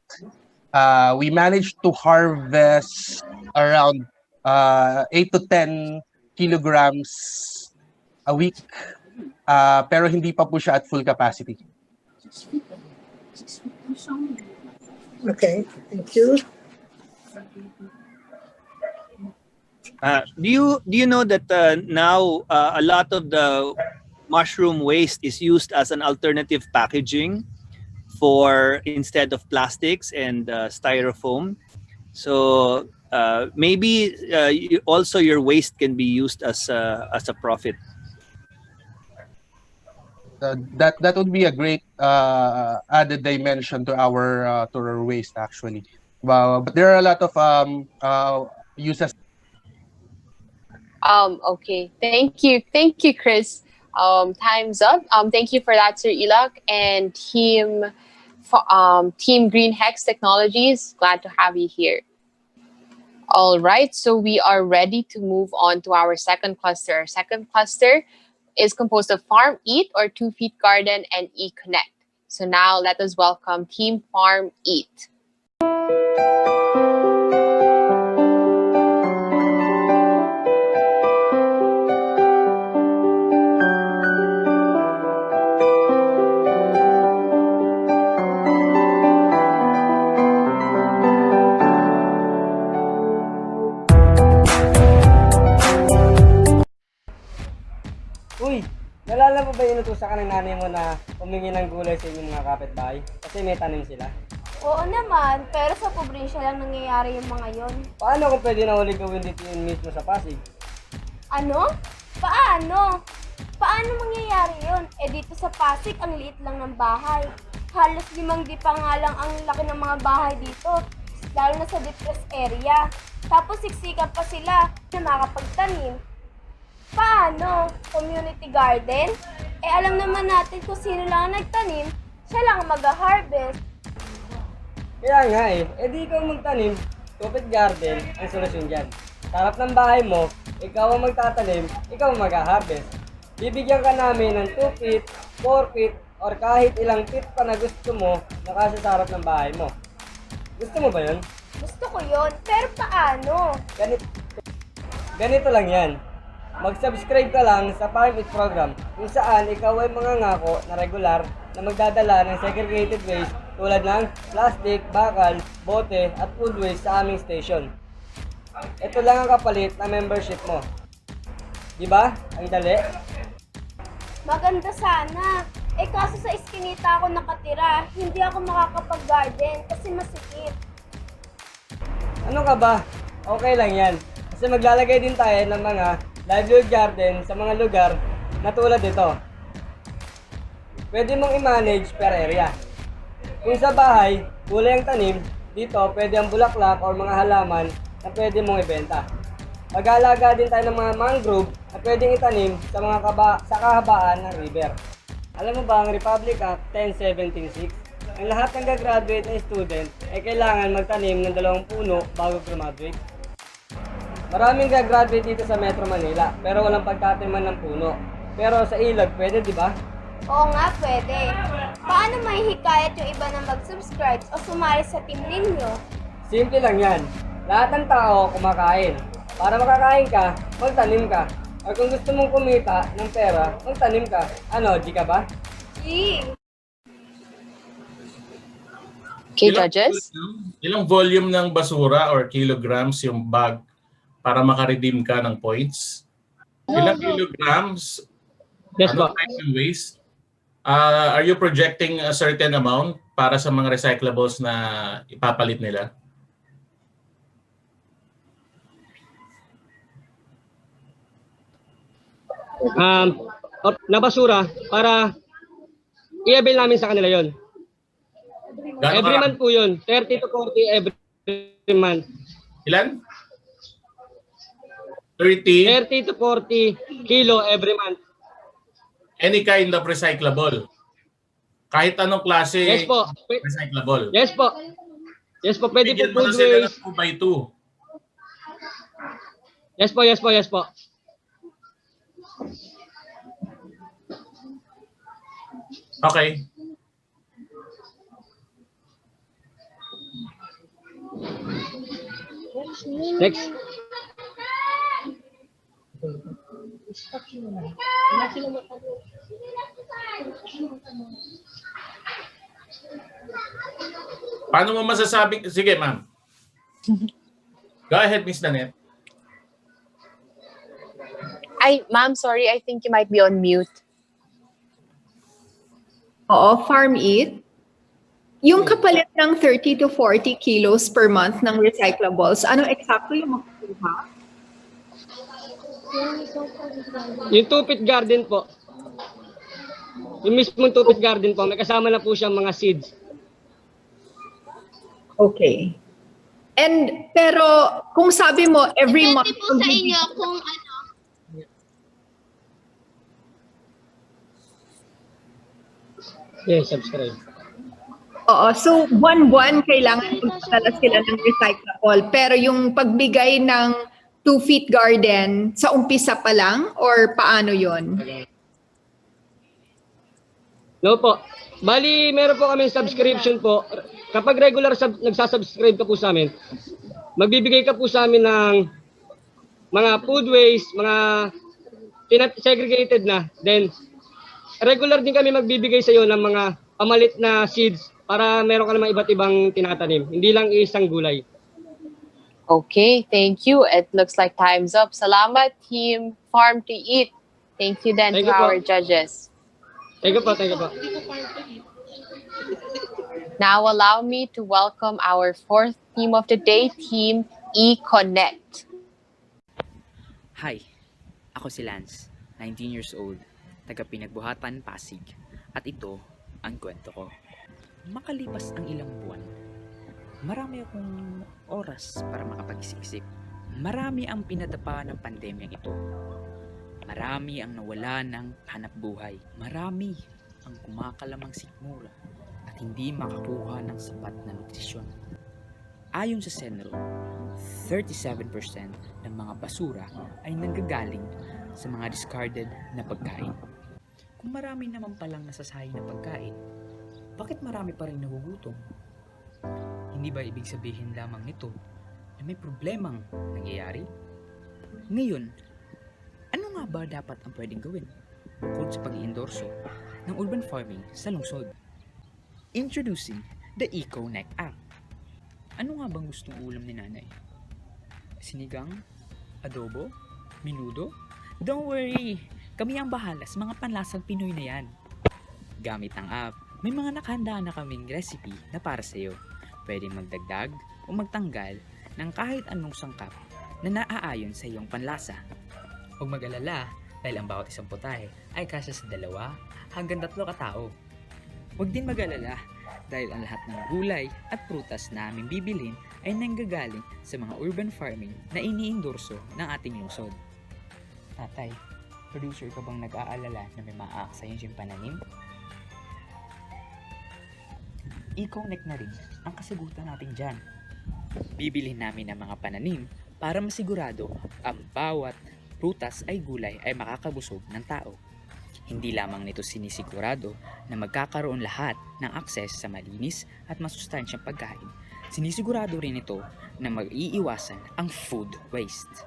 Speaker 20: We managed to harvest around 8 to 10 kilograms a week. Pero hindi pa po siya at full capacity.
Speaker 12: Okay, thank you.
Speaker 2: Do you know that now a lot of the mushroom waste is used as an alternative packaging for instead of plastics and styrofoam? So maybe also your waste can be used as a profit.
Speaker 20: That would be a great added dimension to our waste actually. But there are a lot of uses.
Speaker 9: Okay. Thank you, Chris. Time's up. Thank you for that, Sir Ilak and Team Green Hex Technologies. Glad to have you here. All right, so we are ready to move on to our second cluster. Our second cluster is composed of Farm Eat or 2 Feet Garden and eConnect. So now let us welcome Team Farm Eat.
Speaker 21: Uy, nalala mo ba yung inutusan ka ng nanay mo na humingi ng gulay sa inyong mga kapitbahay? Kasi may tanim sila.
Speaker 4: Oo naman, pero sa probinsya lang nangyayari yung mga yon.
Speaker 21: Paano kung pwede na huli gawin dito yun mismo sa Pasig?
Speaker 4: Ano? Paano? Paano mangyayari yun? Eh dito sa Pasig, ang liit lang ng bahay. Halos 5 di pa nga lang ang laki ng mga bahay dito, lalo na sa depressed area. Tapos siksikan pa sila na makapagtanim. Paano? Community garden? Eh alam naman natin kung sino lang ang nagtanim, siya lang ang mag-harvest.
Speaker 21: Kaya nga eh di ikaw magtanim, Tupid Garden ang solusyon dyan. Sa harap ng bahay mo, ikaw ang magtatanim, ikaw ang mag-harvest. Bibigyan ka namin ng 2 feet, 4 feet, or kahit ilang feet pa na gusto mo na kasi sa harap ng bahay mo. Gusto mo ba yun?
Speaker 4: Gusto ko yun, pero paano?
Speaker 21: Ganito lang yan. Mag-subscribe ka lang sa Farm Eat program kung saan ikaw ay mangangako na regular na magdadala ng segregated waste tulad ng plastic, bakal, bote at food waste sa aming station. Ito lang ang kapalit na membership mo. Diba? Ang dali?
Speaker 4: Maganda sana. Eh kaso sa iskinita ako nakatira, hindi ako makakapag-garden kasi masikip.
Speaker 21: Ano ka ba? Okay lang yan. Kasi maglalagay din tayo ng mga livelihood garden sa mga lugar na tulad nito. Pwede mong i-manage per area. Kung sa bahay, gulay ang tanim, dito pwede ang bulaklak o mga halaman na pwede mong ibenta. Mag-aalaga din tayo ng mga mangrove na pwedeng itanim sa mga kahabaan ng river. Alam mo ba ang Republic Act 10176? Ang lahat ng gagraduate na student ay kailangan magtanim ng 2 puno bago graduate. Maraming gagraduate dito sa Metro Manila, pero walang pagtatiman ng puno. Pero sa ilog, pwede, di ba?
Speaker 4: Oo nga, pwede. Paano mahihikayat yung iba na mag-subscribe o sumali sa team ninyo?
Speaker 21: Simple lang yan. Lahat ng tao kumakain. Para makakain ka, magtanim ka. Or kung gusto mong kumita ng pera, magtanim ka. Ano, G ka ba?
Speaker 4: G!
Speaker 9: Okay, judges?
Speaker 11: Ilang volume ng basura or kilograms yung bag para makaredeem ka ng points? Ilang kilograms?
Speaker 21: Yes,
Speaker 11: Ano
Speaker 21: po.
Speaker 11: type ng waste? Are you projecting a certain amount para sa mga recyclables na ipapalit nila?
Speaker 21: Na basura para i-avail namin sa kanila yon. Every month po yun. 30 to 40 every month.
Speaker 11: Ilan? 30?
Speaker 21: 30 to 40 kilo every month.
Speaker 11: Any kind of recyclable? Kahit anong klase
Speaker 21: Yes po.
Speaker 11: recyclable?
Speaker 21: Yes po. Yes po, pwede po
Speaker 11: Bigyan mo na
Speaker 21: food
Speaker 11: sila
Speaker 21: waste.
Speaker 11: ng 2x2.
Speaker 21: Yes po, yes po, yes po.
Speaker 11: Okay.
Speaker 21: Next.
Speaker 11: Paano mo masasabing... Sige, ma'am. Go ahead, Miss Nanette.
Speaker 9: Ma'am, sorry, I think you might be on mute.
Speaker 13: Oo, farm eat. Yung kapalit ng 30 to 40 kilos per month ng recyclables, ano eksakto yung makukuha?
Speaker 21: Yung two-pit garden po. Yung mismong two-pit garden po, may kasama na po siyang mga seeds.
Speaker 13: Okay. And pero kung sabi mo every month
Speaker 4: po sa inyo kung ano.
Speaker 21: Yes, subscribe.
Speaker 13: Oo, so buwan-buwan kailangan magdala sila ng recyclable. Pero yung pagbigay ng 2-feet garden, sa umpisa pa lang or paano yon?
Speaker 21: No po. Bali, meron po kami subscription po. Kapag regular nagsasubscribe ka po sa amin, magbibigay ka po sa amin ng mga food waste, mga segregated na. Then, regular din kami magbibigay sa iyo ng mga pamalit na seeds para meron ka naman iba't ibang tinatanim. Hindi lang isang gulay.
Speaker 9: Okay, thank you. It looks like time's up. Salamat, Team Farm to Eat. Thank you then to our judges.
Speaker 21: Thank you po, thank you po.
Speaker 9: Now allow me to welcome our fourth team of the day, Team E-Connect.
Speaker 5: Hi, ako si Lance, 19 years old, taga Pinagbuhatan, Pasig. At ito ang kwento ko. Makalipas ang ilang buwan, marami akong oras para makapag-isip-isip. Marami ang pinadapa ng pandemyang ito. Marami ang nawala ng hanap buhay. Marami ang kumakalamang sikmura at hindi makakuha ng sapat na nutrisyon. Ayon sa Senro, 37% ng mga basura ay nanggagaling sa mga discarded na pagkain. Kung marami naman palang nasasayang na pagkain, bakit marami pa rin nagugutom? Hindi ba ibig sabihin lamang nito na may problemang nangyayari? Ngayon, ano nga ba dapat ang pwedeng gawin bukod sa pag-iendorso ng urban farming sa lungsod? Introducing the EcoNect app. Ano nga bang gustong ulam ni nanay? Sinigang? Adobo? Minudo? Don't worry! Kami ang bahala sa mga panlasang Pinoy na yan. Gamit ang app, may mga nakahanda na kaming recipe na para sa iyo. Pwedeng magdagdag o magtanggal ng kahit anong sangkap na naaayon sa iyong panlasa. Huwag mag-alala dahil ang bawat isang putahe ay kasya sa 2 hanggang 3 katao. Huwag din mag-alala dahil ang lahat ng gulay at prutas na aming bibilhin ay nanggagaling sa mga urban farming na iniendorso ng ating lungsod. Tatay, producer ka bang nag-aalala na may maaaksa yung pananim? EcoNect na rin ang kasagutan natin dyan. Bibilhin namin ang mga pananim para masigurado ang bawat prutas ay gulay ay makakabusog ng tao. Hindi lamang nito sinisigurado na magkakaroon lahat ng akses sa malinis at masustansyang pagkain, sinisigurado rin ito na mag-iiwasan ang food waste.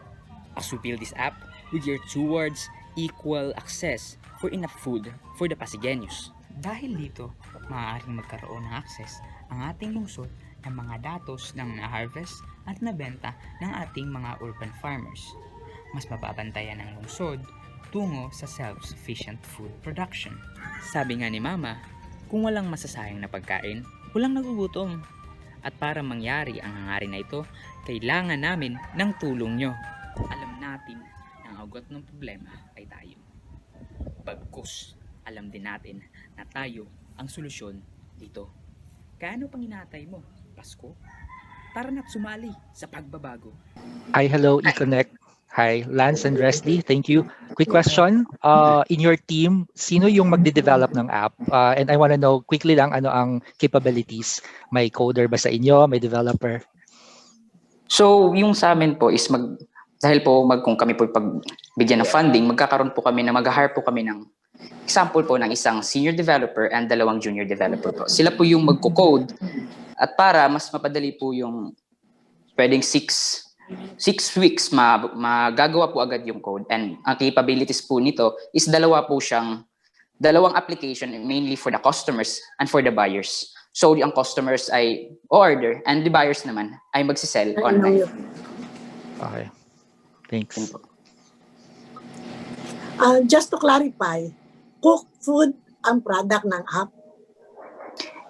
Speaker 5: As we build this app, we gear towards equal access for enough food for the Pasigueños. Dahil dito, maaaring magkaroon ng access ang ating lungsod ng mga datos ng na-harvest at nabenta ng ating mga urban farmers. Mas mababantayan ng lungsod tungo sa self-sufficient food production. Sabi nga ni Mama, kung walang masasayang na pagkain, walang nagugutom. At para mangyari ang hangarin na ito, kailangan namin ng tulong nyo. Alam natin na ang ugat ng problema ay tayo. Bagkus, alam din natin na tayo ang solusyon dito. Kaya ano pang hinatay mo, Pasko? Tara na't sumali sa pagbabago.
Speaker 14: Hi, hello, eConnect. Hi, Lance and Resli. Thank you. Quick question. In your team, sino yung magde-develop ng app? And I want to know quickly lang ano ang capabilities. May coder ba sa inyo? May developer?
Speaker 6: So, yung sa amin po is dahil po kung kami po pagbigyan ng funding, mag-hire po kami ng example po ng isang senior developer and 2 junior developer po. Sila po yung magko-code at para mas mapadali po yung pwedeng 6 weeks magagawa po agad yung code. And ang capabilities po nito is dalawang application mainly for the customers and for the buyers. So, ang customers ay order and the buyers naman ay magsisell online.
Speaker 14: Okay. Thanks.
Speaker 12: Just to clarify, cooked food ang product ng app?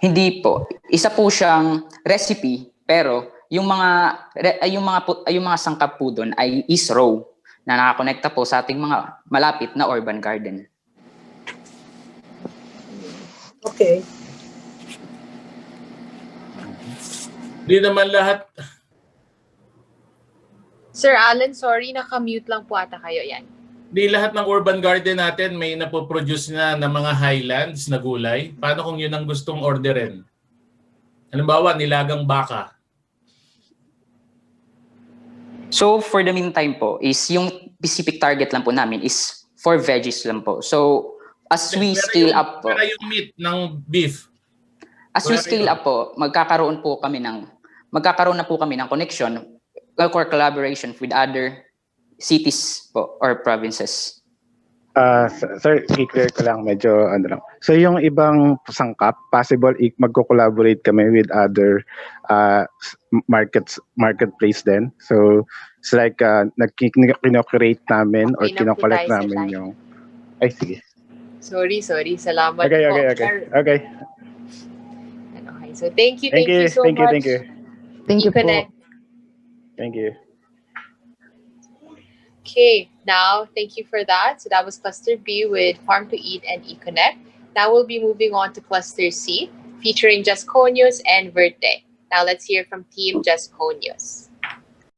Speaker 6: Hindi po. Isa po siyang recipe, pero yung mga sangkap po doon ay is raw na nakakonekta po sa ating mga malapit na urban garden.
Speaker 12: Okay.
Speaker 11: Hindi naman lahat.
Speaker 9: Sir Alan, sorry, naka-mute lang po ata kayo. Yan.
Speaker 11: Di lahat ng urban garden natin may napoproduce na ng mga highlands na gulay. Paano kung yun ang gustong orderin? Halimbawa, nilagang baka.
Speaker 6: So, for the meantime po, is yung specific target lang po namin is for veggies lang po. So, as we scale up po...
Speaker 11: Pero yung meat ng beef?
Speaker 6: As we scale up po, magkakaroon na po kami ng connection or collaboration with other cities po or provinces.
Speaker 22: Sir, i-clear ko lang medyo ano lang. So yung ibang sangkap, possible magko-collaborate kami with other marketplace din. So it's like kino-create namin or kino-collect namin yung... Ay, sige.
Speaker 9: Sorry. Salamat
Speaker 22: Okay.
Speaker 9: po.
Speaker 22: Okay.
Speaker 9: Okay. So thank you so much.
Speaker 22: Thank you.
Speaker 9: Thank you. Okay, now thank you for that. So that was Cluster B with Farm to Eat and eConnect. Now we'll be moving on to Cluster C, featuring Jasconios and Verte. Now let's hear from Team Jasconios.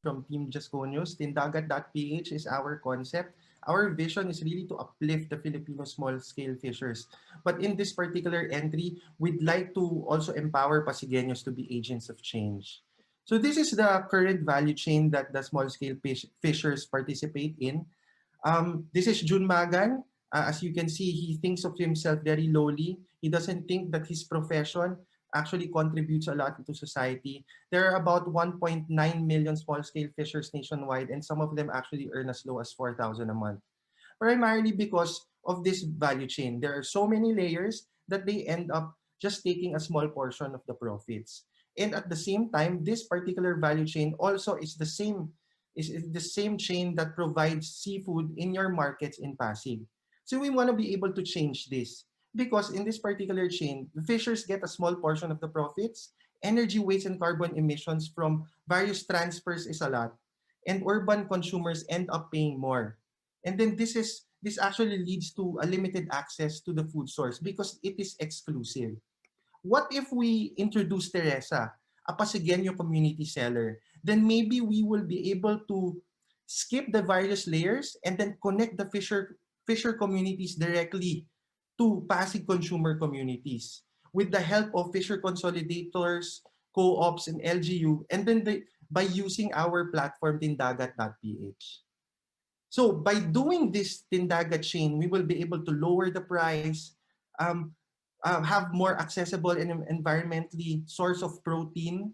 Speaker 23: From Team Jasconios, Tindagat.ph is our concept. Our vision is really to uplift the Filipino small-scale fishers. But in this particular entry, we'd like to also empower Pasigueños to be agents of change. So this is the current value chain that the small-scale fishers participate in. This is Jun Magan. As you can see, he thinks of himself very lowly. He doesn't think that his profession actually contributes a lot to society. There are about 1.9 million small-scale fishers nationwide, and some of them actually earn as low as 4,000 a month. Primarily because of this value chain. There are so many layers that they end up just taking a small portion of the profits. And at the same time, this particular value chain also is the same chain that provides seafood in your markets in Pasig. So we want to be able to change this because in this particular chain, the fishers get a small portion of the profits, energy waste and carbon emissions from various transfers is a lot, and urban consumers end up paying more. And then this actually leads to a limited access to the food source because it is exclusive. What if we introduce Teresa, a Pasigueño community seller? Then maybe we will be able to skip the various layers and then connect the fisher communities directly to Pasig consumer communities with the help of fisher consolidators, co-ops, and LGU. And then by using our platform tindagat.ph. So by doing this Tindagat chain, we will be able to lower the price, have more accessible and environmentally source of protein,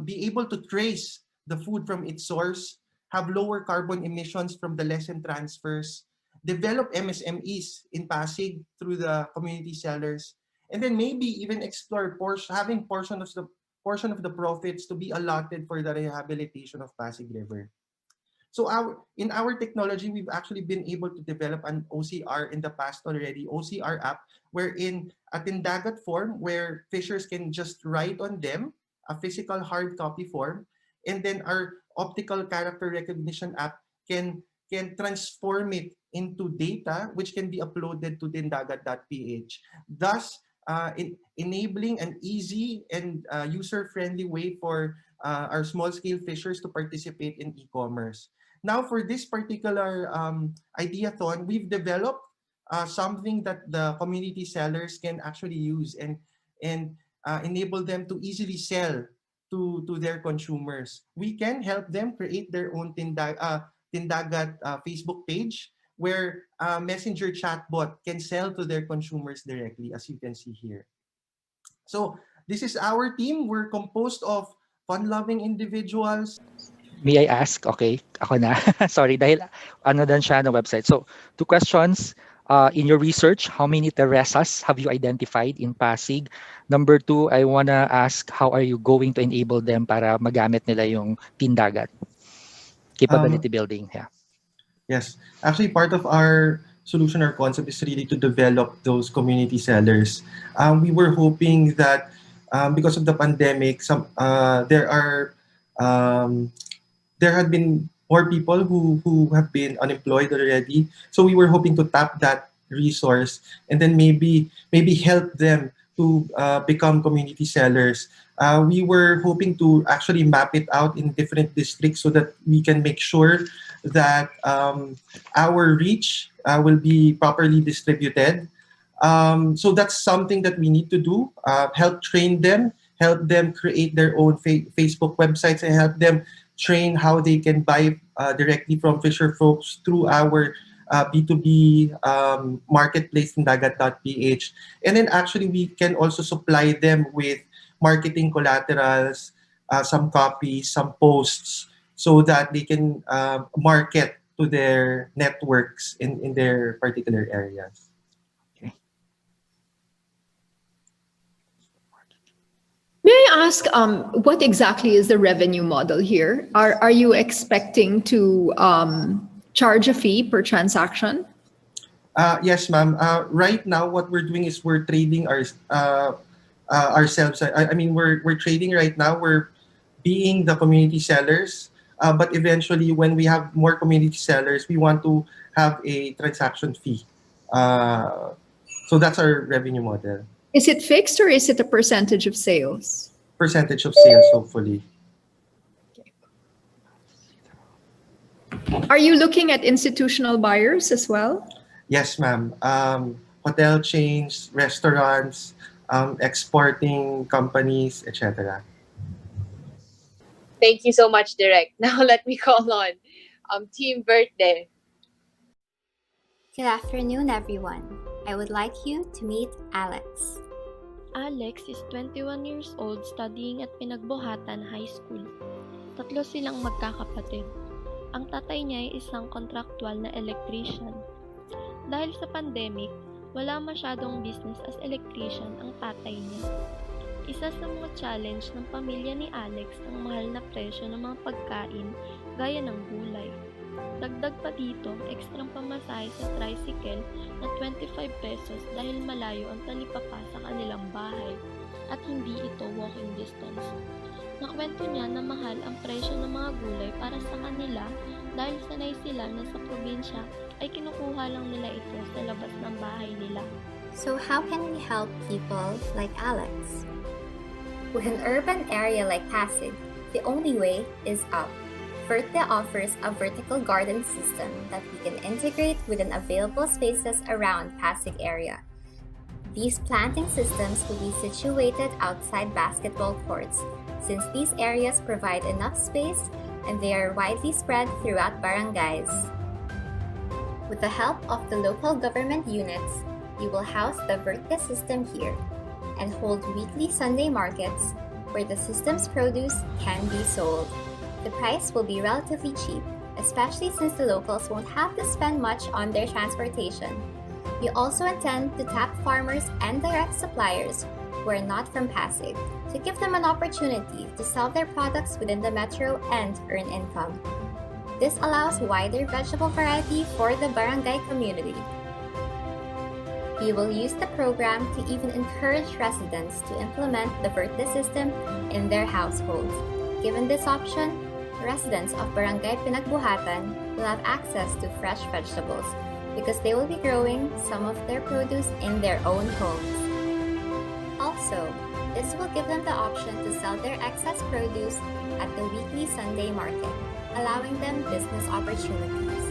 Speaker 23: be able to trace the food from its source, have lower carbon emissions from the lesson transfers, develop MSMEs in Pasig through the community sellers, and then maybe even explore having portion of the profits to be allotted for the rehabilitation of Pasig River. So in our technology, we've actually been able to develop an OCR in the past already, OCR app, wherein a tindagat form where fishers can just write on them, a physical hard copy form, and then our optical character recognition app can transform it into data which can be uploaded to tindagat.ph, thus enabling an easy and user-friendly way for our small-scale fishers to participate in e-commerce. Now, for this particular ideathon, we've developed something that the community sellers can actually use and enable them to easily sell to their consumers. We can help them create their own Tindagat Facebook page where a messenger chatbot can sell to their consumers directly, as you can see here. So this is our team. We're composed of fun-loving individuals.
Speaker 14: May I ask? Okay, ako na. Sorry, dahil ano dan siya na website. So, two questions. In your research, how many Teresas have you identified in Pasig? Number two, I wanna ask, how are you going to enable them para magamit nila yung Tindagat? Capability building, yeah.
Speaker 23: Yes, actually part of our solution or concept is really to develop those community sellers. We were hoping that because of the pandemic, there had been more people who have been unemployed already. So we were hoping to tap that resource and then maybe help them to become community sellers. We were hoping to actually map it out in different districts so that we can make sure that our reach will be properly distributed. So that's something that we need to do, help train them, help them create their own Facebook websites, and help them train how they can buy directly from fisher folks through our B2B marketplace in dagat.ph. And then actually we can also supply them with marketing collaterals, some copies, some posts, so that they can market to their networks in their particular areas.
Speaker 13: May I ask, what exactly is the revenue model here? Are you expecting to charge a fee per transaction?
Speaker 23: Yes, ma'am. Right now, what we're doing is we're trading ourselves. I mean, we're trading right now. We're being the community sellers. But eventually, when we have more community sellers, we want to have a transaction fee. So that's our revenue model.
Speaker 13: Is it fixed or is it a percentage of sales?
Speaker 23: Percentage of sales, hopefully.
Speaker 13: Are you looking at institutional buyers as well?
Speaker 23: Yes, ma'am. Hotel chains, restaurants, exporting companies, etc.
Speaker 9: Thank you so much, Direk. Now let me call on Team Birthday.
Speaker 7: Good afternoon, everyone. I would like you to meet Alex.
Speaker 8: Alex is 21 years old studying at Pinagbuhatan High School. Tatlo silang magkakapatid. Ang tatay niya ay isang kontraktual na electrician. Dahil sa pandemic, wala masyadong business as electrician ang tatay niya. Isa sa mga challenge ng pamilya ni Alex ang mahal na presyo ng mga pagkain gaya ng gulay. Dagdag pa dito, ekstrang pamasahe sa tricycle na 25 pesos dahil malayo ang talipapa sa kanilang bahay at hindi ito walking distance. Nakwento niya na mahal ang presyo ng mga gulay para sa kanila dahil sanay sila na sa probinsya ay kinukuha lang nila ito sa labas ng bahay nila.
Speaker 7: So how can we help people like Alex? With an urban area like Pasig, the only way is up. Verte offers a vertical garden system that we can integrate within available spaces around Pasig area. These planting systems will be situated outside basketball courts, since these areas provide enough space and they are widely spread throughout barangays. With the help of the local government units, we will house the Verte system here and hold weekly Sunday markets where the system's produce can be sold. The price will be relatively cheap, especially since the locals won't have to spend much on their transportation. We also intend to tap farmers and direct suppliers who are not from Pasig to give them an opportunity to sell their products within the metro and earn income. This allows wider vegetable variety for the barangay community. We will use the program to even encourage residents to implement the Verte system in their households. Given this option, residents of Barangay Pinagbuhatan will have access to fresh vegetables because they will be growing some of their produce in their own homes. Also, this will give them the option to sell their excess produce at the weekly Sunday market, allowing them business opportunities.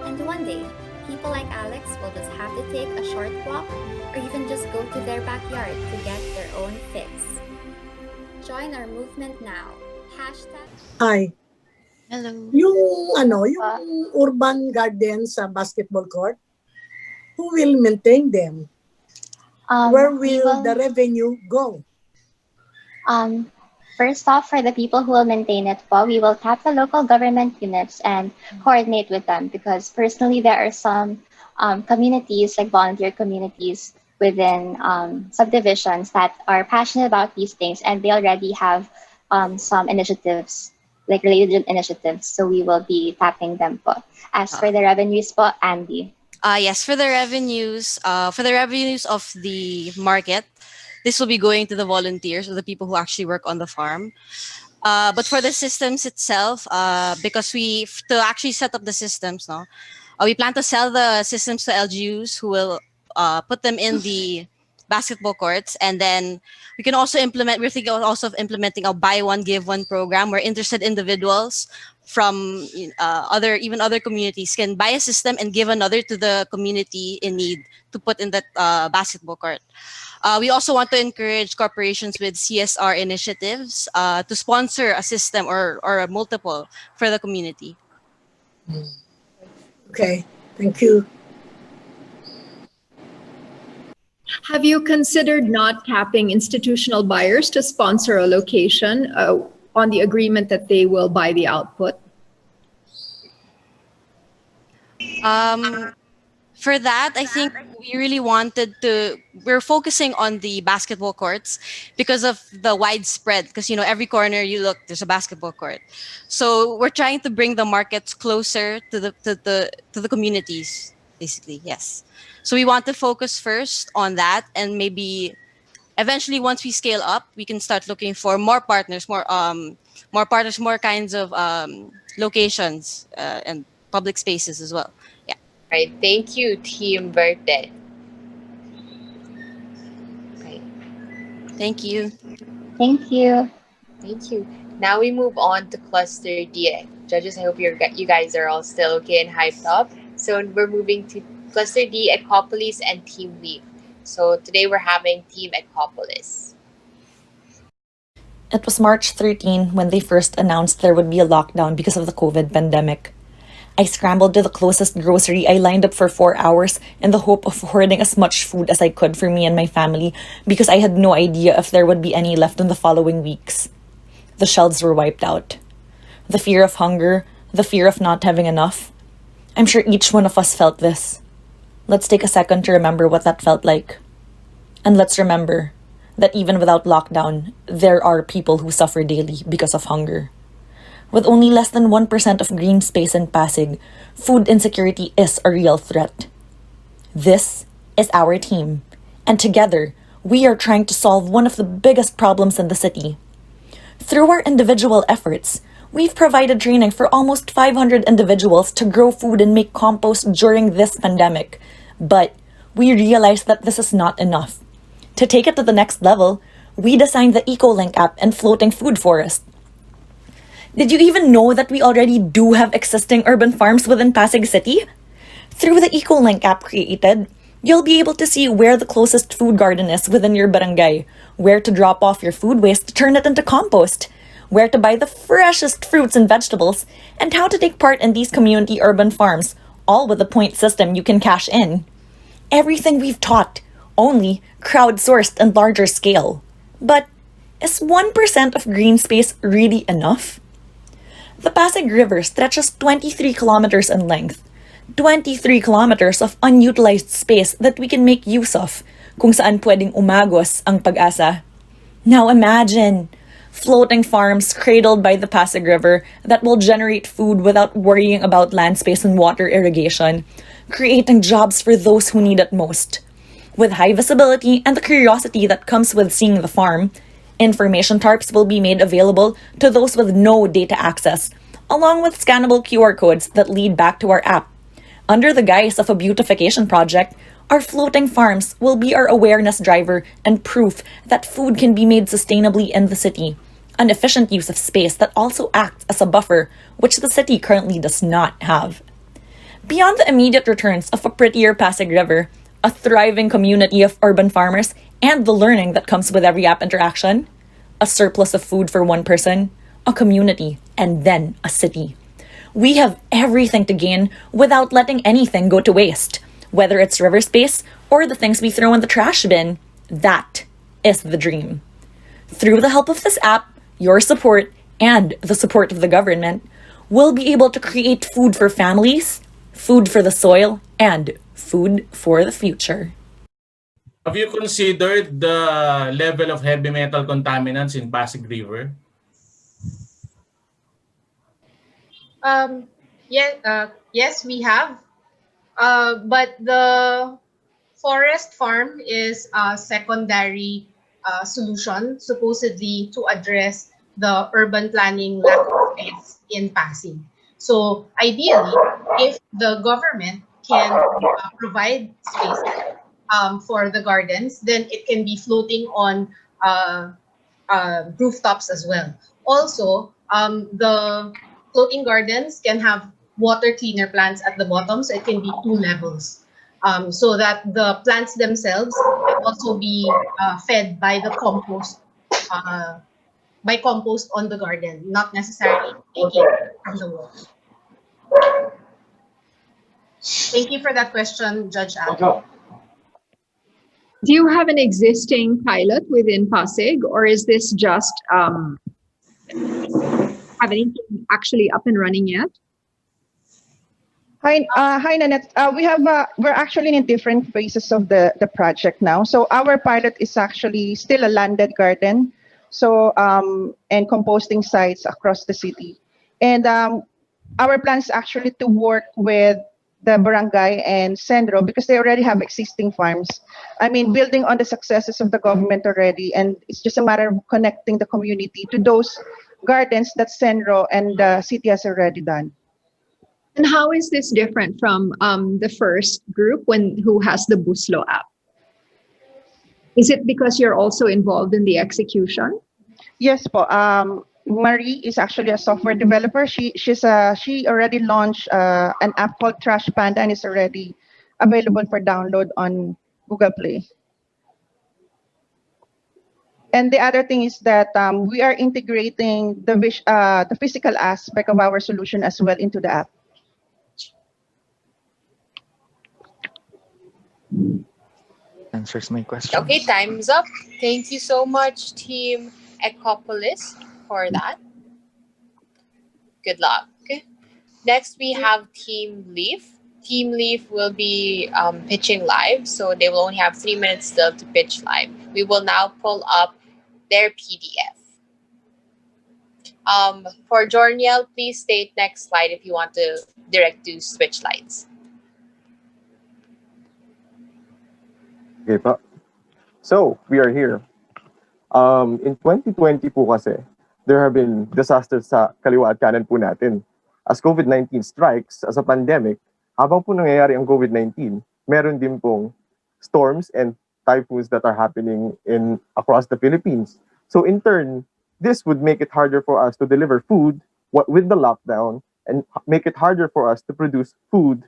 Speaker 7: And one day, people like Alex will just have to take a short walk or even just go to their backyard to get their own fix. Join our movement now. Hashtag...
Speaker 12: Hi.
Speaker 18: Hello.
Speaker 12: Yung urban garden sa basketball court, who will maintain them? Where will the revenue go?
Speaker 4: First off, for the people who will maintain it we will tap the local government units and coordinate with them because personally there are some communities, like volunteer communities within subdivisions that are passionate about these things and they already have some initiatives, like related initiatives. So we will be tapping them po. As for the revenues po, Andy.
Speaker 1: Yes, for the revenues of the market, this will be going to the volunteers or the people who actually work on the farm. But for the systems itself, because to actually set up the systems, we plan to sell the systems to LGUs who will put them in the basketball courts, and then we can also we're thinking also of implementing a buy one give one program where interested individuals from other communities can buy a system and give another to the community in need to put in that basketball court. We also want to encourage corporations with CSR initiatives to sponsor a system or a multiple for the community.
Speaker 12: Okay, thank you.
Speaker 13: Have you considered not capping institutional buyers to sponsor a location on the agreement that they will buy the output?
Speaker 1: For that, I think we really we're focusing on the basketball courts because of the widespread, because every corner you look, there's a basketball court. So we're trying to bring the markets closer to the communities, basically, yes. So we want to focus first on that, and maybe eventually once we scale up, we can start looking for more partners, more kinds of locations and public spaces as well. Yeah.
Speaker 9: Right. Thank you, Team Verte. Right.
Speaker 1: Thank you.
Speaker 4: Thank you.
Speaker 9: Thank you. Now we move on to Cluster D. Judges, I hope you guys are all still okay and hyped up. So we're moving to Cluster D, Ecopolis, and Team Weave. So today we're having Team Ecopolis.
Speaker 3: It was March 13 when they first announced there would be a lockdown because of the COVID pandemic. I scrambled to the closest grocery. I lined up for 4 hours in the hope of hoarding as much food as I could for me and my family because I had no idea if there would be any left in the following weeks. The shelves were wiped out. The fear of hunger, the fear of not having enough. I'm sure each one of us felt this. Let's take a second to remember what that felt like. And let's remember that even without lockdown, there are people who suffer daily because of hunger. With only less than 1% of green space in Pasig, food insecurity is a real threat. This is our team, and together, we are trying to solve one of the biggest problems in the city. Through our individual efforts, we've provided training for almost 500 individuals to grow food and make compost during this pandemic. But we realized that this is not enough. To take it to the next level, we designed the EcoLink app and floating food forest. Did you even know that we already do have existing urban farms within Pasig City? Through the EcoLink app created, you'll be able to see where the closest food garden is within your barangay, where to drop off your food waste to turn it into compost, where to buy the freshest fruits and vegetables, and how to take part in these community urban farms, all with a point system you can cash in. Everything we've taught, only crowdsourced and larger scale. But is 1% of green space really enough? The Pasig River stretches 23 kilometers in length. 23 kilometers of unutilized space that we can make use of, kung saan pwedeng umagos ang pag-asa. Now imagine, floating farms cradled by the Pasig River that will generate food without worrying about land space and water irrigation, creating jobs for those who need it most. With high visibility and the curiosity that comes with seeing the farm, information tarps will be made available to those with no data access, along with scannable QR codes that lead back to our app. Under the guise of a beautification project, our floating farms will be our awareness driver and proof that food can be made sustainably in the city, an efficient use of space that also acts as a buffer, which the city currently does not have. Beyond the immediate returns of a prettier Pasig River, a thriving community of urban farmers, and the learning that comes with every app interaction, a surplus of food for one person, a community, and then a city. We have everything to gain without letting anything go to waste, whether it's river space or the things we throw in the trash bin. That is the dream. Through the help of this app, your support, and the support of the government, we'll be able to create food for families, food for the soil, and food for the future.
Speaker 11: Have you considered the level of heavy metal contaminants in Pasig River?
Speaker 10: Yes, we have. But the forest farm is a secondary solution, supposedly to address the urban planning lack of space in Pasig. So ideally, if the government can provide space for the gardens, then it can be floating on rooftops as well. Also, the floating gardens can have water cleaner plants at the bottom, so it can be 2 levels, so that the plants themselves can also be fed by the compost, by compost on the garden, not necessarily taking from the water. Thank you for that question, Judge Al.
Speaker 13: Do you have an existing pilot within Pasig, or is this just have anything actually up and running yet?
Speaker 16: Hi, Nanette. We're actually in different phases of the project now. So our pilot is actually still a landed garden, so and composting sites across the city. And our plan is actually to work with the barangay and Centro because they already have existing farms. I mean, building on the successes of the government already, and it's just a matter of connecting the community to those gardens that Centro and the city has already done.
Speaker 13: And how is this different from the first group who has the Buslo app? Is it because you're also involved in the execution?
Speaker 16: Yes, po. Marie is actually a software developer. She already launched an app called Trash Panda and is already available for download on Google Play. And the other thing is that we are integrating the physical aspect of our solution as well into the app.
Speaker 14: Answers my question.
Speaker 9: Okay, time's up. Thank you so much, Team Ecopolis, for that. Good luck. Next, we have Team Leaf. Team Leaf will be pitching live, so they will only have 3 minutes still to pitch live. We will now pull up their PDF. For Jorniel, please state next slide if you want to direct to switch slides.
Speaker 17: Okay pa. So, we are here. In 2020 po kasi, there have been disasters sa kaliwa at kanan po natin. As COVID-19 strikes, as a pandemic, habang po nangyayari ang COVID-19, meron din pong storms and typhoons that are happening across the Philippines. So in turn, this would make it harder for us to deliver food with the lockdown and make it harder for us to produce food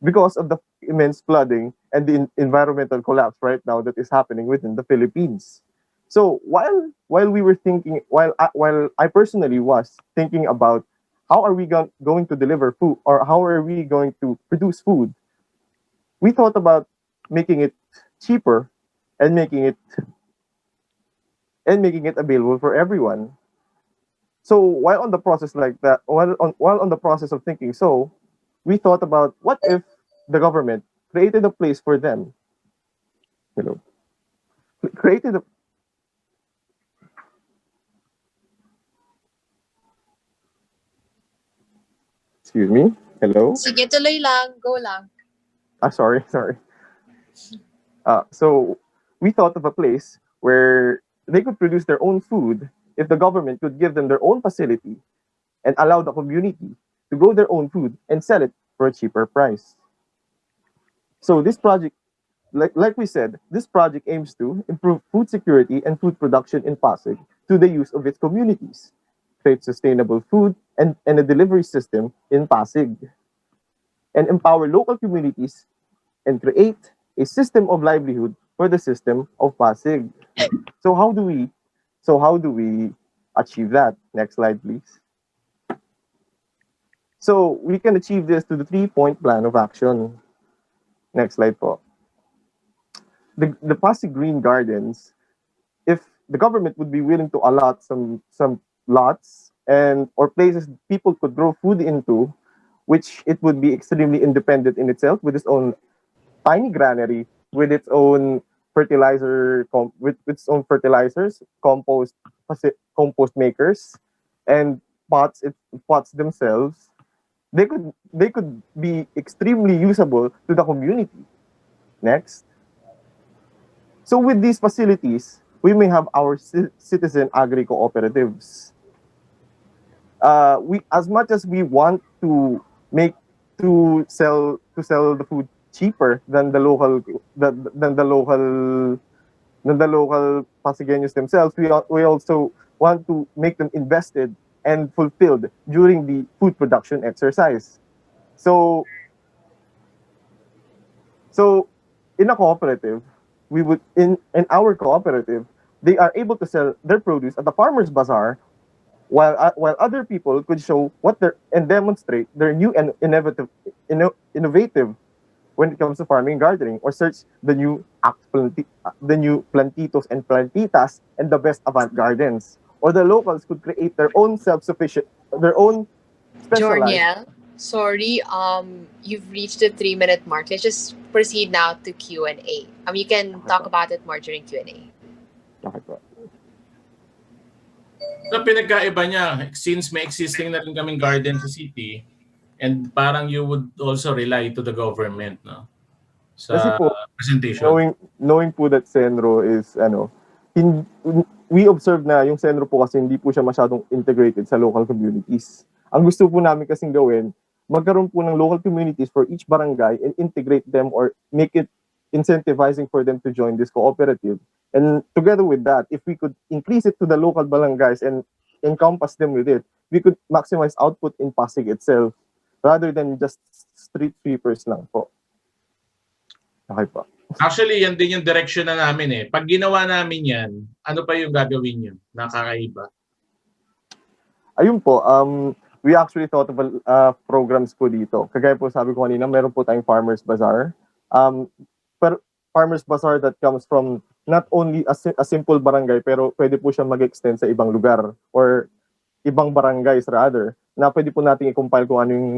Speaker 17: because of the immense flooding and the environmental collapse right now that is happening within the Philippines. So while we were thinking, while I personally was thinking about how are we going to deliver food, or how are we going to produce food, we thought about making it cheaper and making it available for everyone. So while on the process like that, while on the process of thinking, so we thought about what if the government created a place for them, you know, created a, excuse me, hello.
Speaker 9: Sige, tuloy lang. Go lang.
Speaker 17: Sorry, sorry. So we thought of a place where they could produce their own food if the government could give them their own facility and allow the community to grow their own food and sell it for a cheaper price. So this project, like we said, this project aims to improve food security and food production in Pasig through the use of its communities, create sustainable food and a delivery system in Pasig, and empower local communities and create a system of livelihood for the system of Pasig. So how do we achieve that? Next slide, please. So we can achieve this through the 3-point plan of action. Next slide po. The Pasig Green Gardens, if the government would be willing to allot some lots and or places people could grow food into, which it would be extremely independent in itself with its own tiny granary, with its own with its own fertilizers, compost makers, and pots themselves. They could be extremely usable to the community. Next. So with these facilities, we may have our citizen agri cooperatives. We, as much as we want to make to sell the food cheaper than the local Pasigueños themselves, we also want to make them invested and fulfilled during the food production exercise. So in a cooperative, we would in our cooperative, they are able to sell their produce at the farmers bazaar, while other people could show what their and demonstrate their new and innovative when it comes to farming and gardening, or search the new plantitos and plantitas and the best avant gardens. Or the locals could create their own self-sufficient, their own specialized.
Speaker 9: Jorniel, sorry, you've reached the 3-minute mark. Let's just proceed now to Q&A. You can talk about it more during Q&A.
Speaker 17: Okay po.
Speaker 11: So pinagkaiba niya, since may existing na rin kaming garden sa city, and parang you would also rely to the government, no?
Speaker 17: Kasi
Speaker 11: Sa
Speaker 17: po,
Speaker 11: presentation.
Speaker 17: knowing po that Senro is, we observe na yung Senro po kasi hindi po siya masyadong integrated sa local communities. Ang gusto po namin kasing gawin, magkaroon po ng local communities for each barangay and integrate them or make it incentivizing for them to join this cooperative. And together with that, if we could increase it to the local barangays and encompass them with it, we could maximize output in Pasig itself rather than just street sweepers lang po. Okay po.
Speaker 11: Actually, yan din yung direction na namin eh. Pag ginawa namin yan, ano pa yung gagawin nyo? Nakakaiba.
Speaker 17: Ayun po, we actually thought of programs po dito. Kagaya po sabi ko kanina, meron po tayong Farmers Bazaar. Farmers Bazaar that comes from not only a simple barangay, pero pwede po siya mag-extend sa ibang lugar or ibang barangays rather, na pwede po natin i-compile kung ano yung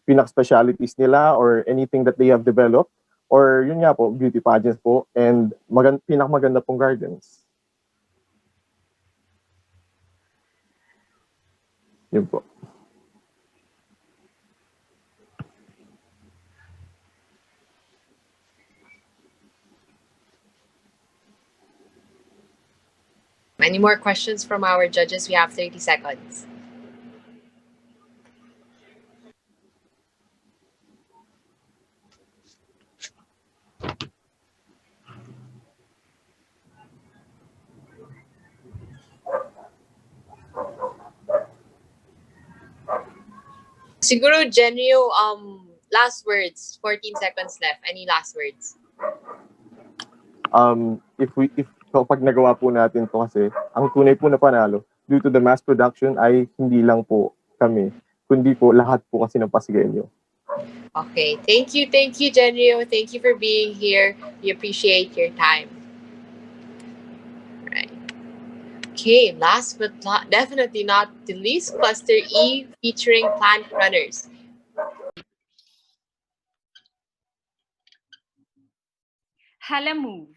Speaker 17: pinak-specialities nila or anything that they have developed. Or yun nga po, beauty pageants po and pinakamaganda pong gardens. Yun po.
Speaker 9: Any more questions from our judges? We have 30 seconds. Siguro, Genio, last words. 14 seconds left. Any last words?
Speaker 17: If kapag nagawa po natin to kasi, ang tunay po na panalo due to the mass production ay hindi lang po kami, kundi po lahat po kasi ng Pasigueño.
Speaker 9: Okay. Thank you, Genrio. Thank you for being here. We appreciate your time. Right. Okay, last but definitely not the least, Cluster E featuring plant runners.
Speaker 2: Hala Move.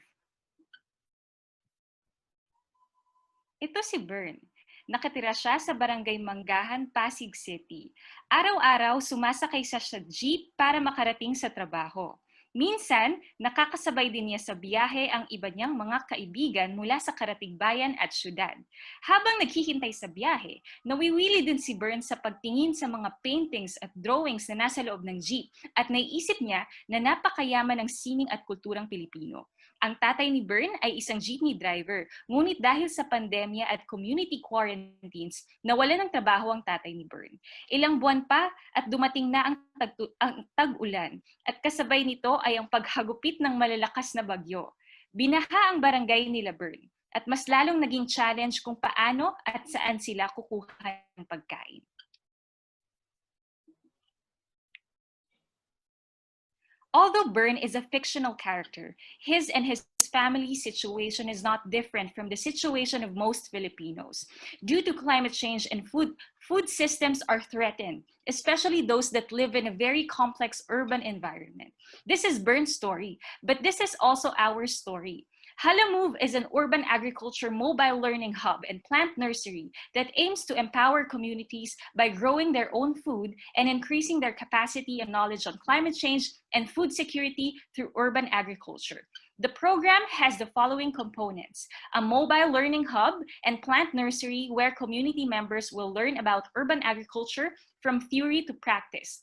Speaker 2: Ito si Bern. Nakatira siya sa Barangay Manggahan, Pasig City. Araw-araw sumasakay siya sa jeep para makarating sa trabaho. Minsan, nakakasabay din niya sa biyahe ang iba niyang mga kaibigan mula sa karatig bayan at syudad. Habang naghihintay sa biyahe, nawiwili din si Bern sa pagtingin sa mga paintings at drawings na nasa loob ng jeep at naiisip niya na napakayaman ng sining at kulturang Pilipino. Ang tatay ni Bern ay isang jeepney driver, ngunit dahil sa pandemya at community quarantines, nawalan ng trabaho ang tatay ni Bern. Ilang buwan pa at dumating na ang tag-ulan at kasabay nito ay ang paghagupit ng malalakas na bagyo. Binaha ang barangay nila Bern at mas lalong naging challenge kung paano at saan sila kukuha ng pagkain. Although Bern is a fictional character, his and his family's situation is not different from the situation of most Filipinos. Due to climate change and food systems are threatened, especially those that live in a very complex urban environment. This is Bern's story, but this is also our story. Hala Move is an urban agriculture mobile learning hub and plant nursery that aims to empower communities by growing their own food and increasing their capacity and knowledge on climate change and food security through urban agriculture. The program has the following components: a mobile learning hub and plant nursery where community members will learn about urban agriculture from theory to practice,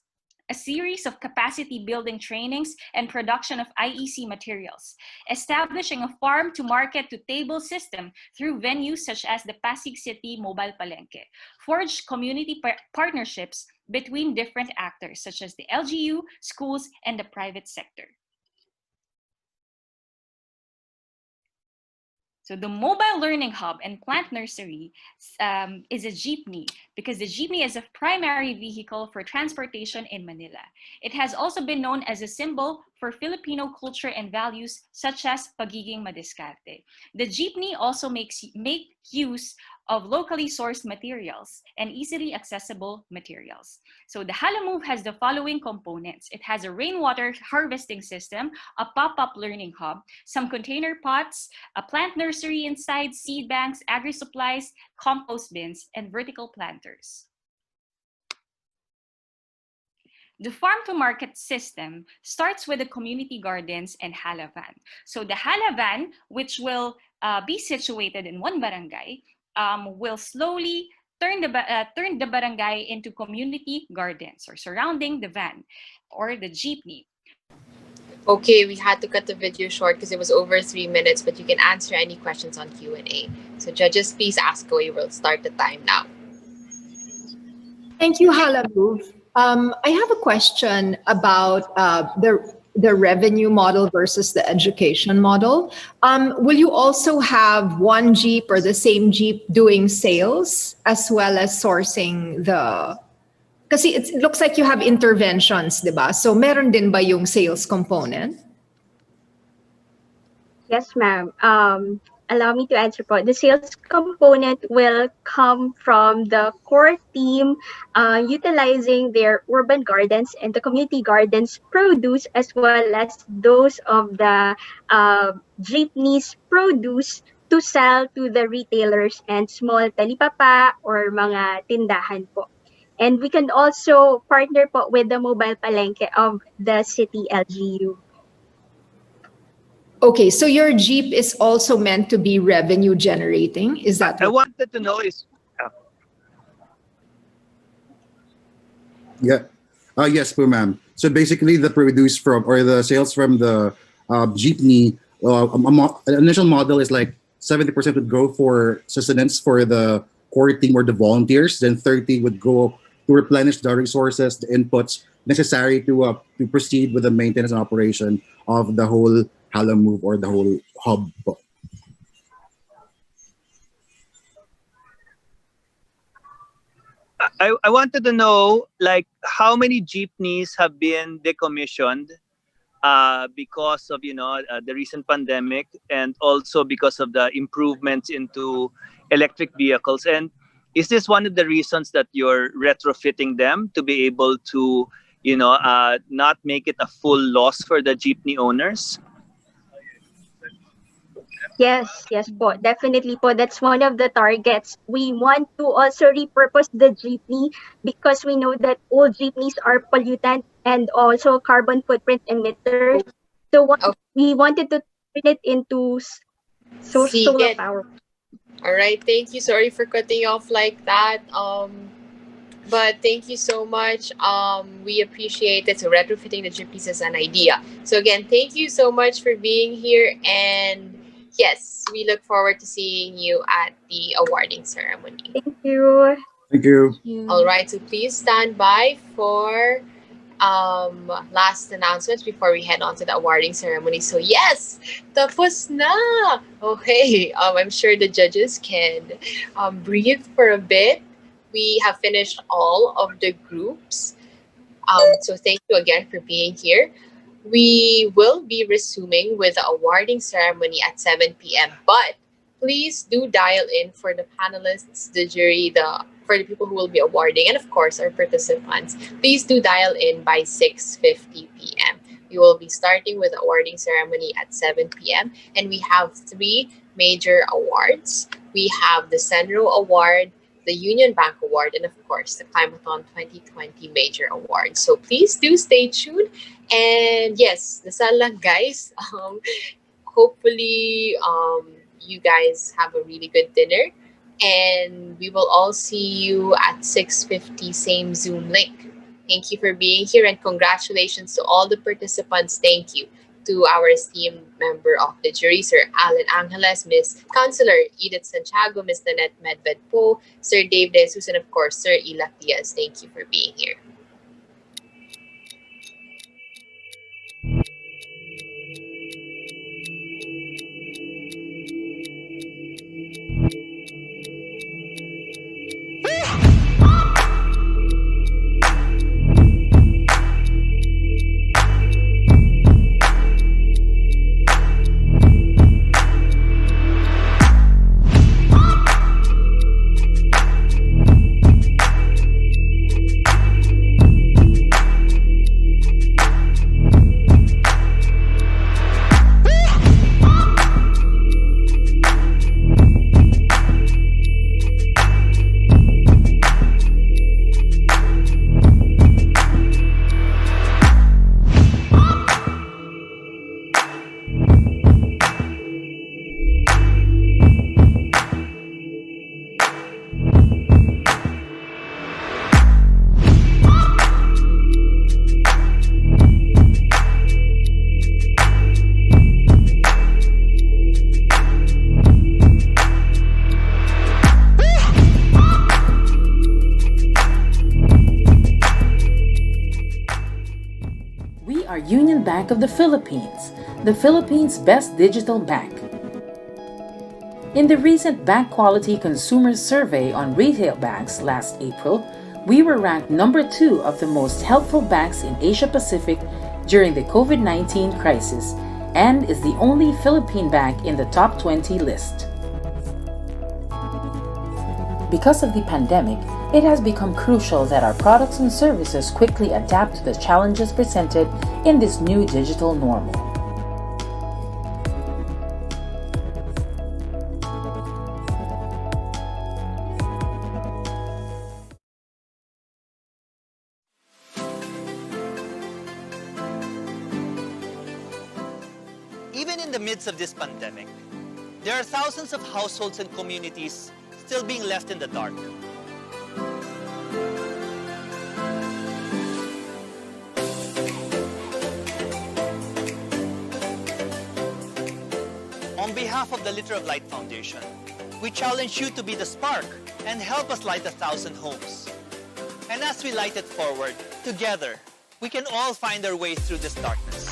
Speaker 2: a series of capacity-building trainings and production of IEC materials, establishing a farm-to-market-to-table system through venues such as the Pasig City Mobile Palengke, forged community partnerships between different actors such as the LGU, schools, and the private sector. So the mobile learning hub and plant nursery is a jeepney because the jeepney is a primary vehicle for transportation in Manila. It has also been known as a symbol for Filipino culture and values such as pagiging madiskarte. The jeepney also make use of locally sourced materials and easily accessible materials. So the Hala Move has the following components. It has a rainwater harvesting system, a pop-up learning hub, some container pots, a plant nursery inside, seed banks, agri-supplies, compost bins, and vertical planters. The farm-to-market system starts with the community gardens and Hala Van. So the Hala Van, which will be situated in one barangay, will slowly turn the barangay into community gardens or surrounding the van or the jeepney.
Speaker 9: Okay, we had to cut the video short because it was over 3 minutes, but you can answer any questions on Q&A. So judges, please ask away. We'll start the time now.
Speaker 13: Thank you, Hala Move. I have a question about the revenue model versus the education model. Will you also have one Jeep or the same Jeep doing sales as well as sourcing the... Kasi it looks like you have interventions, di ba? So meron din ba yung sales component?
Speaker 15: Yes, ma'am. Allow me to answer po. The sales component will come from the core team utilizing their urban gardens and the community gardens produce as well as those of the jeepneys produce to sell to the retailers and small talipapa or mga tindahan po. And we can also partner po with the mobile palengke of the city LGU.
Speaker 13: Okay, so your Jeep is also meant to be revenue generating. Is that
Speaker 19: I wanted to know is
Speaker 24: Yeah. Yes, po, ma'am. So basically, the produce from or the sales from the jeepney, an initial model is like 70% would go for sustenance for the core team or the volunteers. Then 30 would go to replenish the resources, the inputs necessary to proceed with the maintenance and operation of the whole Hala Move or the whole hub.
Speaker 5: I wanted to know, like, how many jeepneys have been decommissioned because of the recent pandemic, and also because of the improvements into electric vehicles. And is this one of the reasons that you're retrofitting them to be able to not make it a full loss for the jeepney owners?
Speaker 15: Yes po. Definitely po. That's one of the targets. We want to also repurpose the jeepney because we know that old jeepneys are pollutant and also carbon footprint emitters. So we wanted to turn it into solar
Speaker 9: Sige.
Speaker 15: power.
Speaker 9: All right. Thank you. Sorry for cutting you off like that. But thank you so much. We appreciate it. So retrofitting the jeepneys is an idea. So again, thank you so much for being here. And yes, we look forward to seeing you at the awarding ceremony.
Speaker 15: Thank you.
Speaker 24: Thank you.
Speaker 9: All right. So please stand by for last announcements before we head on to the awarding ceremony. So yes, tapos na. Okay. I'm sure the judges can breathe for a bit. We have finished all of the groups. So thank you again for being here. We will be resuming with the awarding ceremony at 7 p.m. But please do dial in for the panelists, the jury, for the people who will be awarding, and of course our participants. Please do dial in by 6:50 p.m. We will be starting with the awarding ceremony at 7 p.m. and we have 3 major awards. We have the Senro Award, the Union Bank Award, and of course the Climathon 2020 Major Award. So please do stay tuned. And yes, dasal lang guys. Hopefully you guys have a really good dinner, and we will all see you at 6:50 same Zoom link. Thank you for being here, and congratulations to all the participants. Thank you to our esteemed member of the jury, Sir Alan Angeles, Miss Counselor Edith Santiago, Miss Nanette Medved Po, Sir Dave De Jesus, and of course Sir Ila Diaz. Thank you for being here.
Speaker 19: Union Bank of the Philippines, the Philippines' best digital bank. In the recent Bank Quality Consumers Survey on retail banks last April, we were ranked number 2 of the most helpful banks in Asia Pacific during the COVID-19 crisis, and is the only Philippine bank in the top 20 list. Because of the pandemic, it has become crucial that our products and services quickly adapt to the challenges presented in this new digital normal.
Speaker 20: Even in the midst of this pandemic, there are thousands of households and communities still being left in the dark. On behalf of the Liter of Light Foundation, we challenge you to be the spark and help us light 1,000 homes. And as we light it forward, together, we can all find our way through this darkness.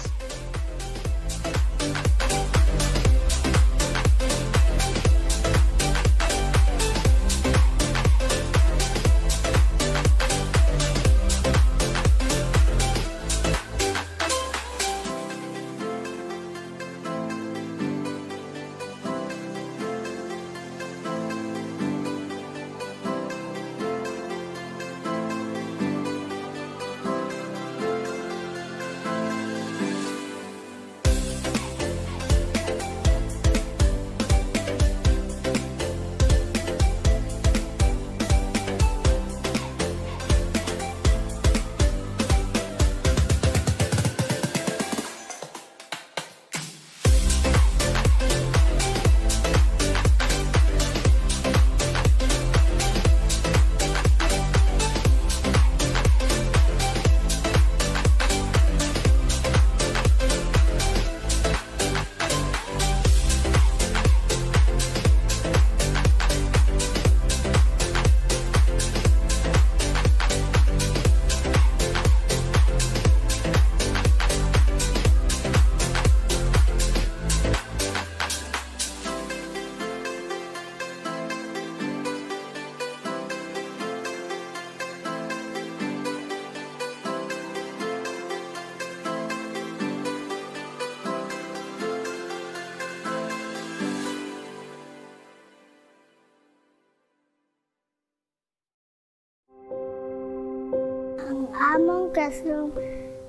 Speaker 4: Ang among classroom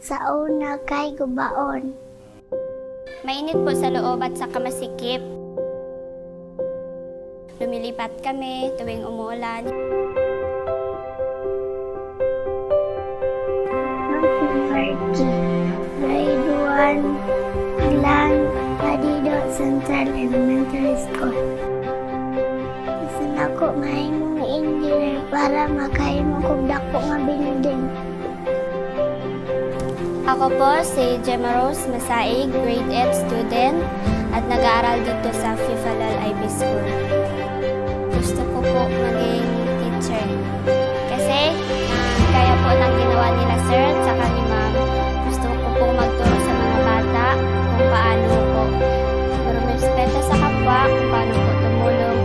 Speaker 4: sa una kay gubaon. Mainit po sa loob at sa kamasikip. Lumilipat kami tuwing umuulan. Grade 1 lang Adido Central Elementary School. Gusto na ko mahimong engineer para makahimong kong dako nga building. Ako po si Gemma Rose Masaig, grade 8 student at nag-aaral dito sa Fifalal IB School. Gusto ko po maging teacher kasi kaya po ng ginawa nila sir at saka ni ma'am. Gusto ko po magturo sa mga bata kung paano po respeto sa kapwa, kung paano po tumulong.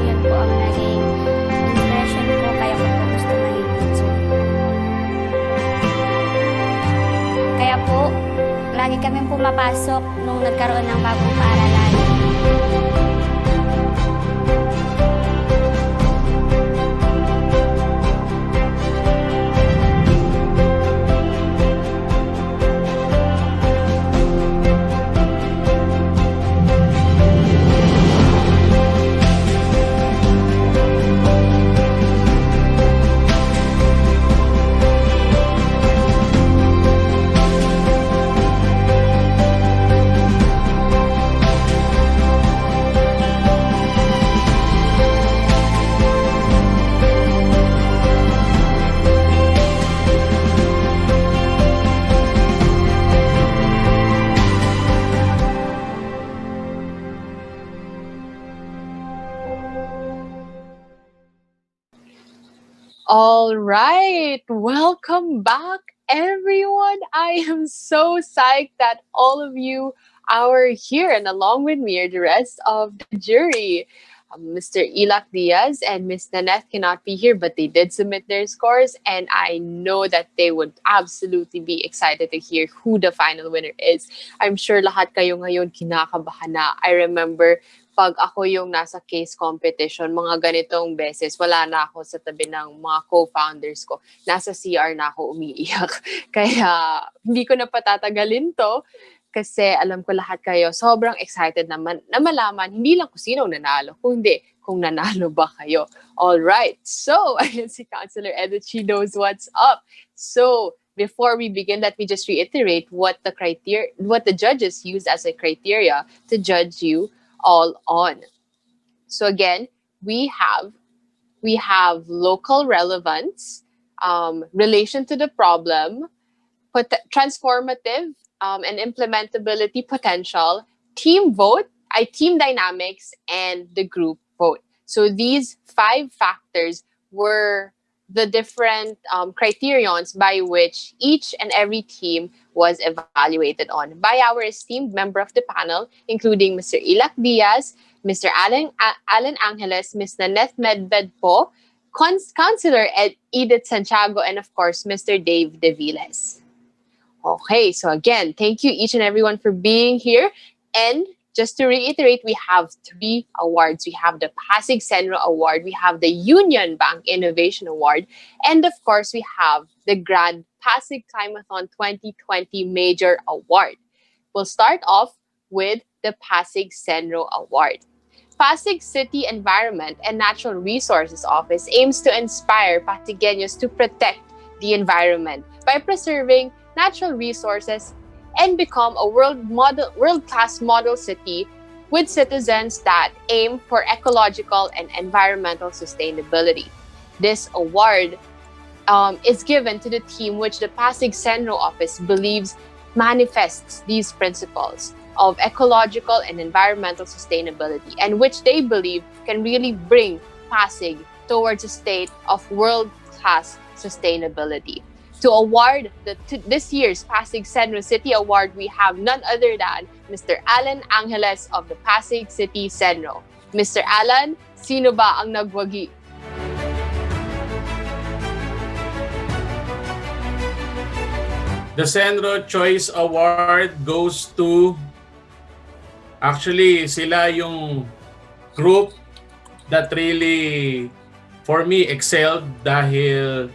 Speaker 4: Yun po ang naging inspiration ko kaya ko po gusto maging teacher. Kaya po, lagi kami pumapasok nung nagkaroon ng bagong paaralan.
Speaker 9: All right, welcome back, everyone. I am so psyched that all of you are here, and along with me are the rest of the jury. Mr. Ilak Diaz and Miss Nanette cannot be here, but they did submit their scores, and I know that they would absolutely be excited to hear who the final winner is. I'm sure lahat kayo ngayon kinakabahan na. I remember pag ako yung nasa case competition, mga ganitong beses, wala na ako sa tabi ng mga co-founders ko. Nasa CR na ako umiiyak. Kaya hindi ko na patatagalin to kasi alam ko lahat kayo sobrang excited naman na malaman hindi lang kung sino nanalo, kundi kung nanalo ba kayo. All right. So, ayun si Councilor Edith, she knows what's up. So, before we begin, let me just reiterate what the judges used as a criteria to judge you all on. So again, we have local relevance, relation to the problem, transformative and implementability potential, team dynamics, and the group vote. So these 5 factors were the different criterions by which each and every team was evaluated on by our esteemed member of the panel, including Mr. Ilak Diaz, Mr. Alan Angeles, Ms. Naneth Medvedpo, Councilor Edith Santiago, and of course, Mr. Dave De Viles. Okay, so again, thank you each and everyone for being here. And just to reiterate, we have 3 awards. We have the Pasig Senro Award, we have the Union Bank Innovation Award, and of course, we have the Grand Pasig Climathon 2020 Major Award. We'll start off with the Pasig Senro Award. Pasig City Environment and Natural Resources Office aims to inspire Pasigueños to protect the environment by preserving natural resources and become a world-class model city with citizens that aim for ecological and environmental sustainability. This award is given to the team which the Pasig Senro office believes manifests these principles of ecological and environmental sustainability, and which they believe can really bring Pasig towards a state of world-class sustainability. To award this year's Pasig Senro City Award, we have none other than Mr. Alan Angeles of the Pasig City Senro. Mr. Alan, sino ba ang nagwagi?
Speaker 11: The Senro Choice Award goes to, actually, sila yung group that really, for me, excelled dahil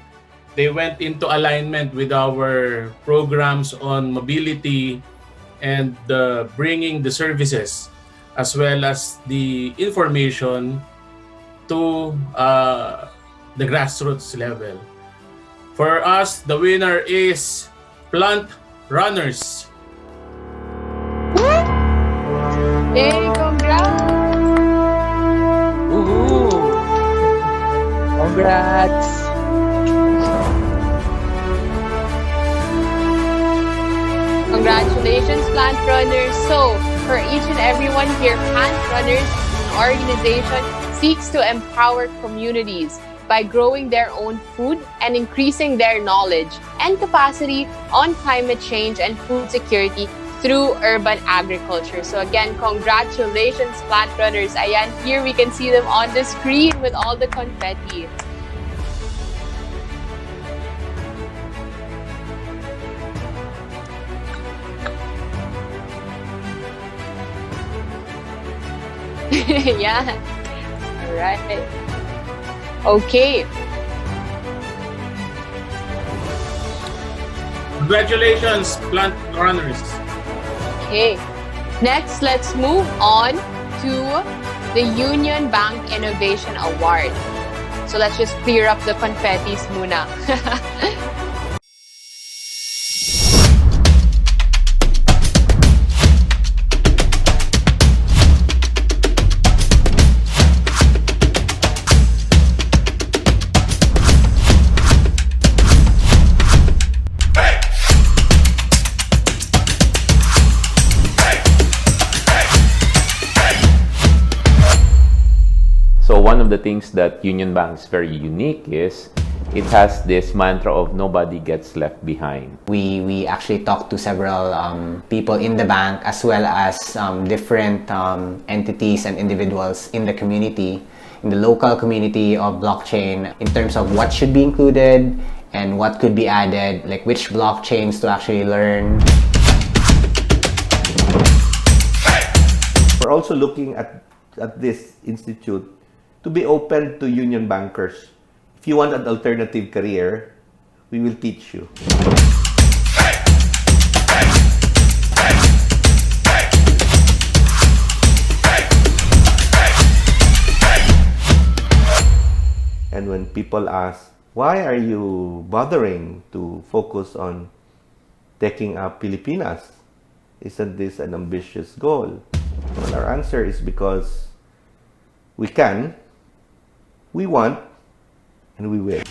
Speaker 11: they went into alignment with our programs on mobility and bringing the services as well as the information to the grassroots level. For us, the winner is Plant Runners.
Speaker 9: Yay, congrats!
Speaker 14: Woohoo! Congrats!
Speaker 9: Congratulations, Plant Runners. So, for each and everyone here, Plant Runners, an organization, seeks to empower communities by growing their own food and increasing their knowledge and capacity on climate change and food security through urban agriculture. So again, congratulations, Plant Runners. Ayan, here we can see them on the screen with all the confetti. Yeah. All right. Okay.
Speaker 11: Congratulations, Plant Runners.
Speaker 9: Okay. Next, let's move on to the Union Bank Innovation Award. So let's just clear up the confettis muna.
Speaker 6: So one of the things that Union Bank is very unique is it has this mantra of nobody gets left behind.
Speaker 21: We actually talked to several people in the bank as well as different entities and individuals in the community, in the local community of blockchain, in terms of what should be included and what could be added, like which blockchains to actually learn.
Speaker 22: We're also looking at this institute to be open to union bankers. If you want an alternative career, we will teach you. And when people ask, why are you bothering to focus on taking up Pilipinas? Isn't this an ambitious goal? Well, our answer is because we can, we want, and we will.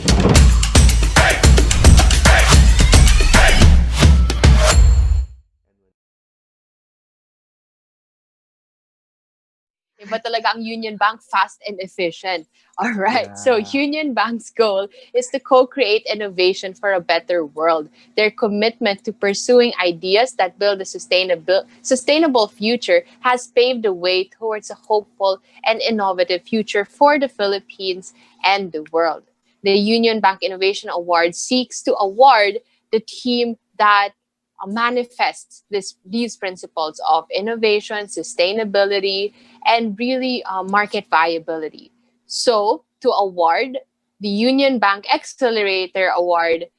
Speaker 9: ba talaga ang Union Bank fast and efficient? All right. So Union Bank's goal is to co-create innovation for a better world. Their commitment to pursuing ideas that build a sustainable future has paved the way towards a hopeful and innovative future for the Philippines and the world. The Union Bank Innovation Award seeks to award the team that manifests these principles of innovation, sustainability, and really market viability. So, to award the Union Bank Accelerator Award,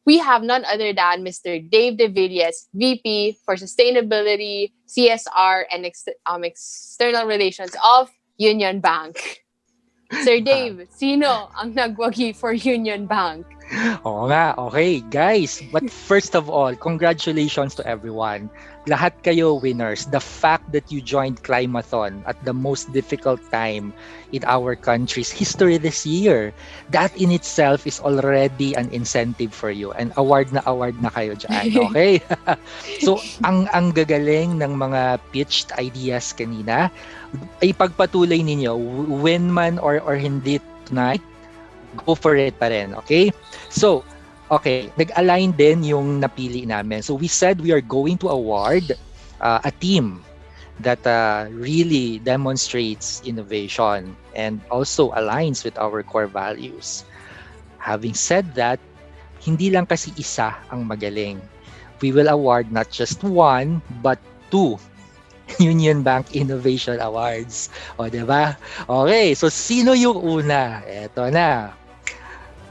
Speaker 9: we have none other than Mr. Dave De Villas, VP for Sustainability, CSR, and External Relations of Union Bank. Sir Dave, sino ang nagwagi for Union Bank?
Speaker 14: Oo nga, okay guys. But first of all, congratulations to everyone. Lahat kayo winners. The fact that you joined Climathon at the most difficult time in our country's history this year, that in itself is already an incentive for you. And award na kayo dyan, okay? So, ang gagaling ng mga pitched ideas kanina, ay pagpatuloy ninyo, win man or hindi tonight, go for it pa rin, okay? So, okay, nag-align din yung napili namin. So we said we are going to award a team that really demonstrates innovation and also aligns with our core values. Having said that, hindi lang kasi isa ang magaling. We will award not just one, but 2 Union Bank Innovation Awards. O, diba? Okay, so sino yung una? Eto na.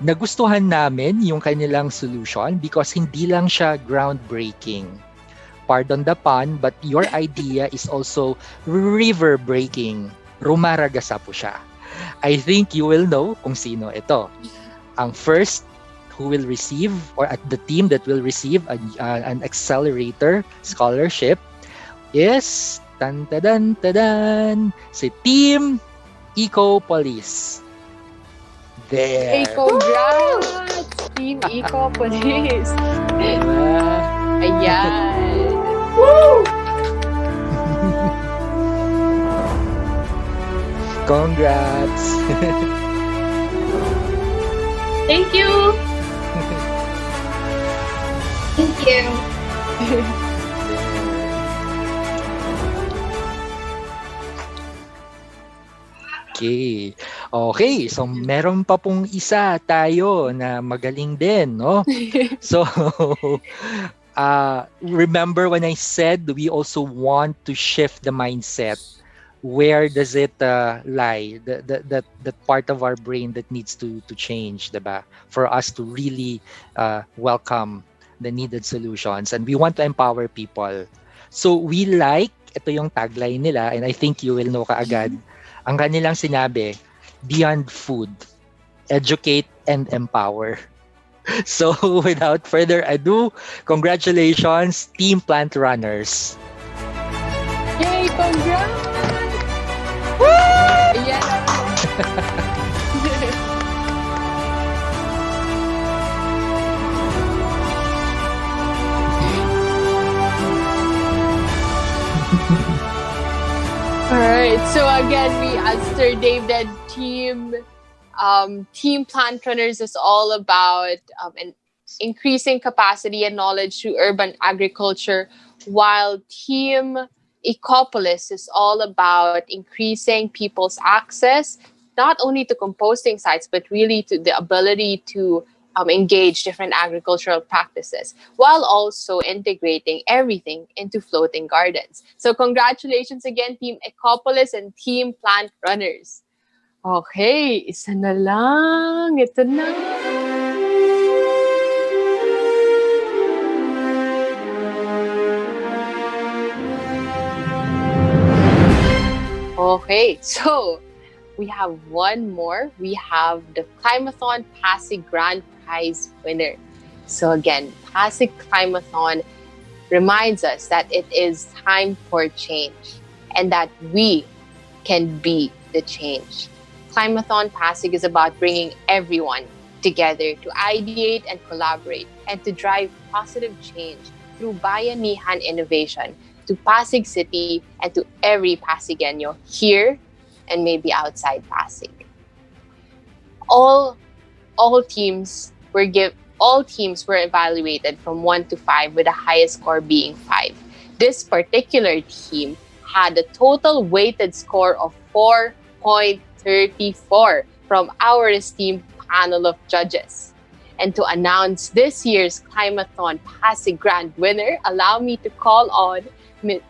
Speaker 14: Nagustuhan namin yung kanilang solution because hindi lang siya groundbreaking. Pardon the pun, but your idea is also river-breaking. Rumaragasa po siya. I think you will know kung sino ito. Ang first who will receive, or at the team that will receive an accelerator scholarship is si Team Ecopolis. There.
Speaker 9: Hey, congrats! Team Ecopolis! Ayan!
Speaker 14: Woo! Congrats!
Speaker 10: Thank you! Thank you!
Speaker 14: Okay. Okay, so meron pa pong isa tayo na magaling din, no? So, remember when I said we also want to shift the mindset. Where does it lie? That part of our brain that needs to change, diba? For us to really welcome the needed solutions. And we want to empower people. So we like, ito yung tagline nila, and I think you will know kaagad, ang kanilang sinabi, beyond food, educate and empower. So without further ado, congratulations, Team Plant Runners.
Speaker 9: Yay, congrats!
Speaker 14: Woo!
Speaker 9: Yeah. All right. So again, we, as Sir Dave said, Team Plant Runners is all about increasing capacity and knowledge through urban agriculture, while Team Ecopolis is all about increasing people's access, not only to composting sites, but really to the ability to engage different agricultural practices, while also integrating everything into floating gardens. So congratulations again, Team Ecopolis and Team Plant Runners. Okay, isa na lang. Ito na. Okay, so we have one more. We have the Climathon Pasig Grand Prize winner. So again, Pasig Climathon reminds us that it is time for change and that we can be the change. Climathon Pasig is about bringing everyone together to ideate and collaborate and to drive positive change through Bayanihan innovation, to Pasig City and to every Pasigueño here and maybe outside Pasig. All all teams were evaluated from 1 to 5 with the highest score being 5. This particular team had a total weighted score of 4.34 from our esteemed panel of judges. And to announce this year's Climathon Pasig Grand winner, allow me to call on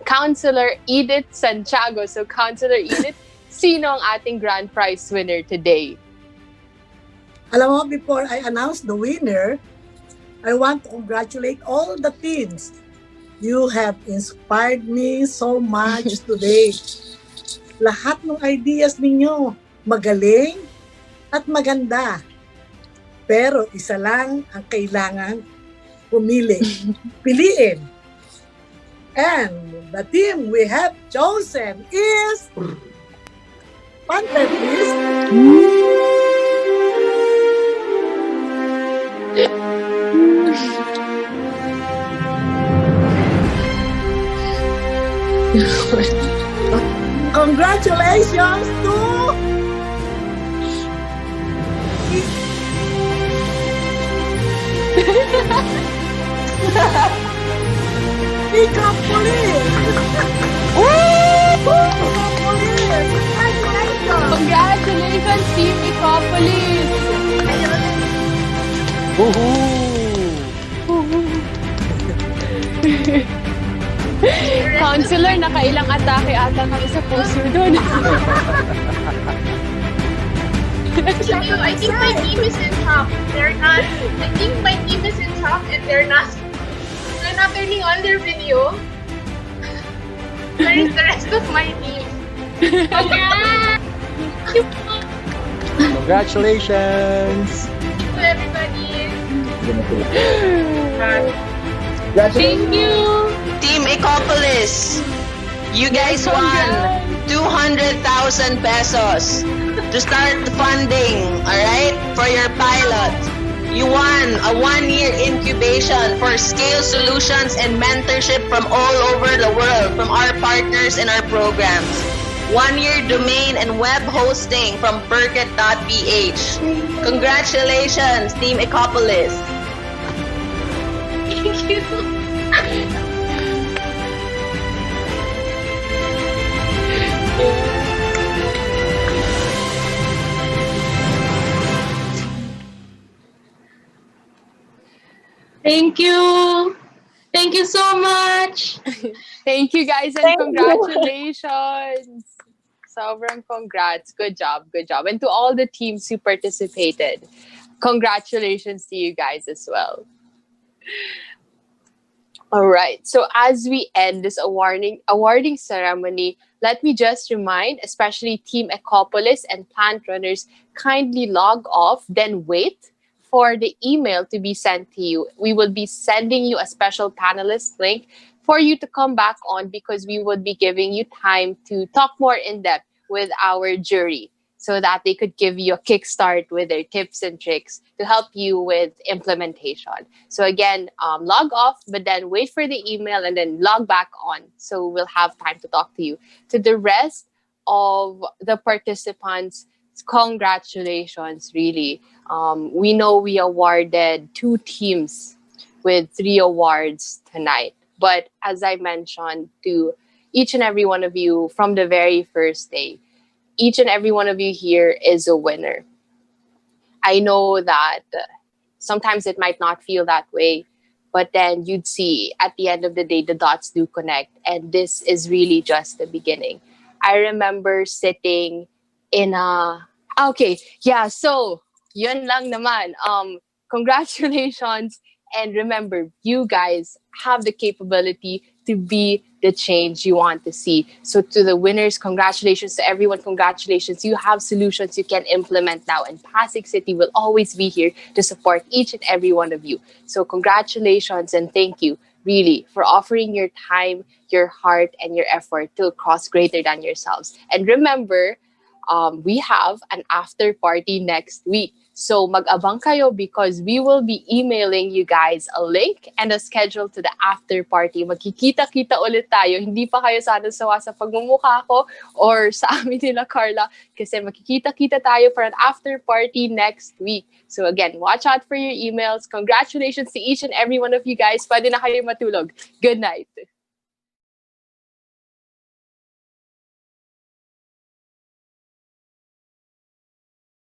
Speaker 9: Councilor Edith Santiago. So Councilor Edith, sino ang ating grand prize winner today?
Speaker 12: Alam mo, before I announce the winner, I want to congratulate all the teams. You have inspired me so much today. Lahat ng ideas ninyo, magaling at maganda. Pero isa lang ang kailangan pumili. Piliin. And the team we have chosen is... Panther, please. Congratulations to
Speaker 9: Congratulations, Team Ecopolis! Counselor, nakailang atake ata kami sa puso doon.
Speaker 10: I think my team is in shock. I think my team is in shock and they're not turning on their video. Where is the rest of my team?
Speaker 14: Congratulations!
Speaker 10: To everybody.
Speaker 9: Thank you!
Speaker 7: Team Ecopolis, you guys won 200,000 pesos to start funding, alright, for your pilot. You won a 1-year incubation for scale solutions and mentorship from all over the world from our partners in our programs. 1-year domain and web hosting from Perket.ph. Congratulations, Team Ecopolis.
Speaker 10: Thank you.
Speaker 8: Thank you. Thank you so much.
Speaker 9: Thank you guys and congratulations. Sobrang congrats. Good job. Good job. And to all the teams who participated, congratulations to you guys as well. All right. So as we end this awarding ceremony, let me just remind, especially Team Ecopolis and plant runners, kindly log off, then wait for the email to be sent to you. We will be sending you a special panelist link for you to come back on because we would be giving you time to talk more in depth with our jury so that they could give you a kickstart with their tips and tricks to help you with implementation. So again, log off, but then wait for the email and then log back on. So we'll have time to talk to you. To the rest of the participants, congratulations, really. We know we awarded 2 teams with 3 awards tonight. But as I mentioned to each and every one of you from the very first day, each and every one of you here is a winner. I know that sometimes it might not feel that way, but then you'd see at the end of the day, the dots do connect. And this is really just the beginning. I remember sitting in a... Okay, yeah, so yun lang naman. Congratulations. And remember, you guys have the capability to be the change you want to see. So to the winners, congratulations. To everyone, congratulations. You have solutions you can implement now. And Pasig City will always be here to support each and every one of you. So congratulations and thank you, really, for offering your time, your heart, and your effort to a cause greater than yourselves. And remember, we have an after party next week. So mag-abang kayo because we will be emailing you guys a link and a schedule to the after party. Magkikita-kita ulit tayo. Hindi pa kayo sana sawa sa pagmumukha ko or sa amin nila Carla kasi magkikita-kita tayo for an after party next week. So again, watch out for your emails. Congratulations to each and every one of you guys. Pwede na kayo matulog. Good night.